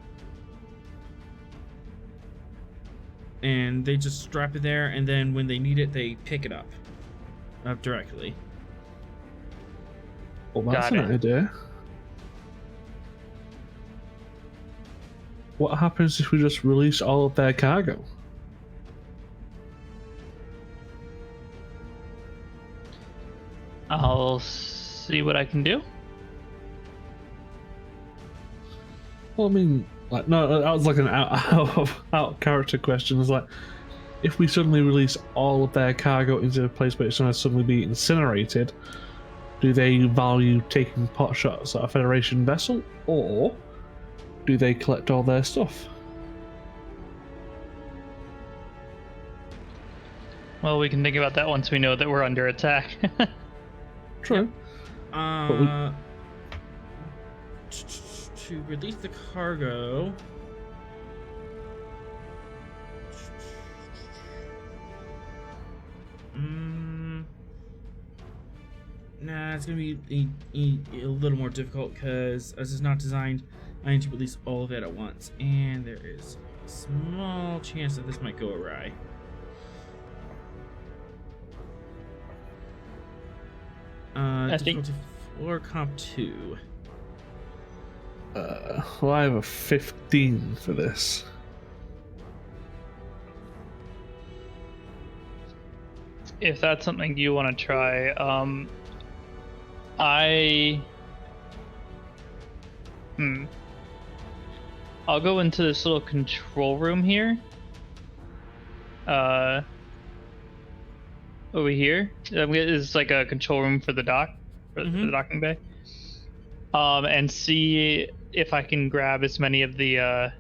Speaker 1: And they just strap it there, and then when they need it, they pick it up directly.
Speaker 6: Well, that's
Speaker 5: Got
Speaker 6: an
Speaker 5: it.
Speaker 6: idea. What happens if we just release all of their cargo?
Speaker 3: I'll see what I can do.
Speaker 6: Well, I mean, no, that was like an out character question. It's like, if we suddenly release all of their cargo into a place where it's going to suddenly be incinerated, do they value taking pot shots at a Federation vessel, or do they collect all their stuff?
Speaker 3: Well, we can think about that once we know that we're under attack.
Speaker 6: True.
Speaker 1: to release the cargo. Nah, it's gonna be a little more difficult because as it's not designed, I need to release all of it at once, and there is a small chance that this might go awry. Difficulty 4, comp 2.
Speaker 6: Well, I have a 15 for this.
Speaker 3: If that's something you want to try, I'll go into this little control room here. Over here. It's like a control room for the dock, for the docking bay. And see if I can grab as many of the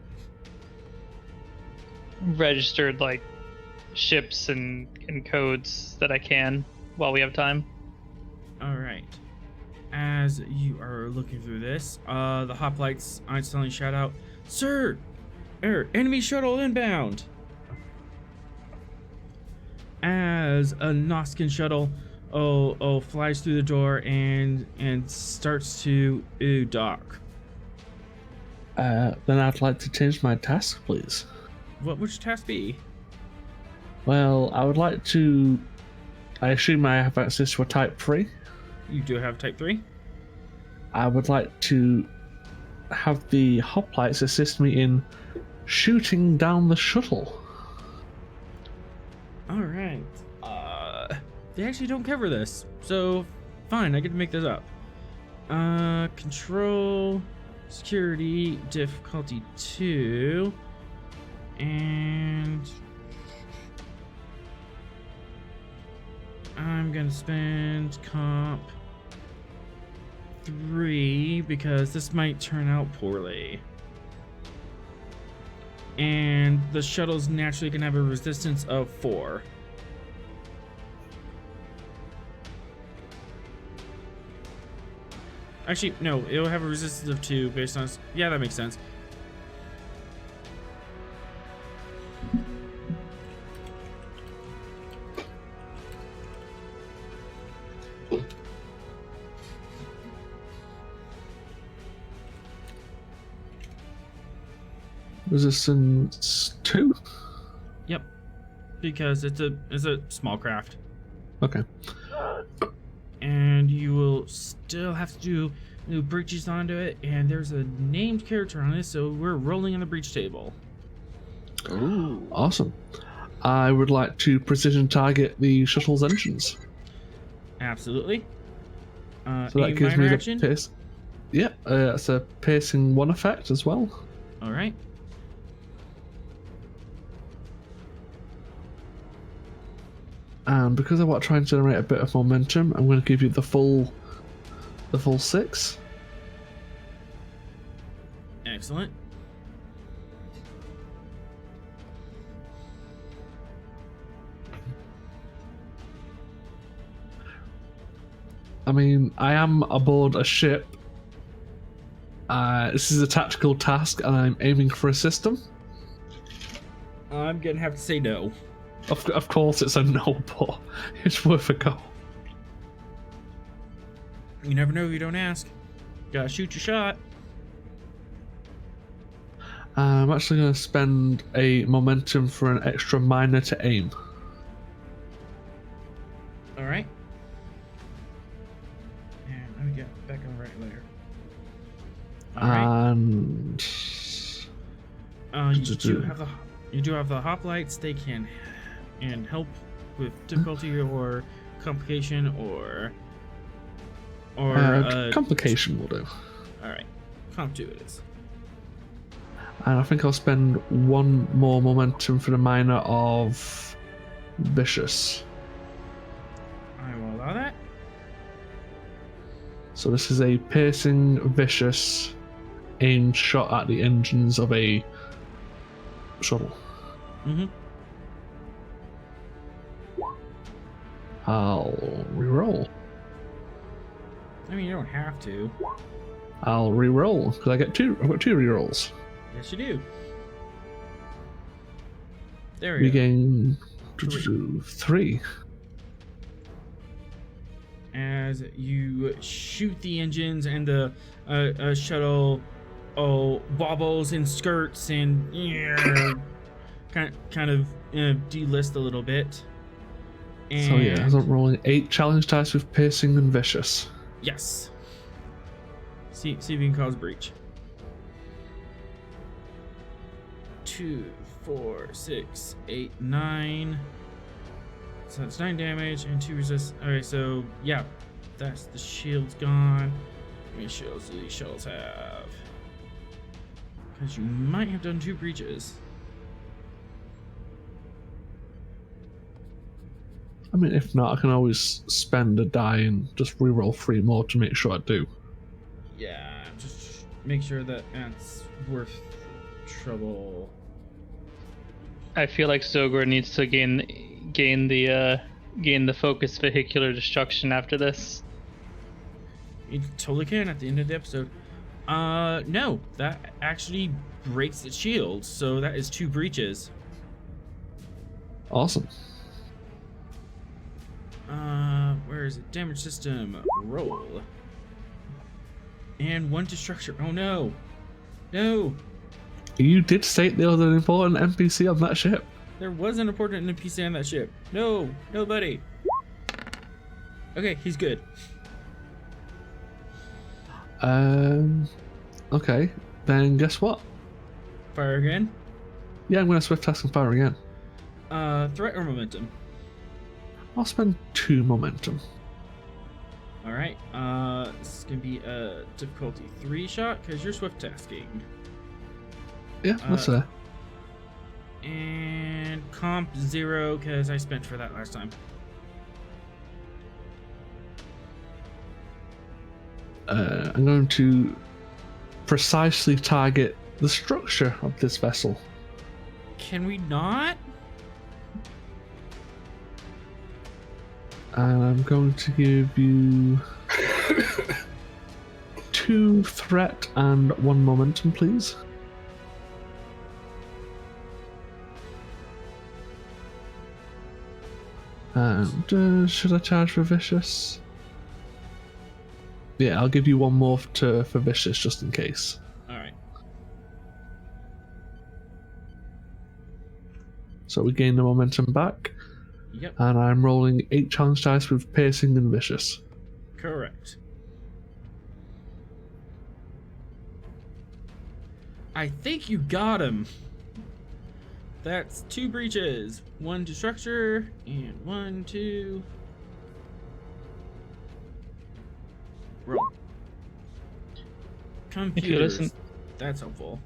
Speaker 3: registered like ships and codes that I can while we have time.
Speaker 1: All right. As you are looking through this, the hoplites instantly shout out, "Sir, enemy shuttle inbound!" As a Noskin shuttle flies through the door and starts to dock.
Speaker 6: Then I'd like to change my task, please.
Speaker 1: What would your task be?
Speaker 6: Well, I would like to... I assume I have access to a Type 3.
Speaker 1: You do have Type 3?
Speaker 6: I would like to have the hoplites assist me in shooting down the shuttle.
Speaker 1: Alright. They actually don't cover this, so fine, I get to make this up. Control, security, difficulty 2, and I'm gonna spend comp 3 because this might turn out poorly. And the shuttle's naturally gonna have a resistance of 4. Actually, no, it'll have a resistance of 2 based on... Yeah, that makes sense.
Speaker 6: Resistance 2?
Speaker 1: Yep. Because it's a small craft.
Speaker 6: Okay.
Speaker 1: And you will still have to do new breaches onto it, and there's a named character on it, so we're rolling on the breach table.
Speaker 6: Ooh. Awesome. I would like to precision target the shuttle's engines.
Speaker 1: Absolutely.
Speaker 6: So that gives me the pace. Yeah, it's a pacing 1 effect as well.
Speaker 1: Alright.
Speaker 6: And because I want to try and generate a bit of momentum, I'm going to give you the full 6.
Speaker 1: Excellent.
Speaker 6: I mean, I am aboard a ship. This is a tactical task, and I'm aiming for a system.
Speaker 1: I'm gonna have to say no.
Speaker 6: Of course it's a no, but it's worth a go.
Speaker 1: You never know if you don't ask. Gotta shoot your shot.
Speaker 6: I'm actually going to spend a momentum for an extra minor to aim.
Speaker 1: Alright. And let me get back on the right layer. Alright.
Speaker 6: And...
Speaker 1: you do have the hoplites. They can help with difficulty or complication or
Speaker 6: complication will do.
Speaker 1: Alright. Comp 2 it is.
Speaker 6: And I think I'll spend 1 more momentum for the minor of vicious.
Speaker 1: I will allow that.
Speaker 6: So this is a piercing vicious aimed shot at the engines of a shuttle.
Speaker 1: Mm-hmm.
Speaker 6: I'll reroll.
Speaker 1: I mean, you don't have to.
Speaker 6: I'll re-roll because I've got two re-rolls.
Speaker 1: Yes, you do. There we
Speaker 6: We
Speaker 1: go.
Speaker 6: gain
Speaker 1: Three.
Speaker 6: 3.
Speaker 1: As you shoot the engines and the shuttle wobbles and skirts and kind of delist a little bit. And
Speaker 6: So yeah, I'm rolling 8 challenge dice with piercing and vicious.
Speaker 1: yes. See if you can cause breach. 2, 4, 6, 8, 9. So that's 9 damage and 2 resist. Alright, so yeah, that's the shield's gone. How many shields do these shells have? Because you might have done 2 breaches.
Speaker 6: I mean, if not, I can always spend a die and just re-roll 3 more to make sure I do.
Speaker 1: Yeah, just make sure that that's worth the trouble.
Speaker 3: I feel like Zogor needs to gain the focus vehicular destruction after this.
Speaker 1: You totally can at the end of the episode. No, that actually breaks the shield, so that is 2 breaches.
Speaker 6: Awesome.
Speaker 1: Where is it? Damage system, roll. And 1 to structure. Oh no! No!
Speaker 6: You did state there was an important NPC on that ship.
Speaker 1: There was an important NPC on that ship. No! Nobody! Okay, he's good.
Speaker 6: Okay. Then guess what?
Speaker 1: Fire again.
Speaker 6: Yeah, I'm gonna swift task and fire again.
Speaker 1: Threat or momentum?
Speaker 6: I'll spend 2 momentum.
Speaker 1: Alright, this is gonna be a difficulty 3 shot, because you're swift tasking.
Speaker 6: Yeah, that's fair.
Speaker 1: And comp 0, because I spent for that last time.
Speaker 6: I'm going to precisely target the structure of this vessel.
Speaker 1: Can we not?
Speaker 6: And I'm going to give you 2 threat and 1 momentum, please. And should I charge for vicious? Yeah, I'll give you 1 more for vicious just in case.
Speaker 1: Alright.
Speaker 6: So we gain the momentum back.
Speaker 1: Yep,
Speaker 6: And I'm rolling 8 challenge dice with piercing and vicious.
Speaker 1: correct. I think you got him. That's 2 breaches. 1 to structure, and 1 to... roll. Computers.
Speaker 3: listen-
Speaker 1: That's helpful.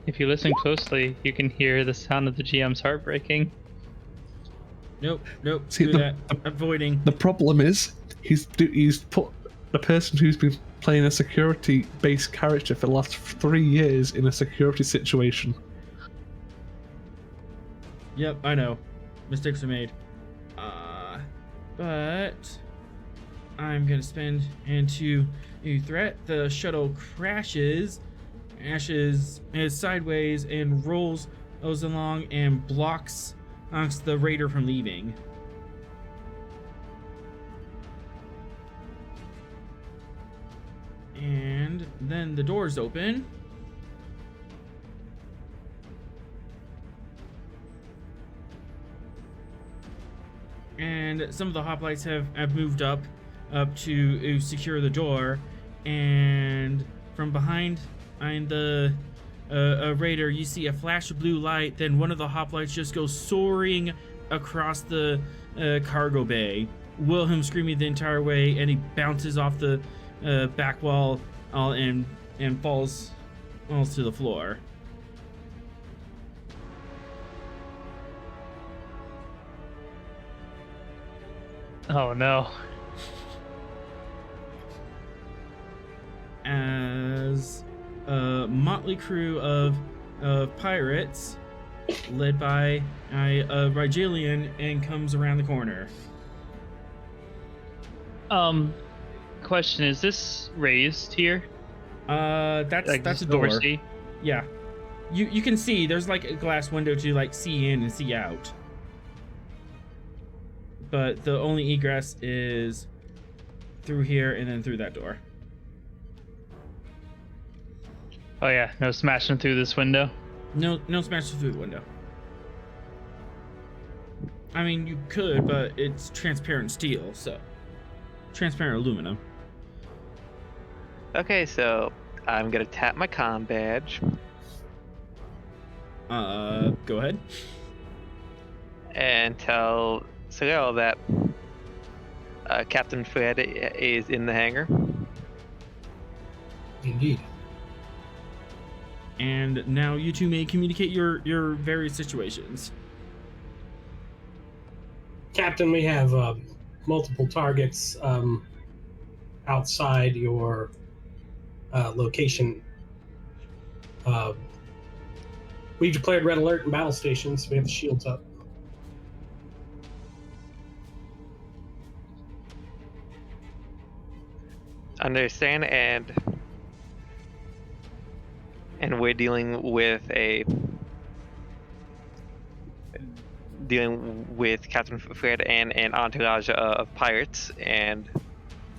Speaker 3: If you listen closely, you can hear the sound of the GM's heart breaking.
Speaker 1: Nope,
Speaker 6: See,
Speaker 1: do that. Avoiding.
Speaker 6: The problem is, he's put the person who's been playing a security-based character for the last 3 years in a security situation.
Speaker 1: Yep, I know. Mistakes were made. But I'm gonna spend into a threat. The shuttle crashes is sideways and rolls along and blocks the raider from leaving. And then the doors open. And some of the hoplites have moved up to secure the door. And from behind the raider, you see a flash of blue light. Then one of the hoplites just goes soaring across the cargo bay. Wilhelm screaming the entire way, and he bounces off the back wall and falls to the floor.
Speaker 3: Oh no.
Speaker 1: As a motley crew of pirates, led by a Rigelian, and comes around the corner.
Speaker 3: question: is this raised here?
Speaker 1: That's
Speaker 3: Like,
Speaker 1: that's a
Speaker 3: just
Speaker 1: door.
Speaker 3: oversee?
Speaker 1: Yeah. You can see there's like a glass window to like see in and see out. But the only egress is through here and then through that door.
Speaker 3: Oh yeah, no smashing through this window.
Speaker 1: No smashing through the window. I mean, you could, but it's transparent steel, so transparent aluminum.
Speaker 5: Okay, so I'm gonna tap my comm badge
Speaker 1: Go ahead.
Speaker 5: and tell Sorel that Captain Fred is in the hangar.
Speaker 7: Indeed.
Speaker 1: And now you two may communicate your various situations.
Speaker 7: Captain, we have multiple targets outside your location. We've declared red alert in battle stations. We have the shields up.
Speaker 5: Understand, and we're dealing with Captain Fred and an entourage of pirates, and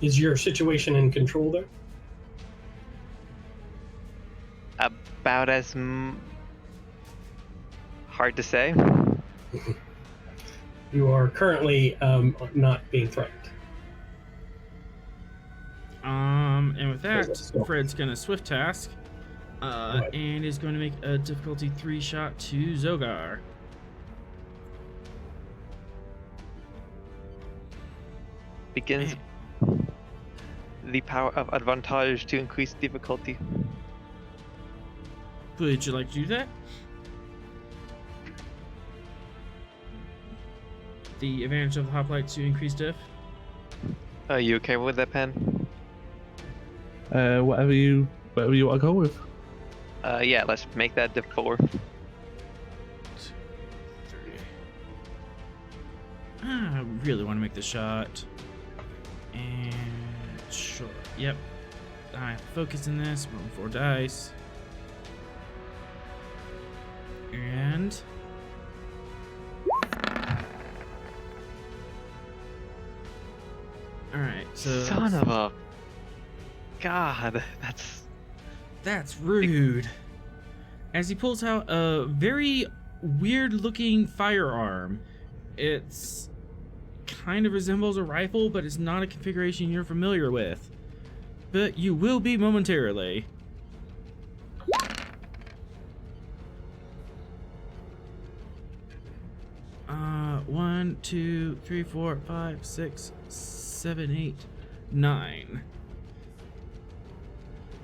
Speaker 7: Is your situation in control there?
Speaker 5: about as hard to say.
Speaker 7: You are currently not being threatened.
Speaker 1: And with that, Fred's gonna swift task,
Speaker 7: Right.
Speaker 1: and is going to make a difficulty 3 shot to Zogar.
Speaker 5: Begins the power of advantage to increase difficulty.
Speaker 1: Would you like to do that? The advantage of the hoplite to increase diff.
Speaker 5: Are you okay with that, Pen?
Speaker 6: Whatever you want to go with.
Speaker 5: Yeah, let's make that diff 4.
Speaker 1: 2, 3. I really want to make the shot. And sure. Yep. I focus in this. Roll 4 dice. And alright, so
Speaker 5: Son of a God,
Speaker 1: that's rude. As he pulls out a very weird looking firearm. It's kind of resembles a rifle, but it's not a configuration you're familiar with. But you will be momentarily. One, 2, 3, 4, 5, 6, 7, 8, 9.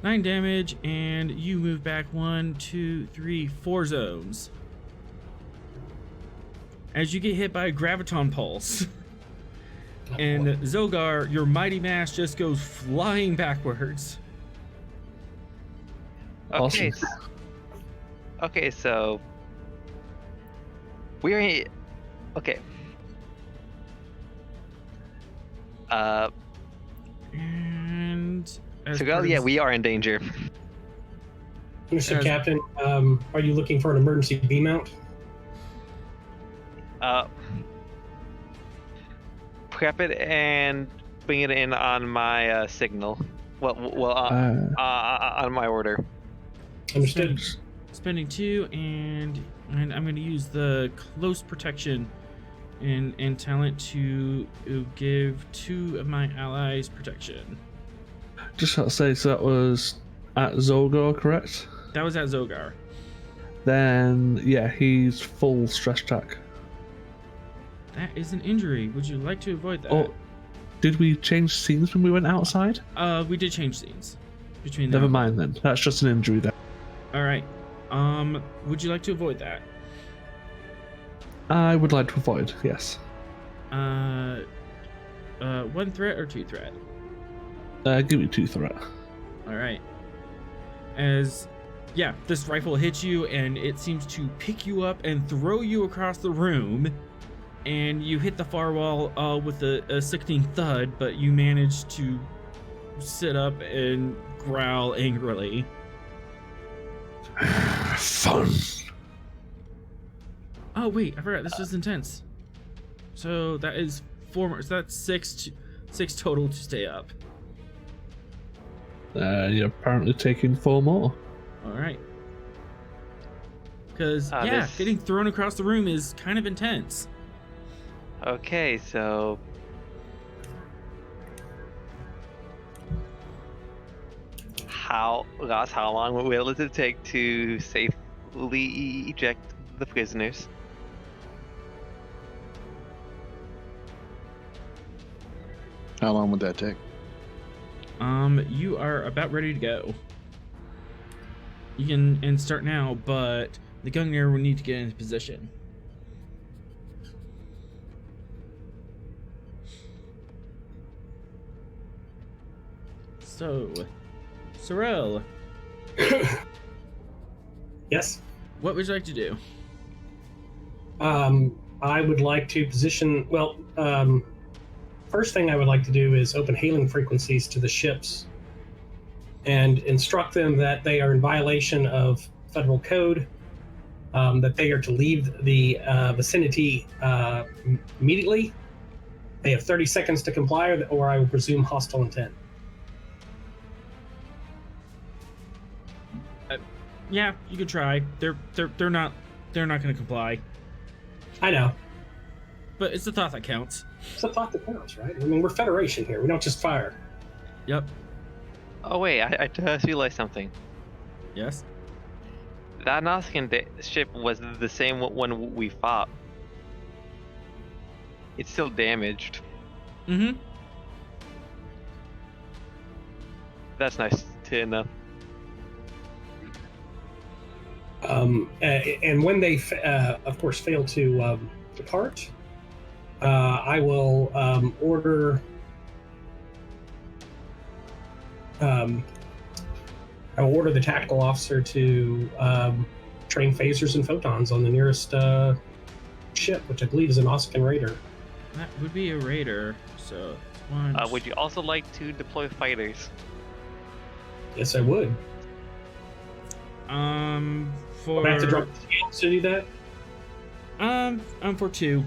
Speaker 1: 9 damage, and you move back 1, 2, 3, 4 zones. As you get hit by a graviton pulse. And Zogar, your mighty mass just goes flying backwards.
Speaker 5: okay.
Speaker 6: Awesome.
Speaker 5: Okay, so we're okay.
Speaker 1: And as
Speaker 5: So
Speaker 1: part of
Speaker 5: yeah,
Speaker 1: this-
Speaker 5: we are in danger.
Speaker 7: Understood,
Speaker 1: As-
Speaker 7: Captain. Are you looking for an emergency beam out?
Speaker 5: Prep it and bring it in on my signal. On my order.
Speaker 7: Understood.
Speaker 1: Spending 2, and I'm going to use the close protection and talent to give 2 of my allies protection.
Speaker 6: Just have to say, so that was at Zolgar, correct?
Speaker 1: That was at Zogar.
Speaker 6: Then, yeah, he's full stress attack.
Speaker 1: That is an injury. Would you like to avoid that?
Speaker 6: Oh, did we change scenes when we went outside?
Speaker 1: We did change scenes between
Speaker 6: Never
Speaker 1: them.
Speaker 6: mind then. That's just an injury then.
Speaker 1: All right. Would you like to avoid that?
Speaker 6: I would like to avoid, yes.
Speaker 1: 1 threat or 2 threat?
Speaker 6: Give me 2 threat.
Speaker 1: All right. As, yeah, this rifle hits you and it seems to pick you up and throw you across the room, and you hit the far wall with a sickening thud, but you manage to sit up and growl angrily.
Speaker 6: Fun.
Speaker 1: Oh wait, I forgot this was intense. So that is 4 more. So that's six total to stay up.
Speaker 6: You're apparently taking 4 more.
Speaker 1: All right. Because
Speaker 5: this-
Speaker 1: getting thrown across the room is kind of intense.
Speaker 5: Okay, so how long will it take to safely eject the prisoners?
Speaker 4: How long would that take?
Speaker 1: You are about ready to go. You can start now, but the Gungnir will need to get into position. So, Sorrel,
Speaker 7: Yes.
Speaker 1: what would you like to do?
Speaker 7: I would like to position. Well, first thing I would like to do is open hailing frequencies to the ships and instruct them that they are in violation of federal code, that they are to leave the vicinity immediately. They have 30 seconds to comply, or I will presume hostile intent.
Speaker 1: Yeah, you could try. They're not going to comply,
Speaker 7: I know.
Speaker 1: but it's the thought that counts.
Speaker 7: It's a thought that counts, right? I mean, we're Federation here. We don't just fire.
Speaker 1: Yep.
Speaker 5: Oh wait, I just realized something.
Speaker 1: Yes.
Speaker 5: That Nausicaan ship was the same when we fought. It's still damaged.
Speaker 1: Mm-hmm.
Speaker 5: That's nice to know.
Speaker 7: And when they, of course, fail to depart, I will order. I will order the tactical officer to train phasers and photons on the nearest ship, which I believe is an Nausicaan raider.
Speaker 1: That would be a raider. So one.
Speaker 5: Would you also like to deploy fighters?
Speaker 7: Yes, I would.
Speaker 1: For
Speaker 7: I have to drop the scales to do that.
Speaker 1: for 2.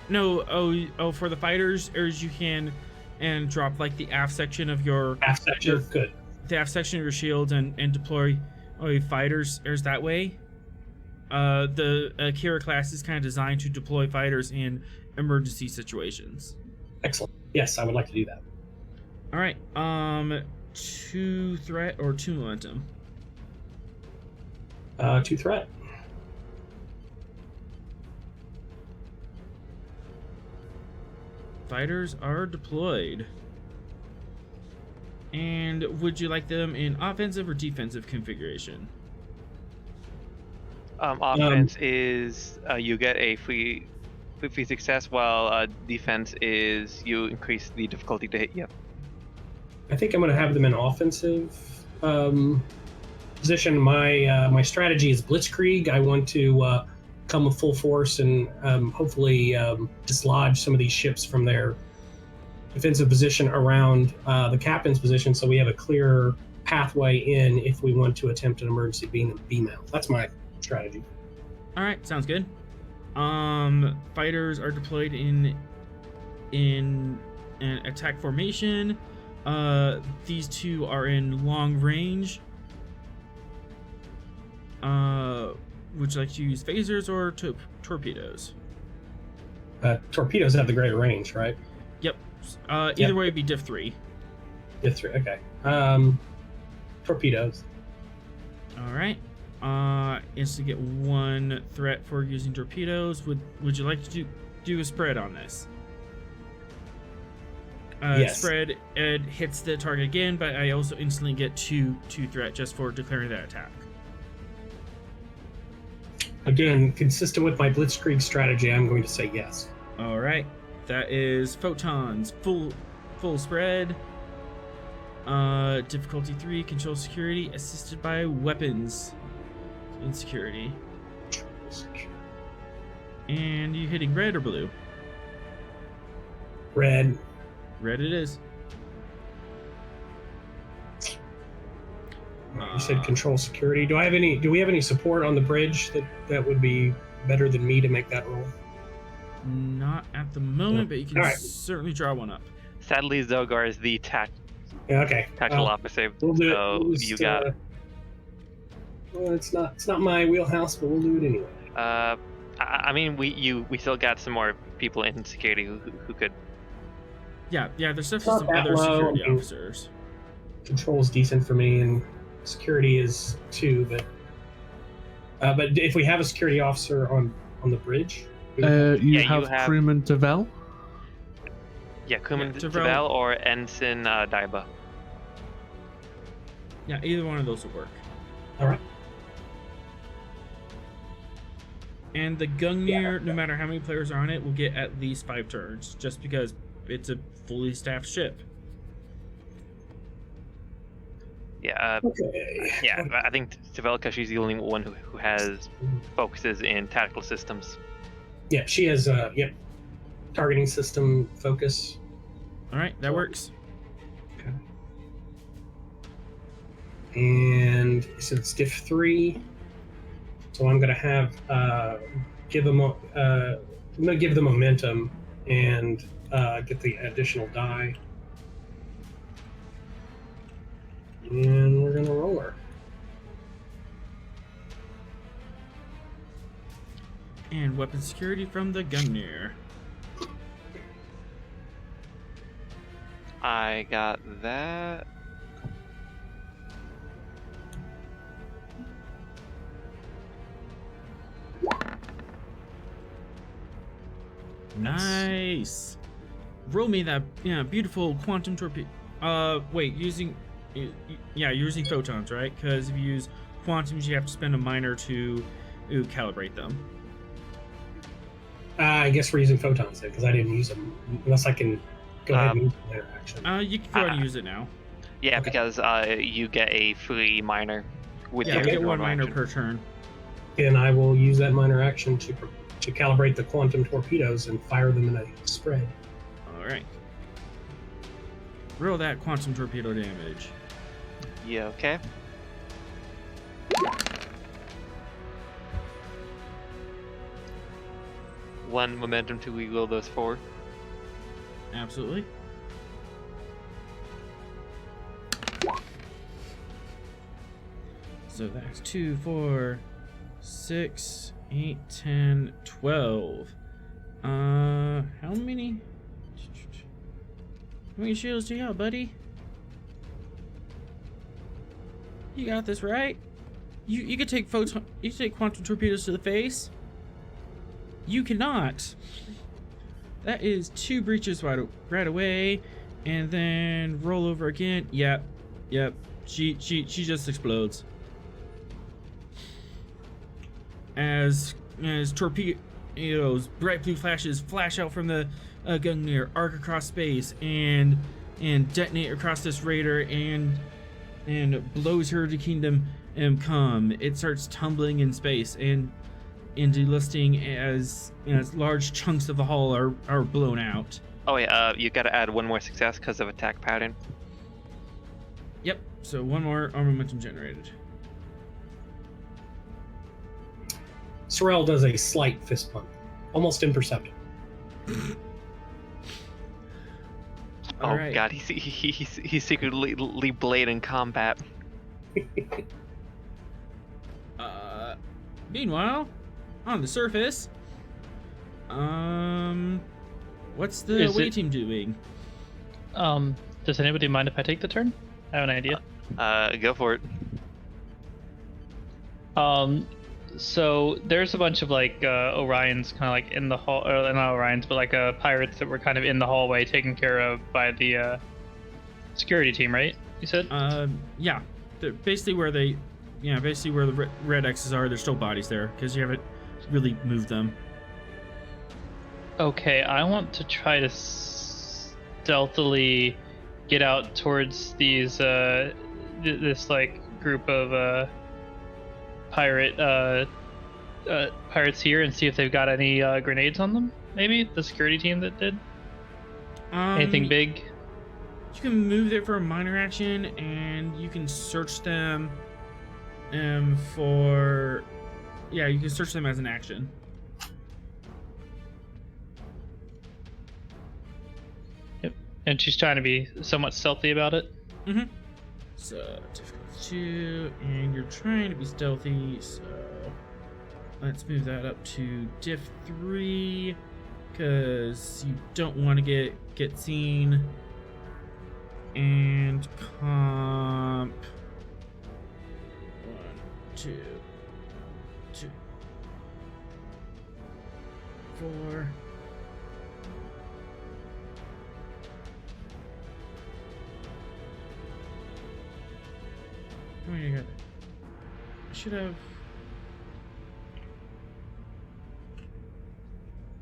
Speaker 1: No, for the fighters, or you can and drop like the aft section of your
Speaker 7: Half section. Good.
Speaker 1: the aft section of your shield and deploy fighters that way. The Akira class is kind of designed to deploy fighters in emergency situations.
Speaker 7: Excellent. Yes, I would like to do that.
Speaker 1: All right. 2 threat or 2 momentum.
Speaker 7: 2 threat.
Speaker 1: Fighters are deployed. And would you like them in offensive or defensive configuration?
Speaker 5: Offense is you get a free success, while defense is you increase the difficulty to hit you.
Speaker 7: I think I'm going to have them in offensive position. My strategy is blitzkrieg. I want to come with full force and hopefully dislodge some of these ships from their defensive position around the captain's position, so we have a clear pathway in if we want to attempt an emergency beam out. That's my strategy.
Speaker 1: All right, sounds good. Fighters are deployed in an attack formation. These 2 are in long range. Would you like to use phasers or torpedoes?
Speaker 7: Torpedoes have the greater range, right?
Speaker 1: Yep. Either way, it'd be diff 3.
Speaker 7: Diff 3. Okay. Torpedoes.
Speaker 1: All right. Is to get 1 threat for using torpedoes. Would you like to do a spread on this?
Speaker 7: Yes.
Speaker 1: Spread, it hits the target again, but I also instantly get 2 threat just for declaring that attack.
Speaker 7: Again, consistent with my blitzkrieg strategy, I'm going to say yes.
Speaker 1: All right. That is photons, full spread. Difficulty 3, control security, assisted by weapons in security. And you hitting red or blue?
Speaker 7: Red.
Speaker 1: Red it is.
Speaker 7: You said control security. Do we have any support on the bridge that would be better than me to make that roll?
Speaker 1: Not at the moment, but you can
Speaker 7: All right.
Speaker 1: certainly draw one up.
Speaker 5: Sadly, Zogar is the
Speaker 7: Yeah, okay.
Speaker 5: tactical officer.
Speaker 7: We'll do it.
Speaker 5: So
Speaker 7: We'll just,
Speaker 5: you got.
Speaker 7: Well, it's not my wheelhouse, but we'll do it anyway.
Speaker 5: I mean, we still got some more people in security who could.
Speaker 1: Yeah, there's
Speaker 7: Not
Speaker 1: definitely some
Speaker 7: that
Speaker 1: other
Speaker 7: low.
Speaker 1: security officers.
Speaker 7: Control's decent for me, and security is too. But if we have a security officer on the bridge,
Speaker 6: You
Speaker 5: Yeah, you
Speaker 6: have
Speaker 5: have-
Speaker 6: Crewman Devel.
Speaker 5: Yeah, Kuman
Speaker 1: Yeah,
Speaker 5: Tavel or Ensign Daiba.
Speaker 1: Yeah, either one of those would work.
Speaker 7: all right.
Speaker 1: And the Gungnir, no matter how many players are on it, will get at least 5 turns, just because it's a fully staffed ship.
Speaker 5: Yeah,
Speaker 7: Okay.
Speaker 5: yeah. I think Tavelka, she's the only one who has focuses in tactical systems.
Speaker 7: Yeah, she has targeting system focus.
Speaker 1: All right, that works.
Speaker 7: And so it's diff 3. So I'm gonna have give them I'm gonna give the momentum and get the additional die. And we're gonna roll her.
Speaker 1: And weapon security from the Gungnir.
Speaker 5: I got that.
Speaker 1: Nice. Roll me that beautiful quantum torpedo. Wait, you're using photons, right? Because if you use quantums, you have to spend a minor to calibrate them.
Speaker 7: I guess we're using photons then, because I didn't use them. Unless I can go ahead and use their action.
Speaker 1: You can go ahead and use it now.
Speaker 5: Yeah,
Speaker 7: Okay.
Speaker 5: because you get a free minor with
Speaker 1: Yeah,
Speaker 5: your
Speaker 1: you get
Speaker 5: normal
Speaker 1: one minor
Speaker 5: action.
Speaker 1: per turn.
Speaker 7: And I will use that minor action to calibrate the quantum torpedoes and fire them in a spread.
Speaker 1: All right. Roll that quantum torpedo damage.
Speaker 5: Yeah, okay. One momentum to reroll those 4.
Speaker 1: Absolutely. So that's 2, 4, 6, 8, 10, 12. How many shields do you have, buddy? You got this, right? You could take quantum torpedoes to the face. You cannot. That is 2 breaches right away, and then roll over again. Yep. She just explodes. As torpedoes, bright blue flashes flash out from the Gungnir, arc across space, and detonate across this raider, and blows her to kingdom come. It starts tumbling in space and delisting as large chunks of the hull are blown out.
Speaker 5: Oh yeah, you gotta add one more success because of attack pattern.
Speaker 1: Yep. So one more momentum generated.
Speaker 7: Sorrel does a slight fist bump, almost imperceptible.
Speaker 5: Oh
Speaker 1: All right.
Speaker 5: god, he's secretly blade in combat.
Speaker 1: Meanwhile, on the surface, what's the
Speaker 3: Is
Speaker 1: away
Speaker 3: it-
Speaker 1: team doing?
Speaker 3: Does anybody mind if I take the turn? I have an idea.
Speaker 5: Go for it.
Speaker 3: So there's a bunch of like Orions kind of like in the hall, or not Orions, but like pirates that were kind of in the hallway taken care of by the security team, right? You said?
Speaker 1: Yeah, they're basically where the red X's are. There's still bodies there because you haven't really moved them.
Speaker 3: Okay, I want to try to stealthily get out towards these this like group of pirates here and see if they've got any grenades on them. Maybe the security team that did anything big.
Speaker 1: You can move there for a minor action, and you can search them you can search them as an action.
Speaker 3: Yep. And she's trying to be somewhat stealthy about it.
Speaker 1: Mm-hmm. So difficulty 2, and you're trying to be stealthy. So let's move that up to diff 3, because you don't want to get seen. And comp 1, 2, 4. Oh my god. I should have.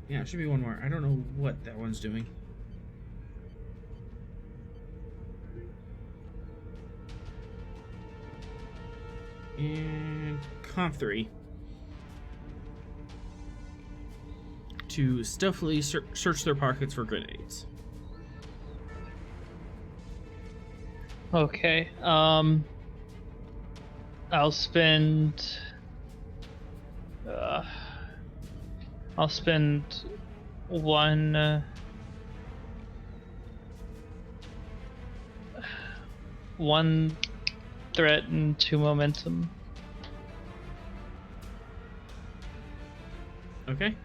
Speaker 1: Yeah, it should be one more. I don't know what that one's doing. And comp 3. To stealthily search their pockets for grenades.
Speaker 3: Okay. I'll spend one threat and 2 momentum.
Speaker 1: Okay.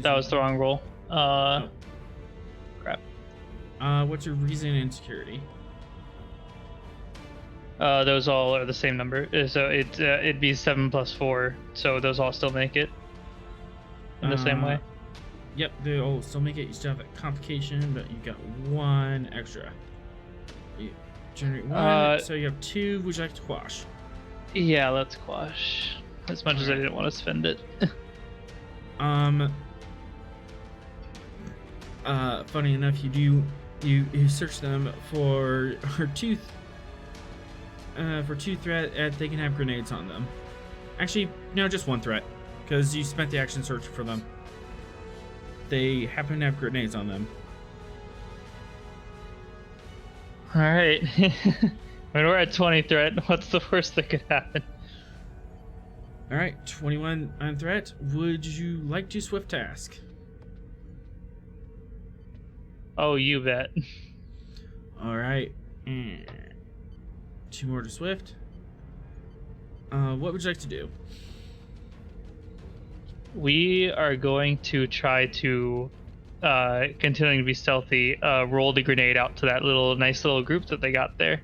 Speaker 3: That was the wrong roll. Crap.
Speaker 1: What's your reason and security?
Speaker 3: Those all are the same number. So it'd be 7 plus 4. So those all still make it in the same way.
Speaker 1: Yep, they all still make it. You still have that complication, but you got 1 extra. You generate 1, so you have 2. Would you like to quash?
Speaker 3: Yeah, let's quash. As much as I didn't want to spend it.
Speaker 1: Funny enough, you search them for 2 threat. They can have grenades on them. Actually, no, just 1 threat, because you spent the action search for them. They happen to have grenades on them.
Speaker 3: All right. When we're at 20 threat, what's the worst that could happen?
Speaker 1: All right, 21 on threat. Would you like to swift task?
Speaker 3: Oh, you bet.
Speaker 1: All right, and 2 more to swift. What would you like to do?
Speaker 3: We are going to try to, continuing to be stealthy, roll the grenade out to that nice little group that they got there.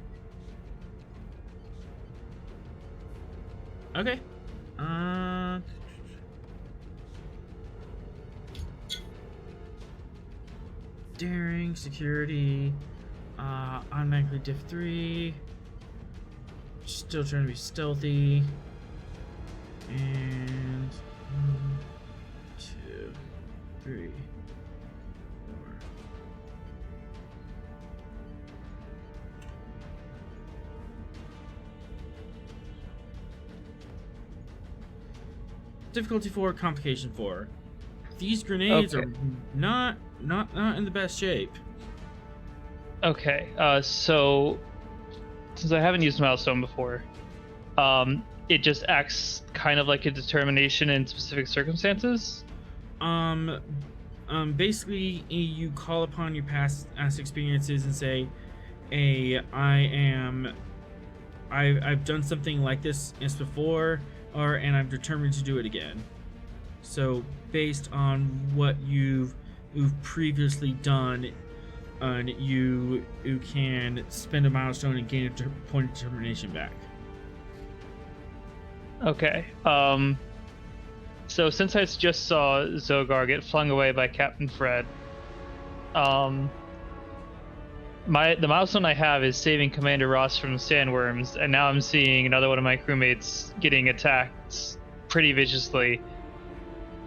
Speaker 1: Okay. Daring, security, automatically diff 3. Still trying to be stealthy. And 1, 2, 3, 4. Difficulty 4, complication 4. These grenades are not in the best shape.
Speaker 3: Okay, so since I haven't used Milestone before, it just acts kind of like a determination in specific circumstances.
Speaker 1: Basically, you call upon your past experiences and say, "Hey, I've done something like this before, and I'm determined to do it again." So, based on what you've previously done, you can spend a milestone and gain a point of determination back.
Speaker 3: Okay. So since I just saw Zogar get flung away by Captain Fred, the milestone I have is saving Commander Ross from sandworms, and now I'm seeing another one of my crewmates getting attacked pretty viciously.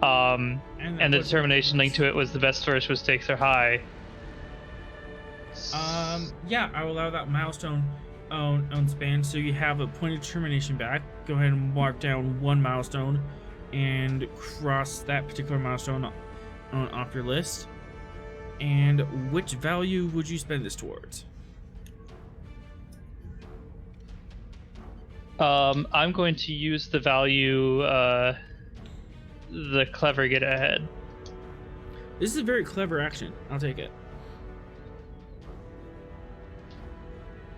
Speaker 3: And the determination linked to it was the best first stakes are high.
Speaker 1: Yeah, I will allow that milestone. own span, so you have a point of determination back. Go ahead and mark down 1 milestone and cross that particular milestone off your list. And which value would you spend this towards?
Speaker 3: I'm going to use the value, the clever get ahead.
Speaker 1: This is a very clever action. I'll take it.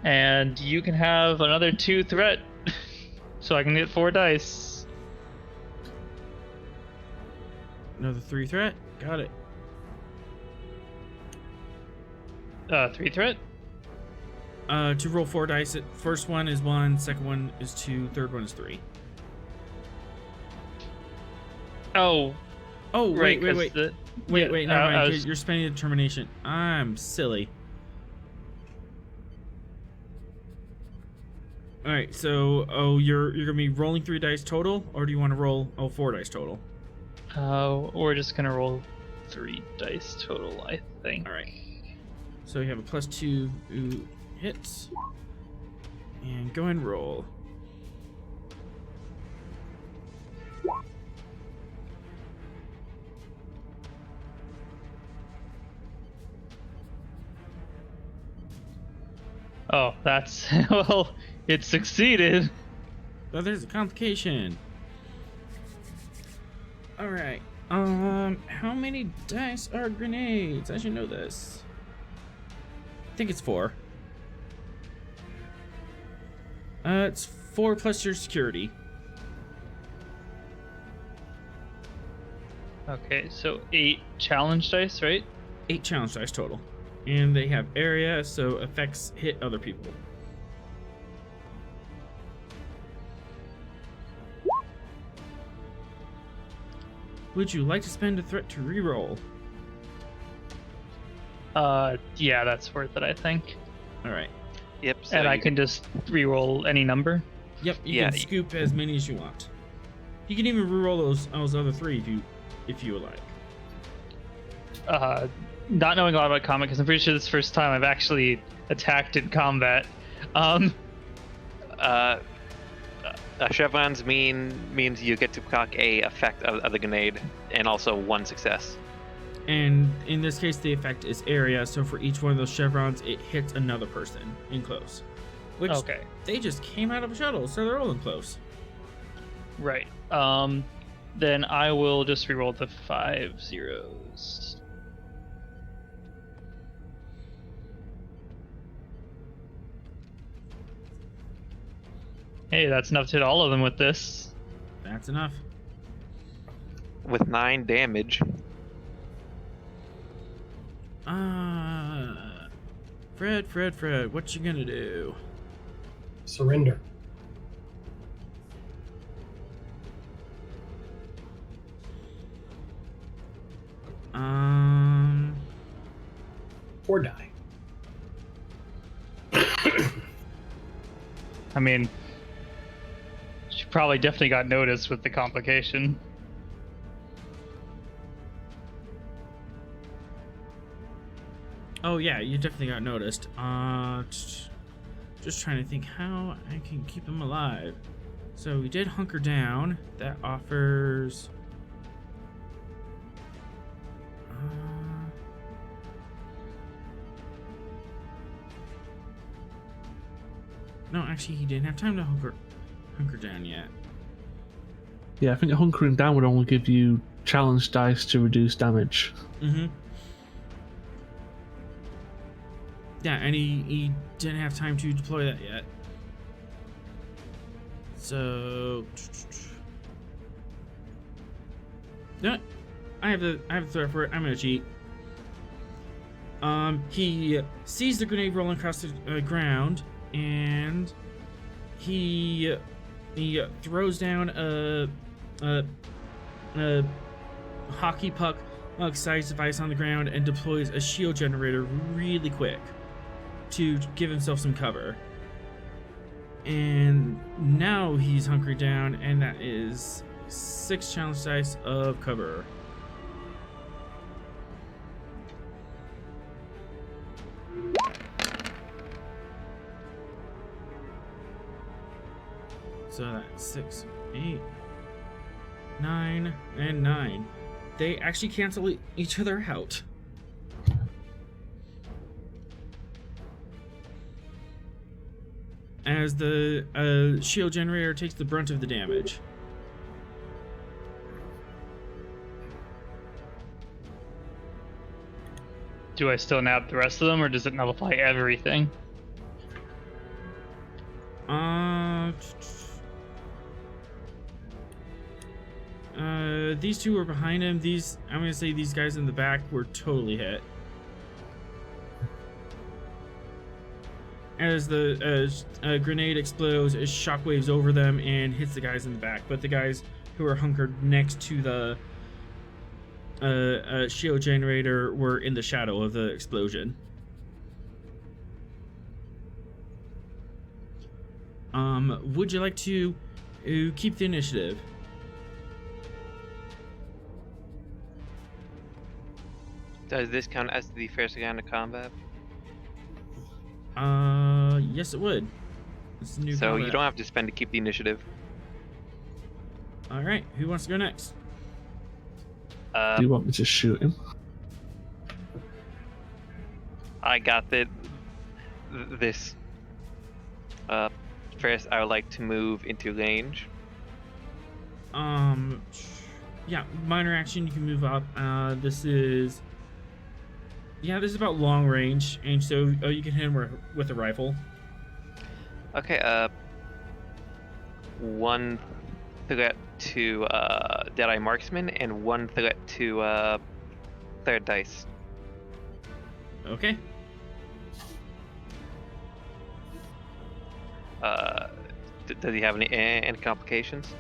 Speaker 3: And you can have another 2 threat, so I can get 4 dice.
Speaker 1: Another 3 threat. Got it.
Speaker 3: 3 threat?
Speaker 1: To roll 4 dice, first one is 1, second one is 2, third one is 3.
Speaker 3: Oh,
Speaker 1: Oh,
Speaker 3: right.
Speaker 1: wait, never mind.
Speaker 3: was-
Speaker 1: You're spending determination. I'm silly. All right, so you're gonna be rolling 3 dice total, or do you want to roll 4 dice total?
Speaker 3: we're just gonna roll 3 dice total, I think.
Speaker 1: All right. So you have a +2 hits, and go ahead and roll.
Speaker 3: Oh, that's well, it succeeded.
Speaker 1: But there's a complication. All right. How many dice are grenades? I should know this. I think it's 4. It's 4 plus your security.
Speaker 3: Okay, so 8 challenge dice, right?
Speaker 1: 8 challenge dice total. And they have area, so effects hit other people. Would you like to spend a threat to reroll?
Speaker 3: Yeah, that's worth it, I think.
Speaker 1: Alright.
Speaker 5: Yep. So
Speaker 3: And I
Speaker 5: you-
Speaker 3: can just re-roll any number.
Speaker 1: Yep, you
Speaker 5: Yeah,
Speaker 1: can scoop as many as you want. You can even reroll those other 3 if you would like.
Speaker 3: Not knowing a lot about combat, because I'm pretty sure this is the first time I've actually attacked in combat.
Speaker 5: chevrons means you get to proc a effect of the grenade, and also 1 success.
Speaker 1: And in this case, the effect is area, so for each one of those chevrons, it hits another person in close. Which
Speaker 3: Okay,
Speaker 1: they just came out of a shuttle, so they're all in close.
Speaker 3: right. Then I will just re-roll the 5 zeros. Hey, that's enough to hit all of them with this.
Speaker 1: That's enough.
Speaker 5: With 9 damage.
Speaker 1: Fred, what you gonna do?
Speaker 7: Surrender. Or die.
Speaker 3: I mean, she probably definitely got noticed with the complication.
Speaker 1: Oh yeah, you definitely got noticed. Just trying to think how I can keep him alive. So we did hunker down. That offers. No, actually, he didn't have time to hunker down yet.
Speaker 6: Yeah, I think hunkering down would only give you challenge dice to reduce damage.
Speaker 1: Mm-hmm. Yeah, and he didn't have time to deploy that yet. So, no, I have the threat for it. I'm gonna cheat. He sees the grenade rolling across the ground, and he throws down a hockey puck sized device on the ground and deploys a shield generator really quick to give himself some cover. And now he's hunkering down, and that is 6 challenge dice of cover. So that's 6, 8, 9, and 9. They actually cancel each other out. As the shield generator takes the brunt of the damage.
Speaker 3: Do I still nab the rest of them, or does it nullify everything?
Speaker 1: These two were behind him. I'm gonna say these guys in the back were totally hit. As the grenade explodes, it shockwaves over them and hits the guys in the back. But the guys who are hunkered next to the shield generator were in the shadow of the explosion. Would you like to keep the initiative?
Speaker 5: Does this count as the first round of combat?
Speaker 1: Yes, it would. It's new
Speaker 5: So
Speaker 1: combat.
Speaker 5: you don't have to spend to keep the initiative.
Speaker 1: All right, who wants to go next?
Speaker 6: Do you want me to shoot him?
Speaker 5: I got this. First, I would like to move into range.
Speaker 1: Yeah, minor action. You can move up. This is about long range, and so you can hit him with a rifle.
Speaker 5: Okay. One threat to Deadeye Marksman and one threat to third dice.
Speaker 1: Okay.
Speaker 5: Does he have any complications?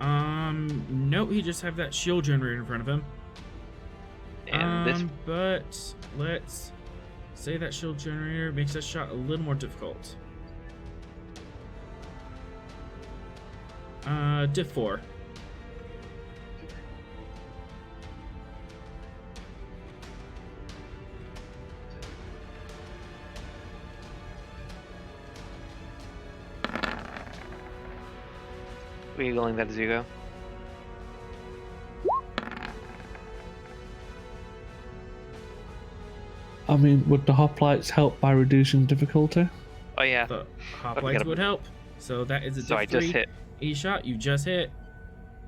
Speaker 1: No, he just have that shield generator in front of him.
Speaker 5: And this
Speaker 1: But let's say that shield generator makes that shot a little more difficult. Diff 4.
Speaker 5: Regolling that 0.
Speaker 6: I mean, would the hoplites help by reducing difficulty?
Speaker 5: Oh yeah.
Speaker 1: The
Speaker 5: forget
Speaker 1: hoplites
Speaker 5: about-
Speaker 1: would help. So that is a
Speaker 5: So I
Speaker 1: diff 3.
Speaker 5: just hit.
Speaker 1: E shot, you just hit.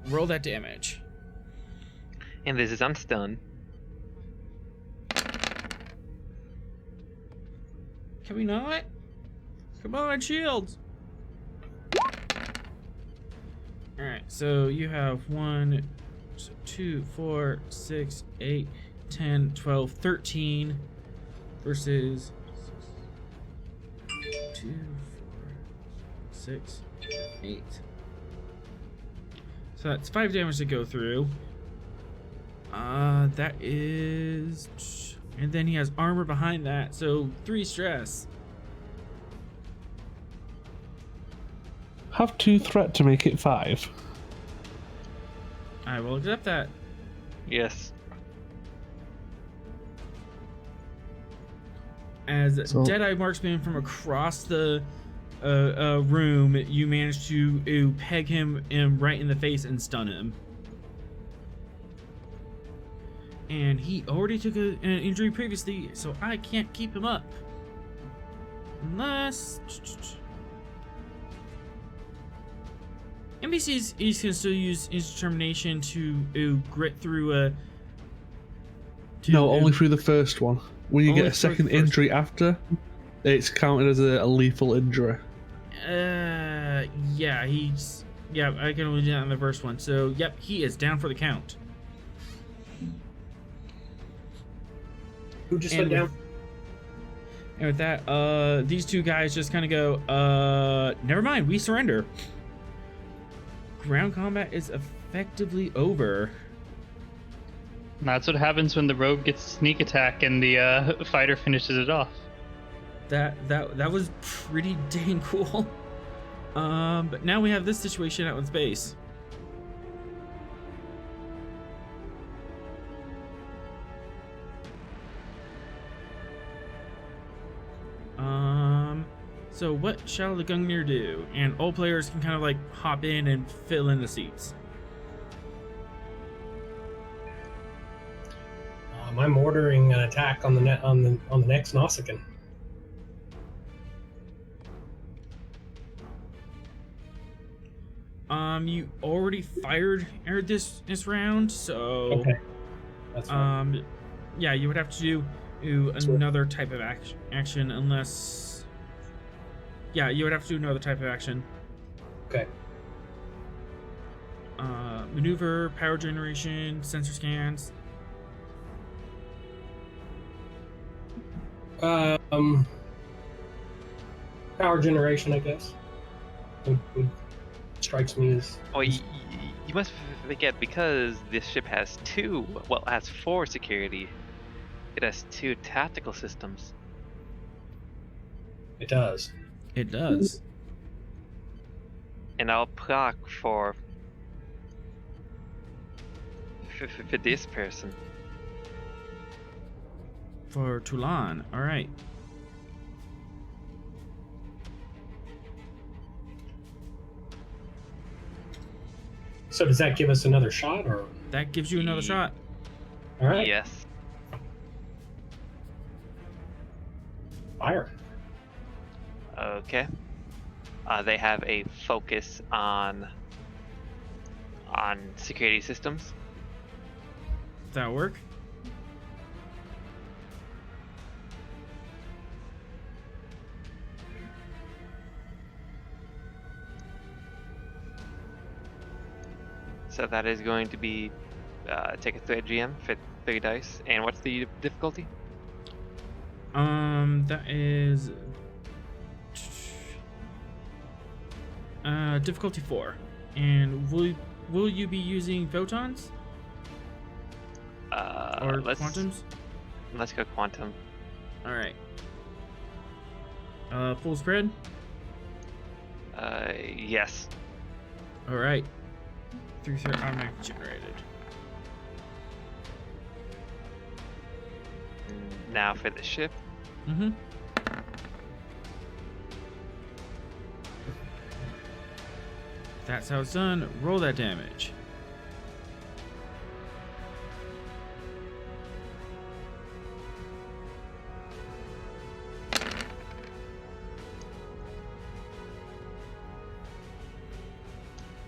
Speaker 1: Roll that damage.
Speaker 5: And this is unstun.
Speaker 1: Can we not? Come on, shields. Alright, so you have 1, 2, 4, 6, 8, 10, 12, 13 versus 2, 4, 6, 8. So that's 5 damage to go through. That is... And then he has armor behind that, so 3 stress.
Speaker 6: Have 2 threat to make it 5.
Speaker 1: I will accept that.
Speaker 5: Yes.
Speaker 1: As
Speaker 6: So-
Speaker 1: Deadeye Marksman from across the room, you manage to peg him right in the face and stun him. And he already took an injury previously, so I can't keep him up. Unless... NPCs can still use his determination to grit through a...
Speaker 6: No, only through the first one. When you
Speaker 1: Only
Speaker 6: get a
Speaker 1: through the
Speaker 6: second
Speaker 1: first
Speaker 6: injury after, it's counted as a lethal injury.
Speaker 1: Yeah, he's... Yeah, I can only do that on the first one. So, yep, he is down for the count.
Speaker 7: Who just
Speaker 1: And
Speaker 7: went down?
Speaker 1: And with that, these two guys just kind of go, never mind, we surrender. Ground combat is effectively over.
Speaker 3: And that's what happens when the rogue gets sneak attack and the fighter finishes it off.
Speaker 1: That was pretty dang cool. But now we have this situation out in space. So So what shall the Gungnir do? And all players can kind of like hop in and fill in the seats.
Speaker 7: I'm ordering an attack on the next Nausicaan.
Speaker 1: You already fired this round, so
Speaker 7: Okay. That's fine.
Speaker 1: yeah, you would have to do another type of action unless. Yeah, you would have to do another type of action.
Speaker 7: Okay.
Speaker 1: Maneuver, power generation, sensor scans.
Speaker 7: Power generation, I guess. Would strikes me as.
Speaker 5: Oh, you must forget, because this ship has has 4 security. It has 2 tactical systems.
Speaker 7: It does.
Speaker 1: It does.
Speaker 5: And I'll proc for this person.
Speaker 1: For Toulon, all right.
Speaker 7: So does that give us another shot, or?
Speaker 1: That gives you another shot.
Speaker 7: All right.
Speaker 5: Yes.
Speaker 7: Fire.
Speaker 5: Okay. They have a focus on security systems.
Speaker 1: Does that work?
Speaker 5: So that is going to be take a threat GM, fit 3 dice. And what's the difficulty?
Speaker 1: That is difficulty 4. And will you be using photons or quantums?
Speaker 5: Let's go quantum.
Speaker 1: All right. Full spread.
Speaker 5: Yes.
Speaker 1: All right. 3 automatic generated.
Speaker 5: Now for the ship.
Speaker 1: Mm-hmm. That's how it's done. Roll that damage.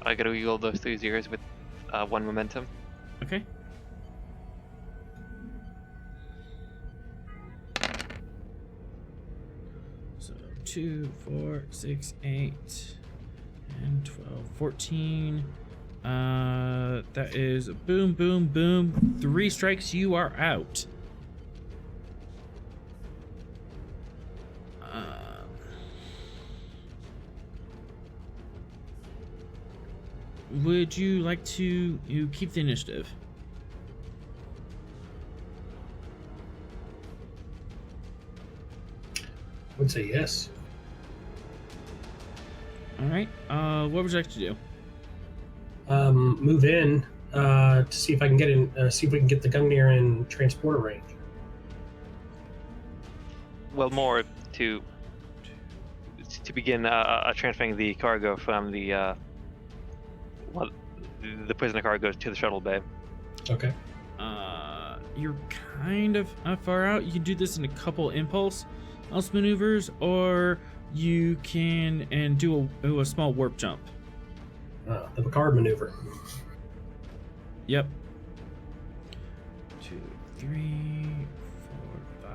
Speaker 5: I gotta reroll those 3 zeros with 1 momentum.
Speaker 1: Okay. So 2, 4, 6, 8, and 12, 14. That is boom, boom, boom. 3 strikes, you are out. Would you like to keep the initiative?
Speaker 7: I would say yes.
Speaker 1: All right. What would you like to do?
Speaker 7: Move in to see if I can get in. See if we can get the Gungnir in transporter range.
Speaker 5: Well, more to begin transferring the cargo from the prisoner cargo to the shuttle bay.
Speaker 7: Okay.
Speaker 1: You're kind of far out. You can do this in a couple impulse maneuvers, or you can do a small warp jump.
Speaker 7: The Picard maneuver.
Speaker 1: Yep. 2, 3, 4,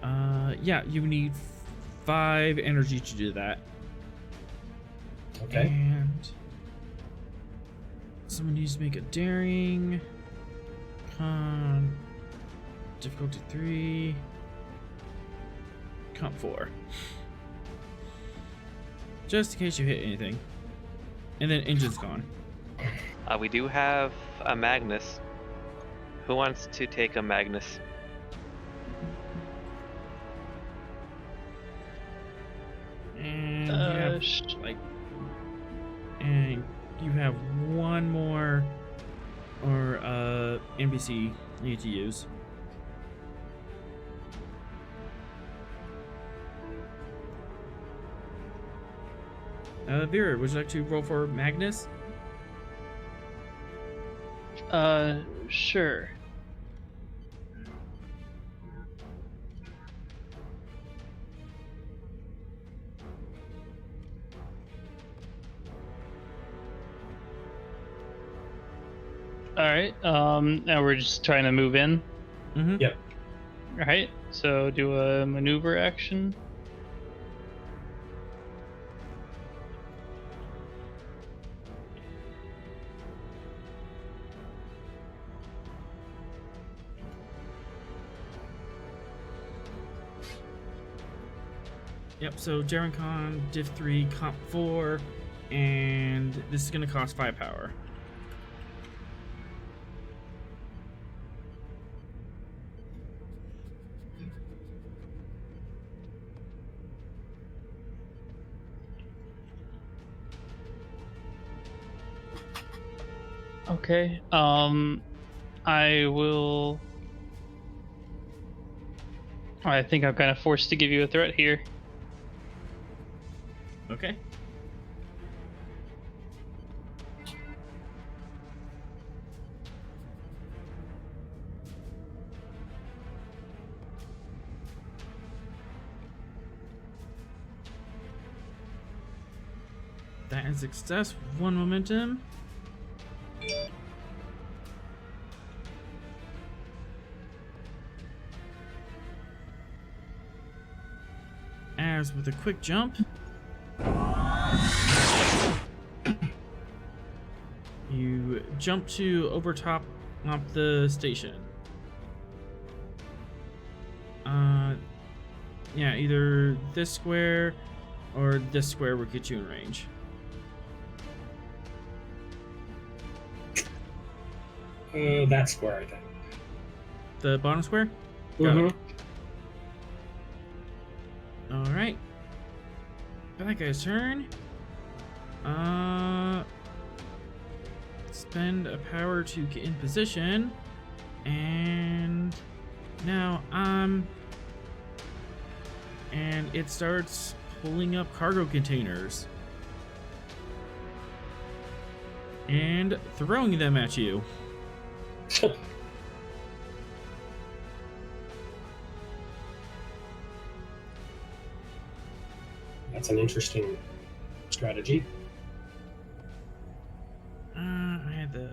Speaker 1: 5. Yeah, you need 5 energy to do that.
Speaker 7: Okay.
Speaker 1: And someone needs to make a daring. Difficulty 3. Comp 4. Just in case you hit anything. And then engine's gone.
Speaker 5: We do have a Magnus. Who wants to take a Magnus?
Speaker 1: And you have one more NPC you need to use. Vera, would you like to roll for Magnus?
Speaker 3: Sure. All right. Now we're just trying to move in.
Speaker 1: Mm-hmm.
Speaker 7: Yep.
Speaker 3: All right. So do a maneuver action.
Speaker 1: Yep, so Jaren Khan, Div 3, Comp 4, and this is going to cost 5 power.
Speaker 3: Okay. I will. I think I'm kind of forced to give you a threat here.
Speaker 1: Okay. That is success. 1 momentum. As with a quick jump, you jump to over top of the station. Yeah, either this square or this square would get you in range.
Speaker 7: That square, I think.
Speaker 1: The bottom square? Got it. Alright. That guy's turn. Spend a power to get in position. And now and it starts pulling up cargo containers and throwing them at you.
Speaker 7: That's an interesting strategy.
Speaker 1: I had the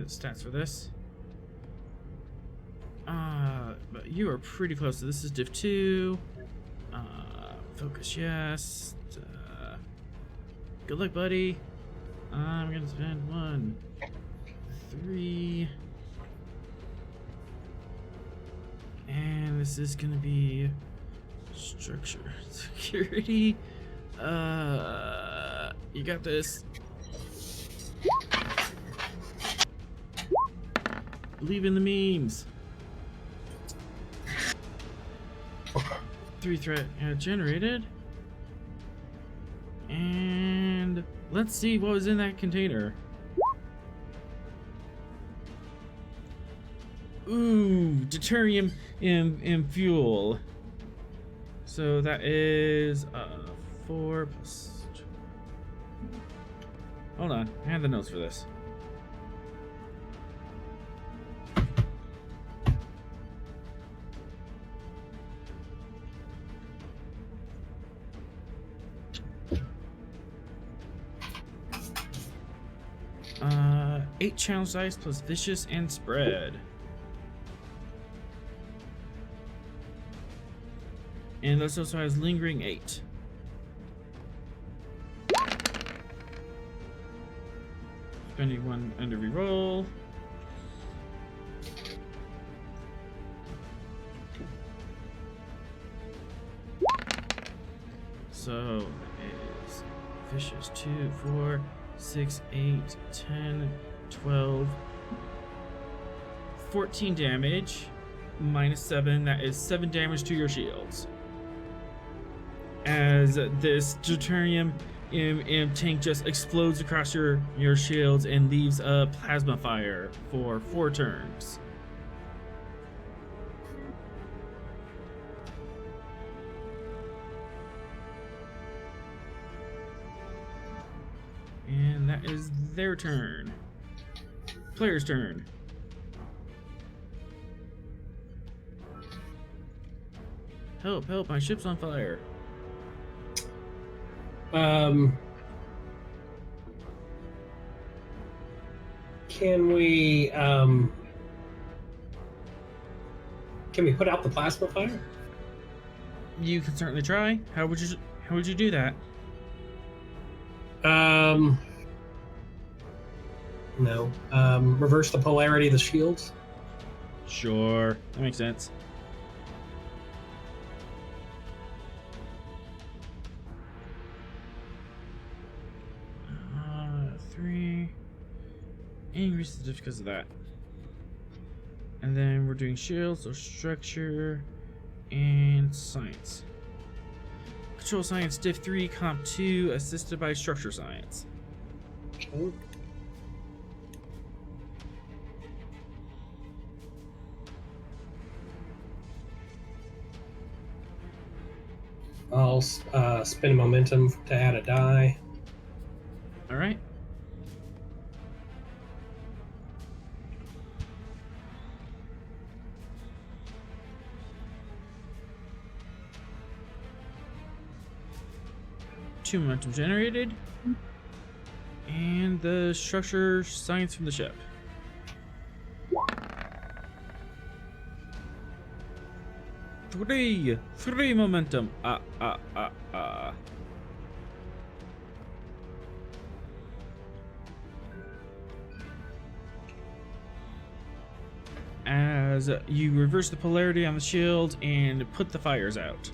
Speaker 1: stats for this. But you are pretty close. So this is Div 2. Focus, yes. Good luck, buddy. I'm gonna spend 1, 3. And this is gonna be structure, security. You got this. Believe in the memes. 3 threat generated. And let's see what was in that container. Ooh, deuterium and fuel. So that is 4 plus. Hold on, I have the notes for this. Uh, 8 challenge dice plus vicious and spread. And this also has lingering 8. Spending 1 under reroll. So it is vicious 2, 4, 6, 8, 10, 12, 14 damage. Minus 7, that is 7 damage to your shields. As this deuterium tank just explodes across your shields and leaves a plasma fire for 4 turns. And that is their turn. Player's turn. Help, help, my ship's on fire.
Speaker 7: Can we put out the plasma fire?
Speaker 1: You can certainly try. How would you do that?
Speaker 7: No. Reverse the polarity of the shields.
Speaker 1: Sure, that makes sense. Three. Increase the diff because of that. And then we're doing shields, so structure and science. Control science diff 3, comp 2, assisted by structure science.
Speaker 7: Okay. I'll spend momentum to add a die.
Speaker 1: All right. Two momentum generated, and the structure science from the ship. Three momentum. As you reverse the polarity on the shield and put the fires out.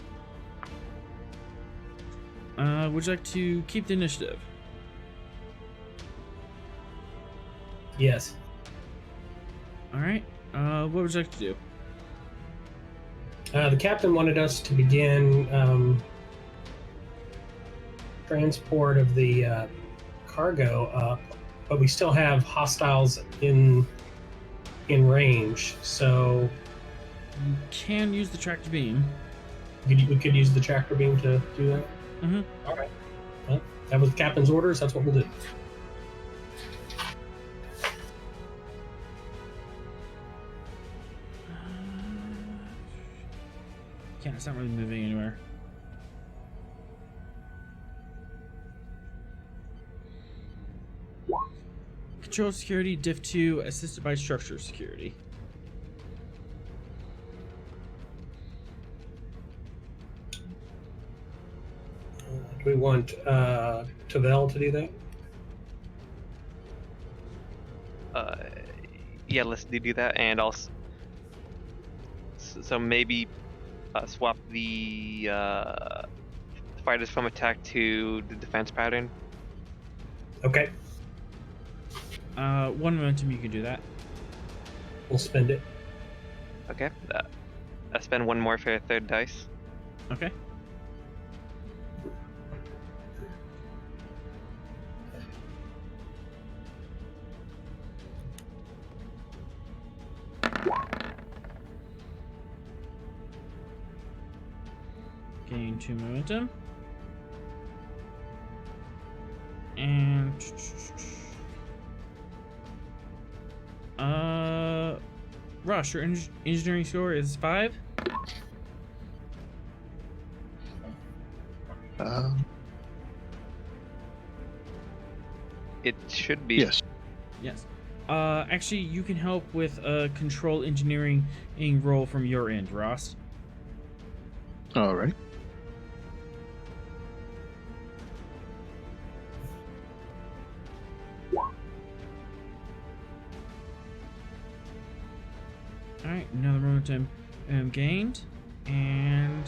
Speaker 1: Would you like to keep the initiative?
Speaker 7: Yes.
Speaker 1: Alright. What would you like to do?
Speaker 7: The captain wanted us to begin transport of the cargo up, but we still have hostiles in range, so
Speaker 1: You can use the tractor beam.
Speaker 7: we could use the tractor beam to do that.
Speaker 1: Mm-hmm.
Speaker 7: All right. Well, that was the captain's orders. That's what we'll do.
Speaker 1: Yeah, it's not really moving anywhere. Control security, diff 2, assisted by structure security.
Speaker 7: Do we want Tavel to do that?
Speaker 5: Yeah, let's do that, and also, so maybe swap the fighters from attack to the defense pattern.
Speaker 7: Okay,
Speaker 1: One momentum, you can do that.
Speaker 7: we'll spend it.
Speaker 5: Okay, I spend one more for a third dice.
Speaker 1: Okay. Gain 2 momentum. And Rush, your engineering score is 5.
Speaker 5: It should be.
Speaker 4: Yes.
Speaker 1: Yes. Actually, you can help with a control engineering roll from your end, Ross.
Speaker 4: All right.
Speaker 1: Alright, another momentum gained, and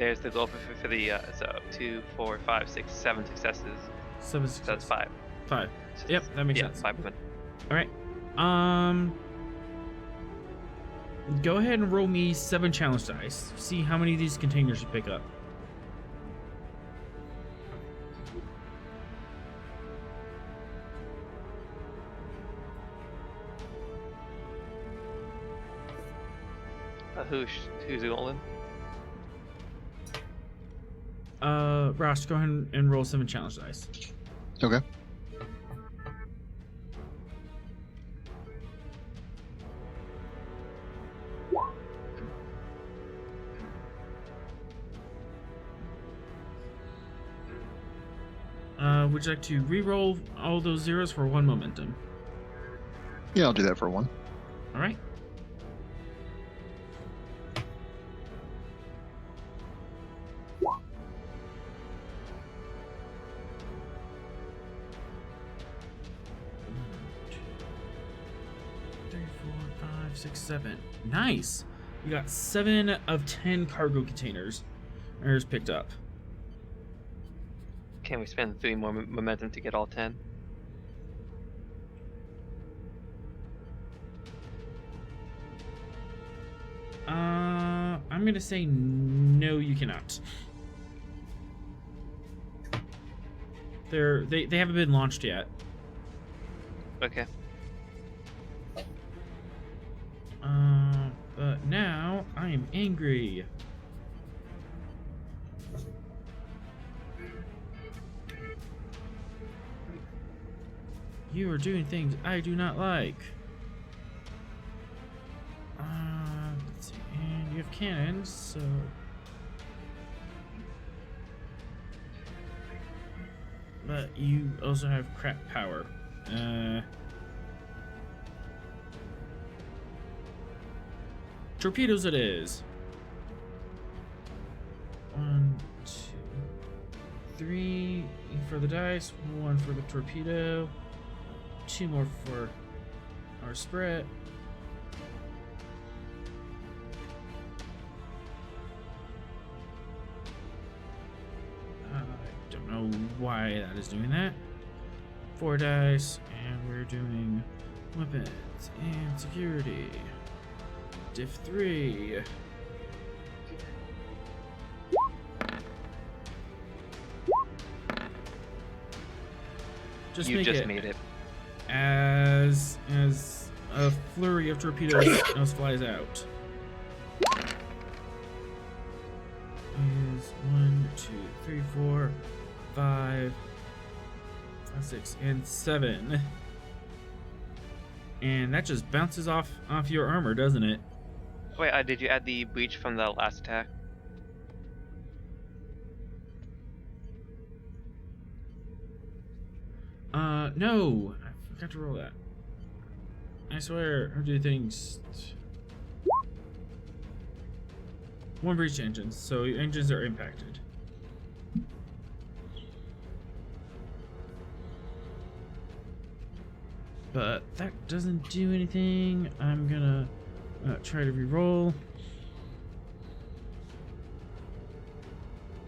Speaker 5: There's the goal for the so 2, 4, 5, 6, 7 successes.
Speaker 1: 7
Speaker 5: So that's 5.
Speaker 1: 5. Yep, that makes
Speaker 5: Yeah,
Speaker 1: sense.
Speaker 5: 5 women.
Speaker 1: Alright. Go ahead and roll me 7 challenge dice. See how many of these containers you pick up.
Speaker 5: Who's going?
Speaker 1: Ross, go ahead and roll 7 challenge dice.
Speaker 4: Okay.
Speaker 1: Would you like to re-roll all those zeros for 1 momentum?
Speaker 4: Yeah, I'll do that for 1.
Speaker 1: All right. Three, 4, 5, 6, 7. Nice. You got 7 of 10 cargo containers picked up.
Speaker 5: Can we spend 3 more momentum to get all 10?
Speaker 1: I'm gonna say no, you cannot. They haven't been launched yet.
Speaker 5: Okay.
Speaker 1: But now I am angry. You are doing things I do not like. Let's see, and you have cannons, so... But you also have crap power. Torpedoes it is. 1, 2, 3 for the dice, 1 for the torpedo. 2 more for our spread. I don't know why that is doing that. 4 dice, and we're doing weapons and security. Diff 3.
Speaker 5: You just made it.
Speaker 1: As a flurry of torpedoes flies out. Is 1, 2, 3, 4, 5, 6, and 7. And that just bounces off your armor, doesn't it?
Speaker 5: Wait, did you add the breach from the last attack?
Speaker 1: No. I forgot to roll that. I swear, I do things... 1 breach engines, so your engines are impacted. But that doesn't do anything. I'm gonna try to re-roll.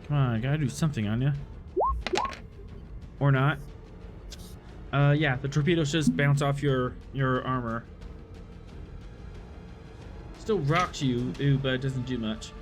Speaker 1: Come on, I gotta do something on you. Or not. Yeah, the torpedoes just bounce off your armor. Still rocks you, but it doesn't do much.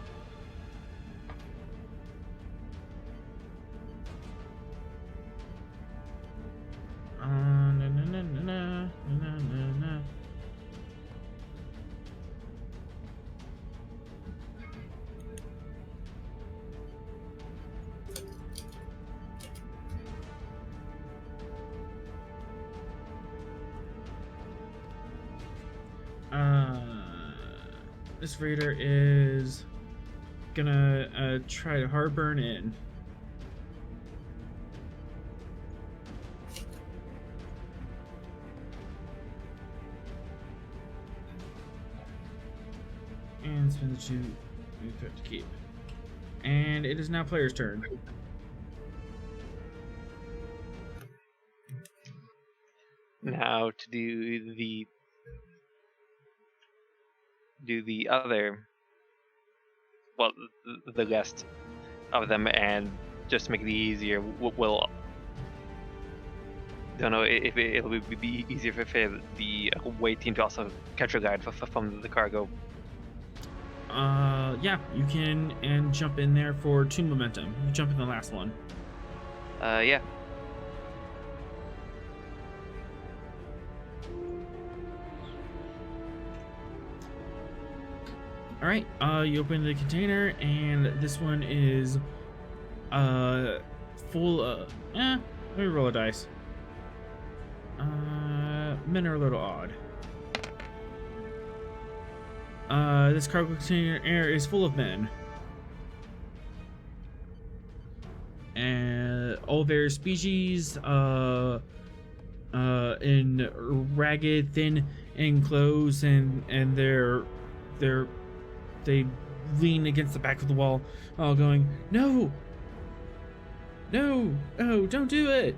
Speaker 1: This raider is gonna try to hard burn in. And spend the 2 to keep. And it is now player's turn.
Speaker 5: Now to do the other, well, the rest of them, and just to make it easier, we'll don't know if it'll be easier for the away team to also catch a guide from the cargo.
Speaker 1: Yeah, you can and jump in there for 2 momentum. You jump in the last one.
Speaker 5: Yeah.
Speaker 1: All right. You open the container, and this one is full of. Let me roll a dice. Men are a little odd. This cargo container is full of men. And all various species, in ragged, thin, in clothes, and they lean against the back of the wall, all going, "No, no, oh, don't do it!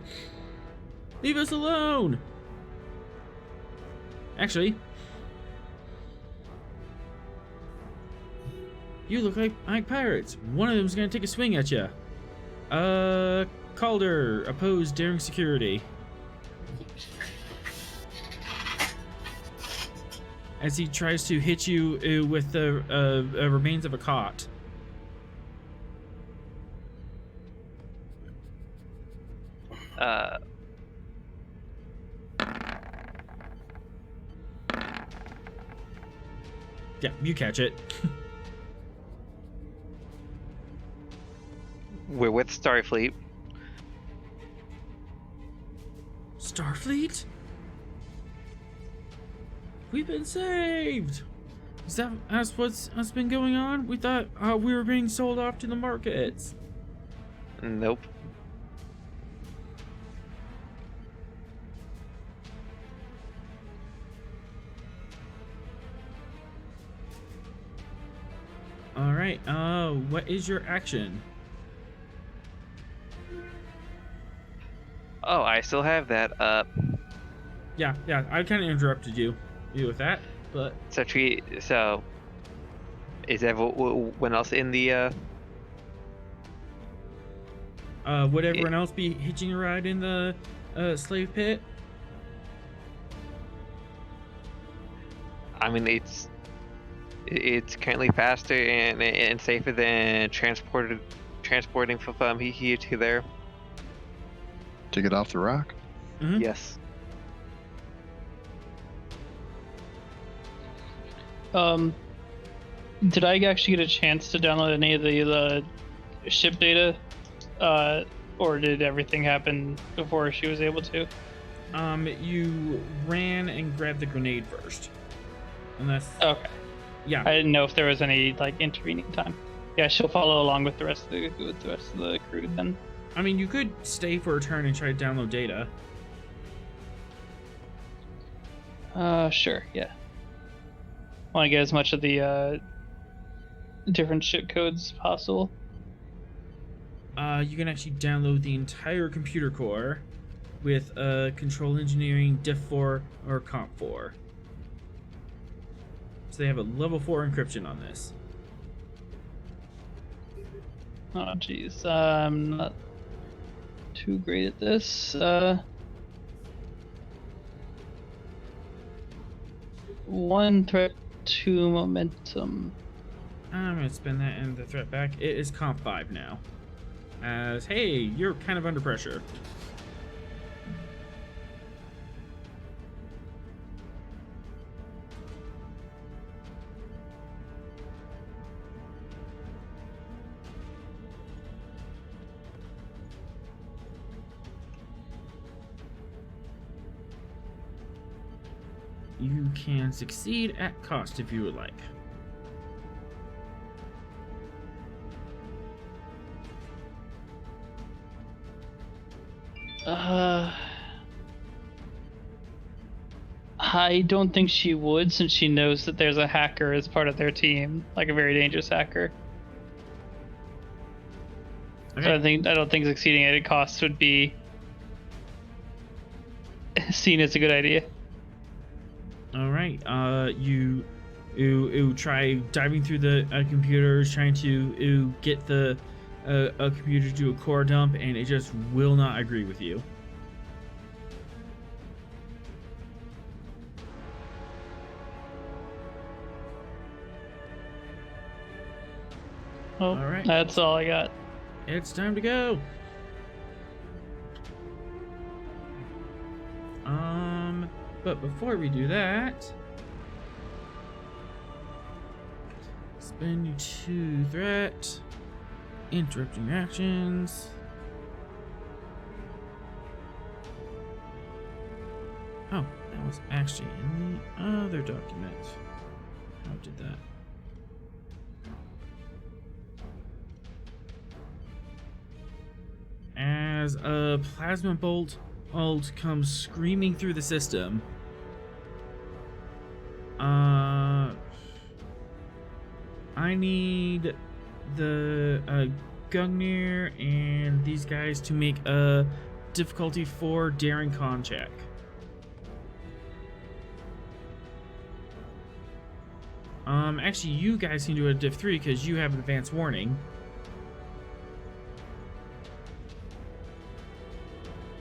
Speaker 1: Leave us alone!" Actually, you look like pirates. One of them's gonna take a swing at you. Calder, oppose daring security. As he tries to hit you with the remains of a cot. Yeah, you catch it.
Speaker 5: We're with Starfleet.
Speaker 1: Starfleet? We've been saved! Is that's what's been going on? We thought we were being sold off to the markets.
Speaker 5: Nope.
Speaker 1: Alright, what is your action?
Speaker 5: Oh, I still have that.
Speaker 1: Yeah, I kind of interrupted you with that, but...
Speaker 5: So, is everyone else in the,
Speaker 1: would everyone else be hitching a ride in the, slave pit?
Speaker 5: I mean, it's currently faster and safer than transporting from here to there.
Speaker 4: To get off the rock?
Speaker 1: Mm-hmm.
Speaker 5: Yes.
Speaker 3: Did I actually get a chance to download any of the ship data, or did everything happen before she was able to?
Speaker 1: You ran and grabbed the grenade first, and that's
Speaker 3: Okay.
Speaker 1: Yeah.
Speaker 3: I didn't know if there was any like intervening time. Yeah, she'll follow along with the rest of the crew then.
Speaker 1: I mean, you could stay for a turn and try to download data.
Speaker 3: Sure, yeah. Want to get as much of the different ship codes as possible.
Speaker 1: You can actually download the entire computer core with control engineering, diff 4, or comp 4. So they have a level 4 encryption on this.
Speaker 3: Oh jeez, I'm not too great at this. One threat, 2 momentum.
Speaker 1: I'm gonna spin that and the threat back. It is comp 5 now. As, hey, you're kind of under pressure. You can succeed at cost if you would like.
Speaker 3: I don't think she would, since she knows that there's a hacker as part of their team, like a very dangerous hacker.
Speaker 1: Okay.
Speaker 3: So I don't think succeeding at a cost would be seen as a good idea.
Speaker 1: All right. You try diving through the computers, trying to get the a computer to do a core dump, and it just will not agree with you.
Speaker 3: Oh,
Speaker 1: All right.
Speaker 3: That's all I got.
Speaker 1: It's time to go. But before we do that, Bend 2 threat. Interrupting your actions. Oh, that was actually in the other document. How did that? As a plasma bolt comes screaming through the system. I need the Gungnir and these guys to make a difficulty 4 daring con check. Actually, you guys can do a diff 3 because you have advanced warning.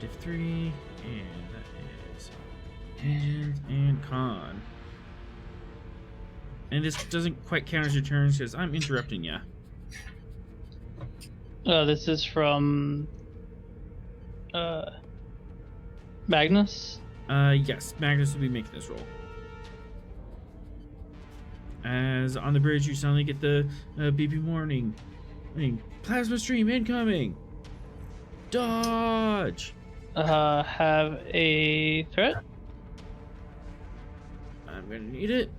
Speaker 1: Diff 3, and that is engines and con. And this doesn't quite count as your turns because I'm interrupting you.
Speaker 3: This is from Magnus.
Speaker 1: Yes, Magnus will be making this roll. As on the bridge, you suddenly get the BP warning. Plasma stream incoming. Dodge.
Speaker 3: Have a threat.
Speaker 1: I'm gonna need it.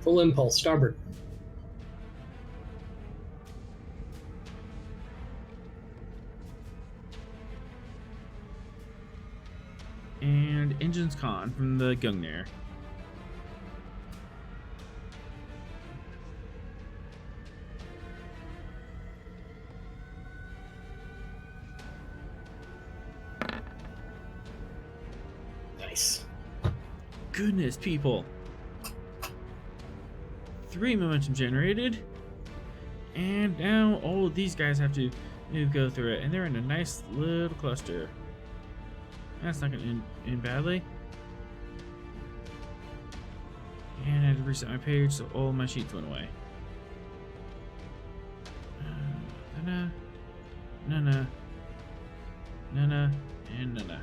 Speaker 7: Full impulse, starboard.
Speaker 1: And engines con from the Gungnir.
Speaker 7: Nice.
Speaker 1: Goodness, people. 3 momentum generated. And now all of these guys have to go through it. And they're in a nice little cluster. That's not going to end badly. And I had to reset my page, so all my sheets went away. Nana, Nana, Nana, and Nana.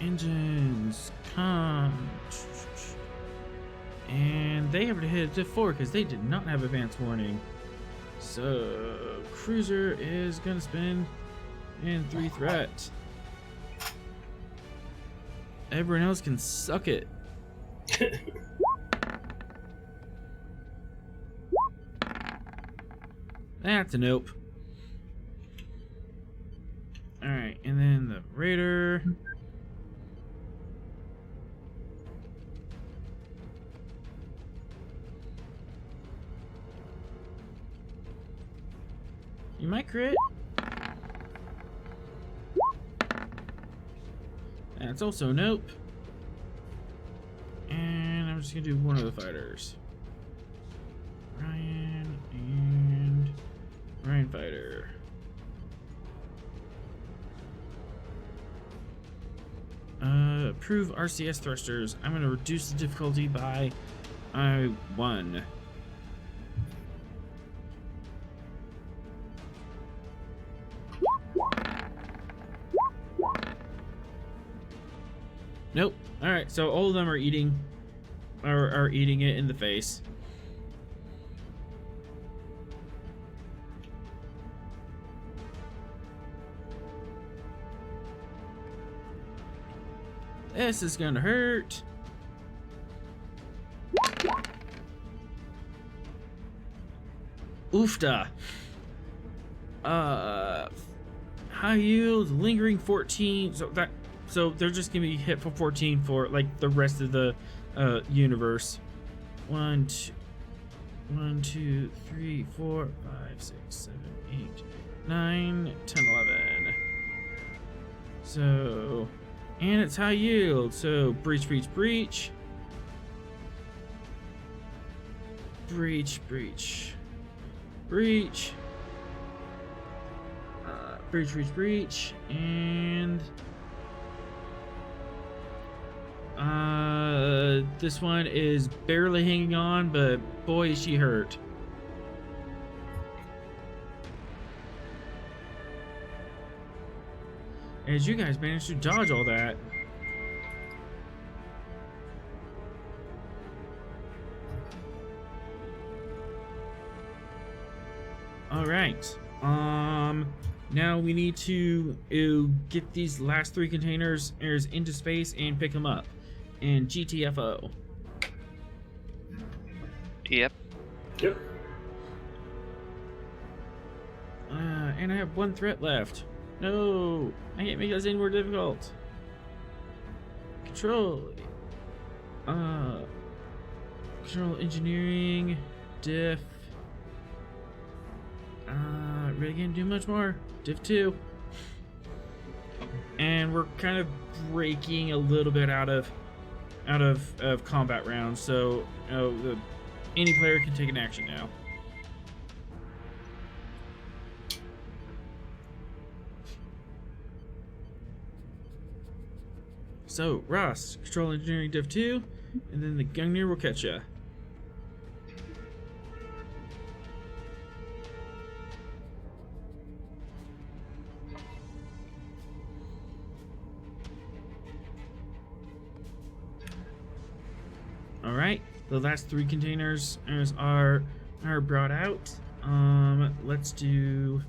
Speaker 1: Engines, con, and they have to hit to 4 because they did not have advance warning. So cruiser is gonna spin and 3 threat. Everyone else can suck it. That's a nope. All right, and then the raider. You might crit. That's also nope. And I'm just gonna do one of the fighters. Ryan and Ryan fighter. Approve RCS thrusters. I'm gonna reduce the difficulty by 1. Nope. All right, so all of them are eating it in the face. This is gonna hurt. Oofda. High yield, lingering 14. So they're just gonna be hit for 14 for like the rest of the universe. 1, 2, 3, 4, 5, 6, 7, 8, 9, 10, 11. So, and it's high yield. So breach, breach, breach, breach, breach, breach, breach, breach, breach, and this one is barely hanging on, but boy is she hurt. as you guys managed to dodge all that. All right. Now we need to get these last 3 containers into space and pick them up. And GTFO.
Speaker 5: Yep.
Speaker 7: Yep.
Speaker 1: And I have 1 threat left. No, I can't make this any more difficult. Control engineering, diff. Really can't do much more. Diff 2. And we're kind of breaking a little bit out of combat rounds, so any player can take an action now. So, Ross, control engineering div 2, and then the Gungnir will catch ya. Alright, the last 3 containers are brought out. Let's do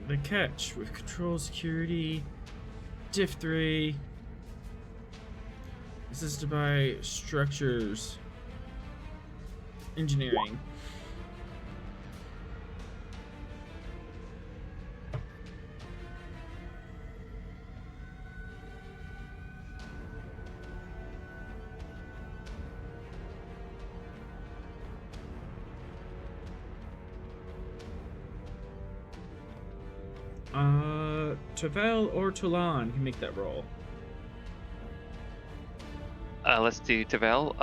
Speaker 1: the catch with control security. Diff 3, assisted by structures engineering. Tavel or Tolan can make that roll.
Speaker 5: Let's do Tavel.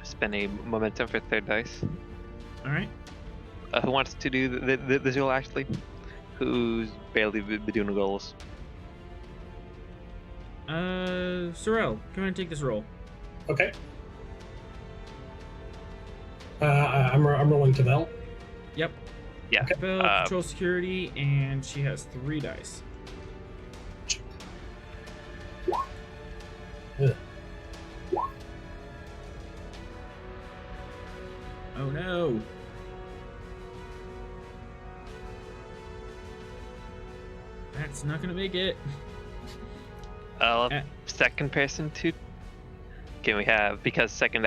Speaker 5: Spend a momentum for 3rd dice.
Speaker 1: Alright.
Speaker 5: Who wants to do the roll actually? Who's barely been doing the goals?
Speaker 1: Sorrel, come and take this roll.
Speaker 7: Okay. I'm rolling Tavel.
Speaker 1: Yep.
Speaker 5: Yeah.
Speaker 1: Tavel, control security, and she has 3 dice. Oh no! That's not gonna make it.
Speaker 5: Second person to. Can we have, because second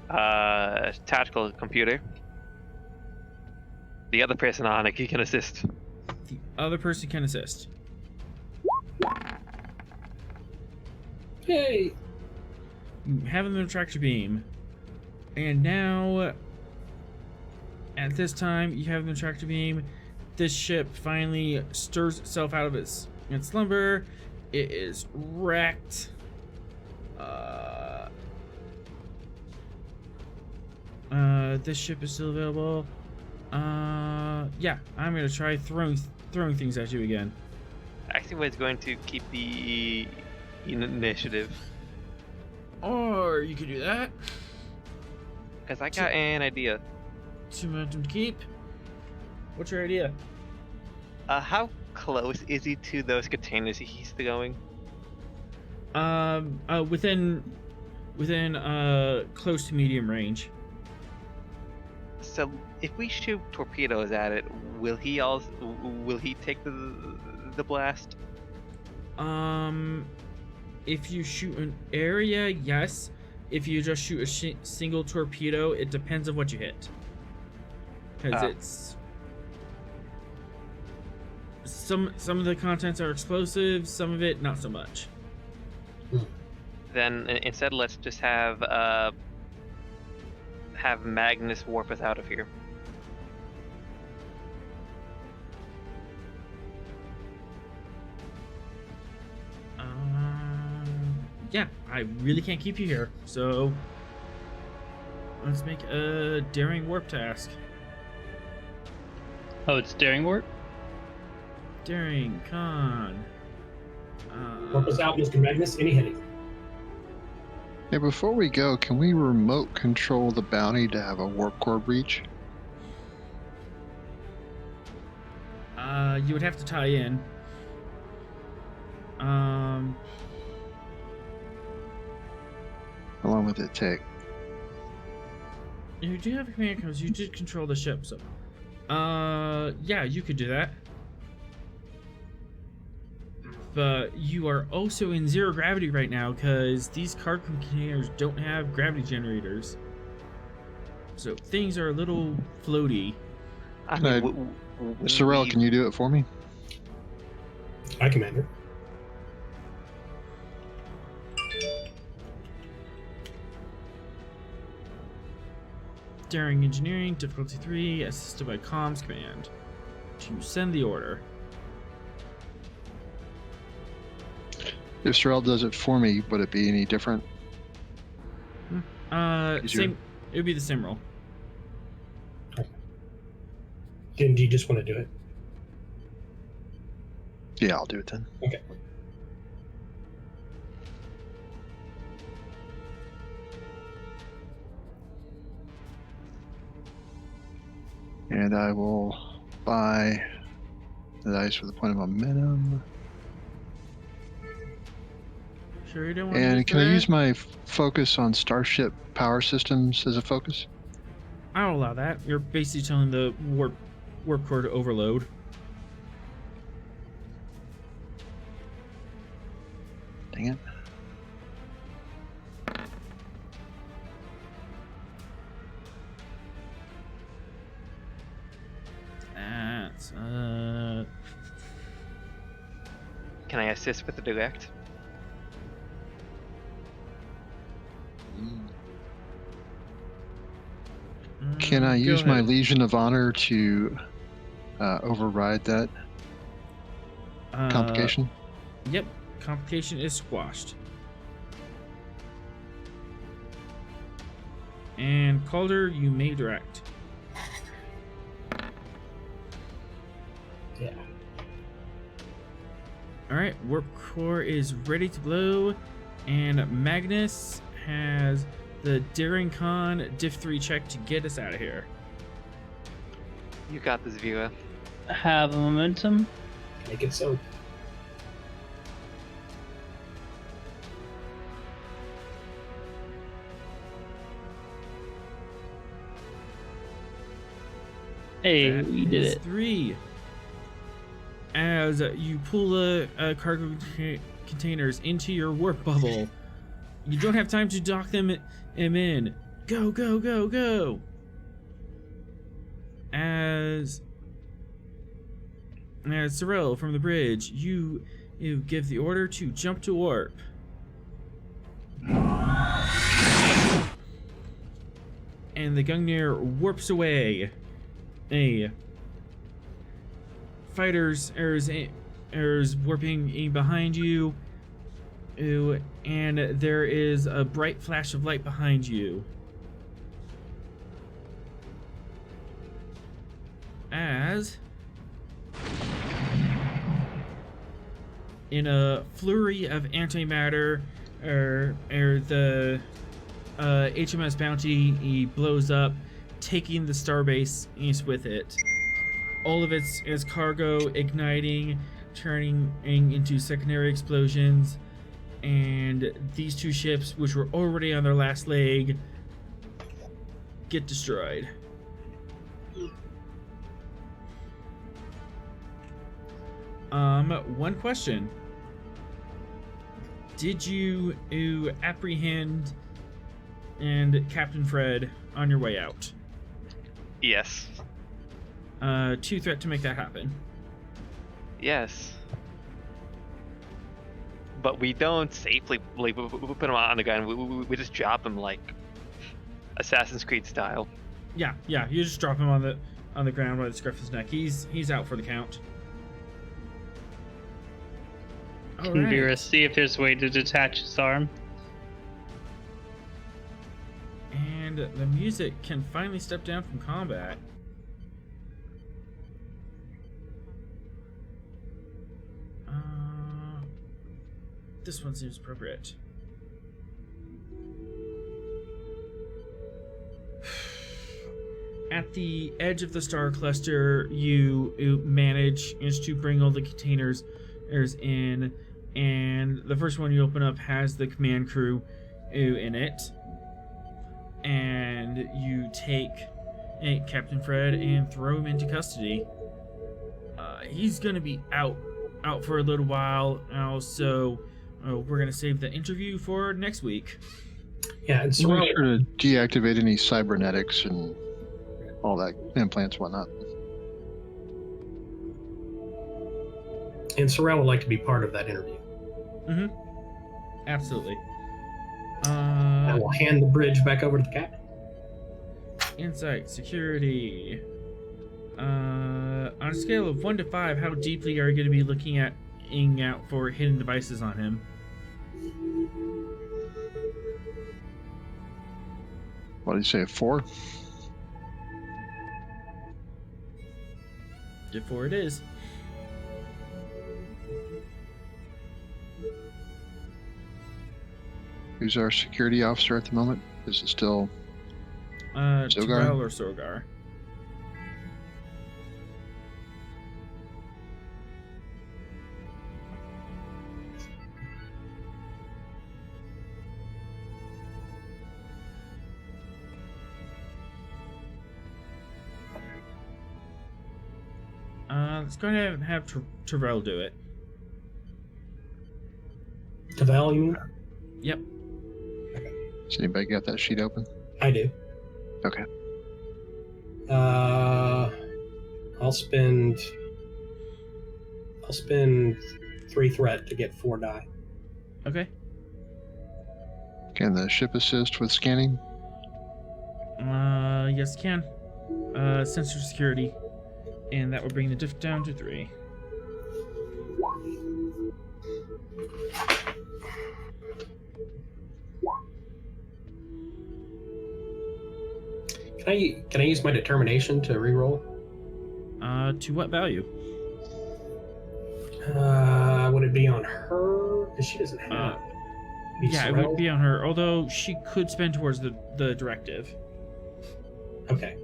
Speaker 5: tactical computer. The other person on it can assist.
Speaker 1: The other person can assist.
Speaker 7: Yay!
Speaker 1: Having the tractor beam, and now at this time you have the tractor beam. This ship finally stirs itself out of its slumber. It is wrecked. This ship is still available. Yeah, I'm gonna try throwing things at you again.
Speaker 5: Actually, was going to keep the initiative.
Speaker 1: Or you could do that.
Speaker 5: Because I got an idea.
Speaker 1: 2 momentum to keep. What's your idea?
Speaker 5: How close is he to those containers he's going?
Speaker 1: Within close to medium range.
Speaker 5: So if we shoot torpedoes at it, will he take the blast?
Speaker 1: If you shoot an area, yes. If you just shoot a single torpedo, it depends on what you hit. Because it's some of the contents are explosive, some of it not so much.
Speaker 5: Then instead, let's just have Magnus warp us out of here.
Speaker 1: Yeah, I really can't keep you here, so let's make a daring warp task.
Speaker 3: Oh, it's daring warp?
Speaker 1: Daring, con.
Speaker 7: Warp us out, Mr. Magnus. Any heading?
Speaker 4: Yeah, before we go, can we remote control the bounty to have a warp core breach?
Speaker 1: You would have to tie in.
Speaker 4: How long would it take?
Speaker 1: You do have command codes. You did control the ship, so yeah, you could do that. But you are also in zero gravity right now because these cargo containers don't have gravity generators. So things are a little floaty.
Speaker 5: I mean,
Speaker 4: Sorrel, can you do it for me?
Speaker 7: Hi, Commander.
Speaker 1: Daring engineering, difficulty 3, assisted by comms command. To send the order.
Speaker 4: If Sorrel does it for me, would it be any different?
Speaker 1: Same. It would be the same roll.
Speaker 7: Do you just want to do it?
Speaker 4: Yeah, I'll do it then.
Speaker 7: Okay.
Speaker 4: And I will buy the dice for the point of momentum.
Speaker 1: Sure, you don't want to
Speaker 4: And
Speaker 1: use
Speaker 4: can I
Speaker 1: that?
Speaker 4: use my focus on Starship power systems as a focus?
Speaker 1: I'll allow that. You're basically telling the warp core to overload.
Speaker 4: Dang it.
Speaker 1: That's
Speaker 5: can I assist with the direct?
Speaker 4: Can I
Speaker 1: go
Speaker 4: use my
Speaker 1: ahead.
Speaker 4: Legion of Honor to override that complication?
Speaker 1: Yep, complication is squashed. And Calder, you may direct.
Speaker 7: Yeah.
Speaker 1: Alright, warp core is ready to blow, and Magnus has the Daring Con Diff 3 check to get us out of here.
Speaker 5: You got this, Vera.
Speaker 3: Have a momentum.
Speaker 7: Make it so.
Speaker 3: Hey,
Speaker 1: That
Speaker 3: we did
Speaker 1: is
Speaker 3: it.
Speaker 1: 3. As you pull the cargo containers into your warp bubble, you don't have time to dock them in. Go, go, go, go! As Sorrel from the bridge, you give the order to jump to warp. And the Gungnir warps away. Fighters is warping in behind you. Ooh, and there is a bright flash of light behind you. As in a flurry of antimatter, the HMS Bounty he blows up, taking the starbase with it. All of its cargo igniting, turning into secondary explosions, and these two ships, which were already on their last leg, get destroyed. One question. Did you apprehend and Captain Fred on your way out?
Speaker 5: Yes.
Speaker 1: 2 threat to make that happen.
Speaker 5: Yes. But we don't safely we put him on the ground. We just drop him like Assassin's Creed style.
Speaker 1: Yeah, you just drop him on the ground by the scruff of his neck. He's out for the count.
Speaker 3: Can
Speaker 1: Alright.
Speaker 3: Vera see if there's a way to detach his arm?
Speaker 1: And the music can finally step down from combat. This one seems appropriate. at the edge of the star cluster, you manage to bring all the containers in, and the first one you open up has the command crew in it, and you take Captain Fred and throw him into custody. He's gonna be out for a little while now, so we're gonna save the interview for next week.
Speaker 7: Yeah, and
Speaker 4: So make sure to deactivate any cybernetics and all that, implants, whatnot.
Speaker 7: And Sorrel would like to be part of that interview.
Speaker 1: Mm-hmm. Absolutely.
Speaker 7: I will hand the bridge back over to the captain.
Speaker 1: Insight, security. On a scale of 1 to 5, how deeply are you going to be looking out for hidden devices on him?
Speaker 4: What do you say, 4?
Speaker 1: Get 4 it is.
Speaker 4: Who's our security officer at the moment? Is it still Zogar?
Speaker 1: Terrell or Sorgar? Let's go ahead and have Terrell do it.
Speaker 7: Tavel, you mean?
Speaker 1: Yep.
Speaker 4: Has anybody got that sheet open?
Speaker 7: I do.
Speaker 4: Okay.
Speaker 7: I'll spend 3 threat to get 4 die.
Speaker 1: Okay.
Speaker 4: Can the ship assist with scanning?
Speaker 1: Yes, can. Sensor security. And that will bring the diff down to 3.
Speaker 7: Can I use my determination to reroll?
Speaker 1: To what value?
Speaker 7: Would it be on her? Because she doesn't have.
Speaker 1: Yeah, it would be on her, although she could spend towards the directive.
Speaker 7: Okay.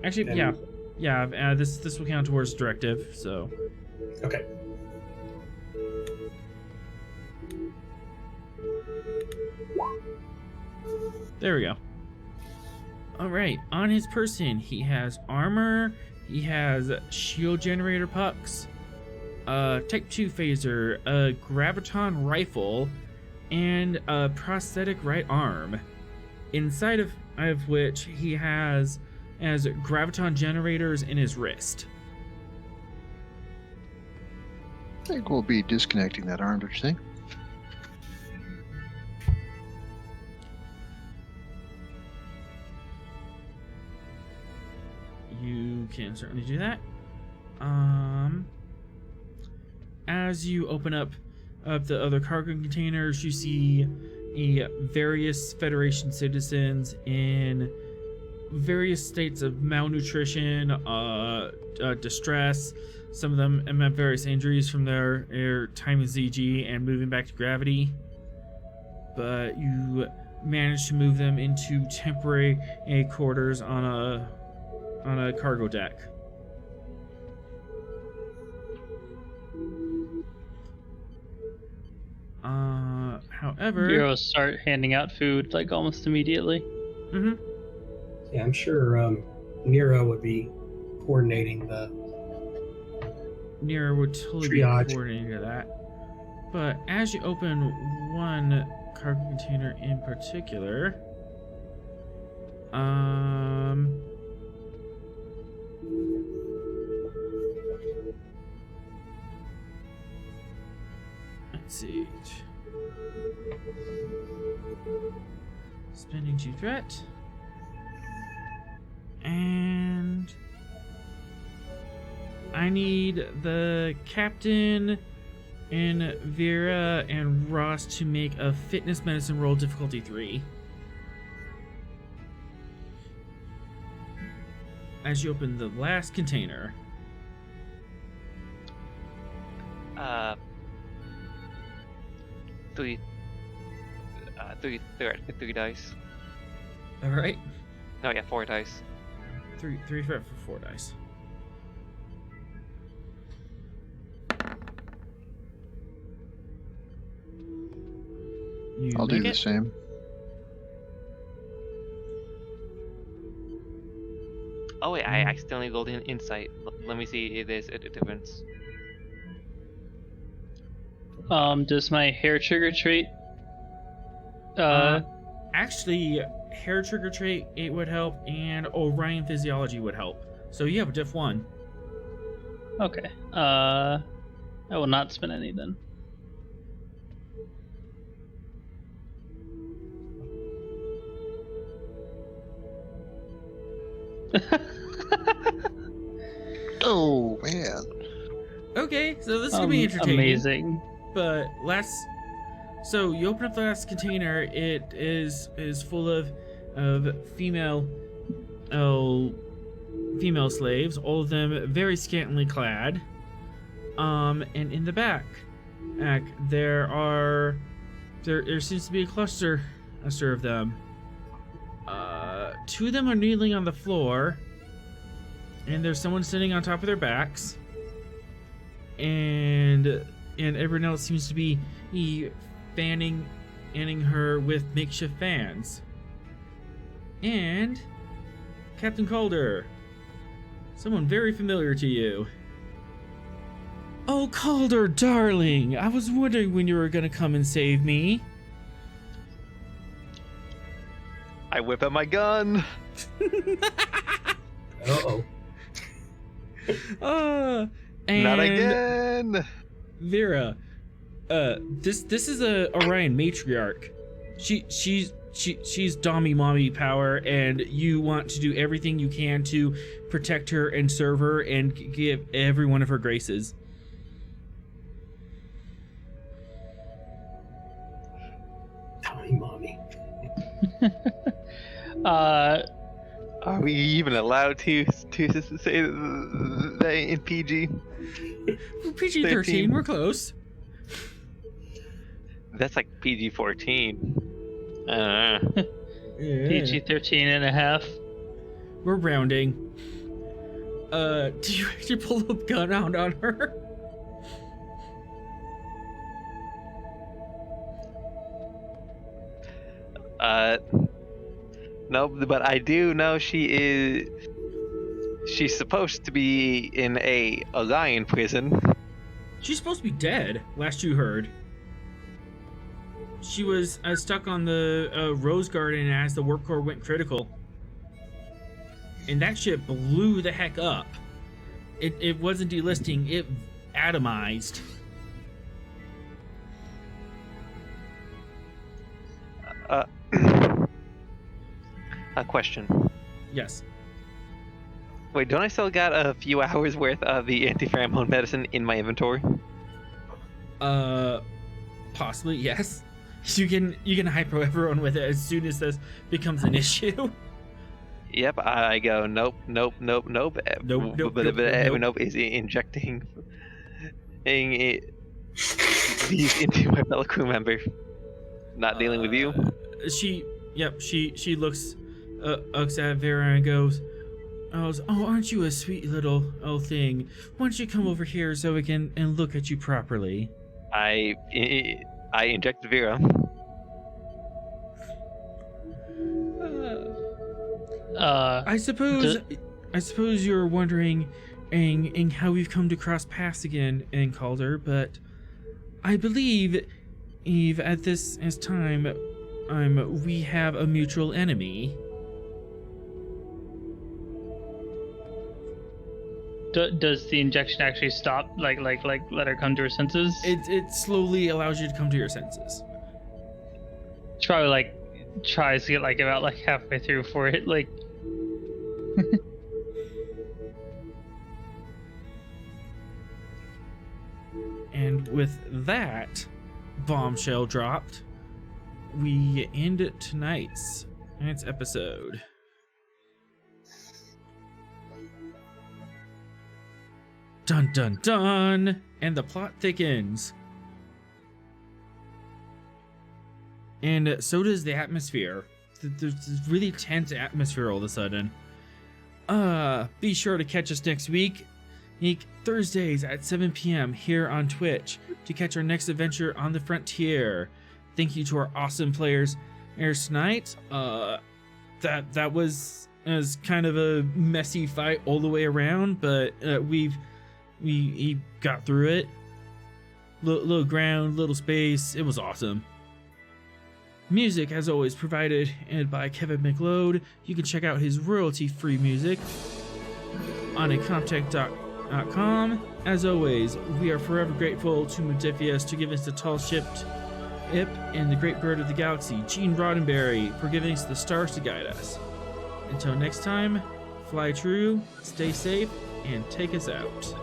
Speaker 1: Actually,
Speaker 7: Then-
Speaker 1: yeah. This will count towards directive. So.
Speaker 7: Okay.
Speaker 1: There we go. All right. On his person, he has armor. He has shield generator pucks, Type 2 phaser, a graviton rifle, and a prosthetic right arm. Inside of which he has graviton generators in his wrist.
Speaker 4: I think we'll be disconnecting that arm, don't you think?
Speaker 1: You can certainly do that. As you open up the other cargo containers, you see various Federation citizens in various states of malnutrition, distress. Some of them have various injuries from their time in ZG and moving back to gravity. But you managed to move them into temporary quarters on a cargo deck. However,
Speaker 3: Heroes start handing out food like almost immediately.
Speaker 1: Mm-hmm.
Speaker 7: Yeah, I'm sure Nero would be coordinating the.
Speaker 1: Nero would totally be
Speaker 7: Triage.
Speaker 1: coordinating to that. But as you open one cargo container in particular, let's see. Spending 2 threat. And I need the captain and Vera and Ross to make a fitness medicine roll difficulty 3. As you open the last container.
Speaker 5: Three dice.
Speaker 1: All right.
Speaker 5: No, yeah, 4 dice.
Speaker 1: Three threat for 4 dice. You
Speaker 4: I'll do
Speaker 1: make
Speaker 4: the
Speaker 1: it?
Speaker 4: same.
Speaker 5: Oh wait, I accidentally rolled in insight. Let me see if there's a difference.
Speaker 3: Does my hair trigger trait?
Speaker 1: Actually, hair trigger trait, it would help, and Orion physiology would help. So you have a diff 1.
Speaker 3: Okay. I will not spend any then.
Speaker 4: Oh man.
Speaker 1: Okay, so this is gonna be entertaining.
Speaker 3: Amazing.
Speaker 1: But so you open up the last container. It is full of female slaves, all of them very scantily clad. And in the back, there seems to be a cluster of them. 2 of them are kneeling on the floor, and there's someone sitting on top of their backs, and everyone else seems to be fanning her with makeshift fans. And Captain Calder, someone very familiar to you. Oh, Calder, darling, I was wondering when you were gonna come and save me.
Speaker 5: I whip out my gun.
Speaker 7: Uh-oh.
Speaker 1: And
Speaker 5: Not again.
Speaker 1: Vera, this is a Orion matriarch. She's Dommy Mommy power, and you want to do everything you can to protect her and serve her and give every one of her graces.
Speaker 7: Tommy Mommy.
Speaker 5: Are we even allowed to say that in PG?
Speaker 1: PG-13, we're close.
Speaker 5: That's like PG-14. I don't know.
Speaker 3: PG-13 and a half.
Speaker 1: We're rounding. Do you actually pull a gun out on her?
Speaker 5: No, but I do know she's supposed to be in a lion prison.
Speaker 1: She's supposed to be dead, last you heard. She was stuck on the Rose Garden as the warp core went critical. And that shit blew the heck up. It wasn't delisting, it atomized.
Speaker 5: A question.
Speaker 1: Yes.
Speaker 5: Wait, don't I still got a few hours worth of the anti-pheromone medicine in my inventory?
Speaker 1: Possibly, yes. You can hypo everyone with it as soon as this becomes an issue.
Speaker 5: Yep, I go nope.
Speaker 1: Nope
Speaker 5: Is injecting these into my fellow crew member. Not dealing with you.
Speaker 1: She looks at Vera and goes, "Oh, aren't you a sweet little thing? Why don't you come over here so we can and look at you properly?"
Speaker 5: I injected Vera.
Speaker 1: I suppose you're wondering how we've come to cross paths again, Calder, but I believe Eve at this time we have a mutual enemy.
Speaker 3: Does the injection actually stop, like let her come to her senses?
Speaker 1: It slowly allows you to come to your senses.
Speaker 3: She probably tries to get about halfway through for it,
Speaker 1: And with that bombshell dropped, we end tonight's episode. Dun dun dun! And the plot thickens. And so does the atmosphere. There's this really tense atmosphere all of a sudden. Be sure to catch us next week, Thursdays at 7 p.m. here on Twitch to catch our next adventure on the frontier. Thank you to our awesome players tonight. That was kind of a messy fight all the way around, but we got through it. Little ground, little space. It was awesome. Music, as always, provided by Kevin McLeod. You can check out his royalty-free music on incompetech.com. As always, we are forever grateful to Modifius to give us the tall ship Ip and the great bird of the galaxy, Gene Roddenberry, for giving us the stars to guide us. Until next time, fly true, stay safe, and take us out.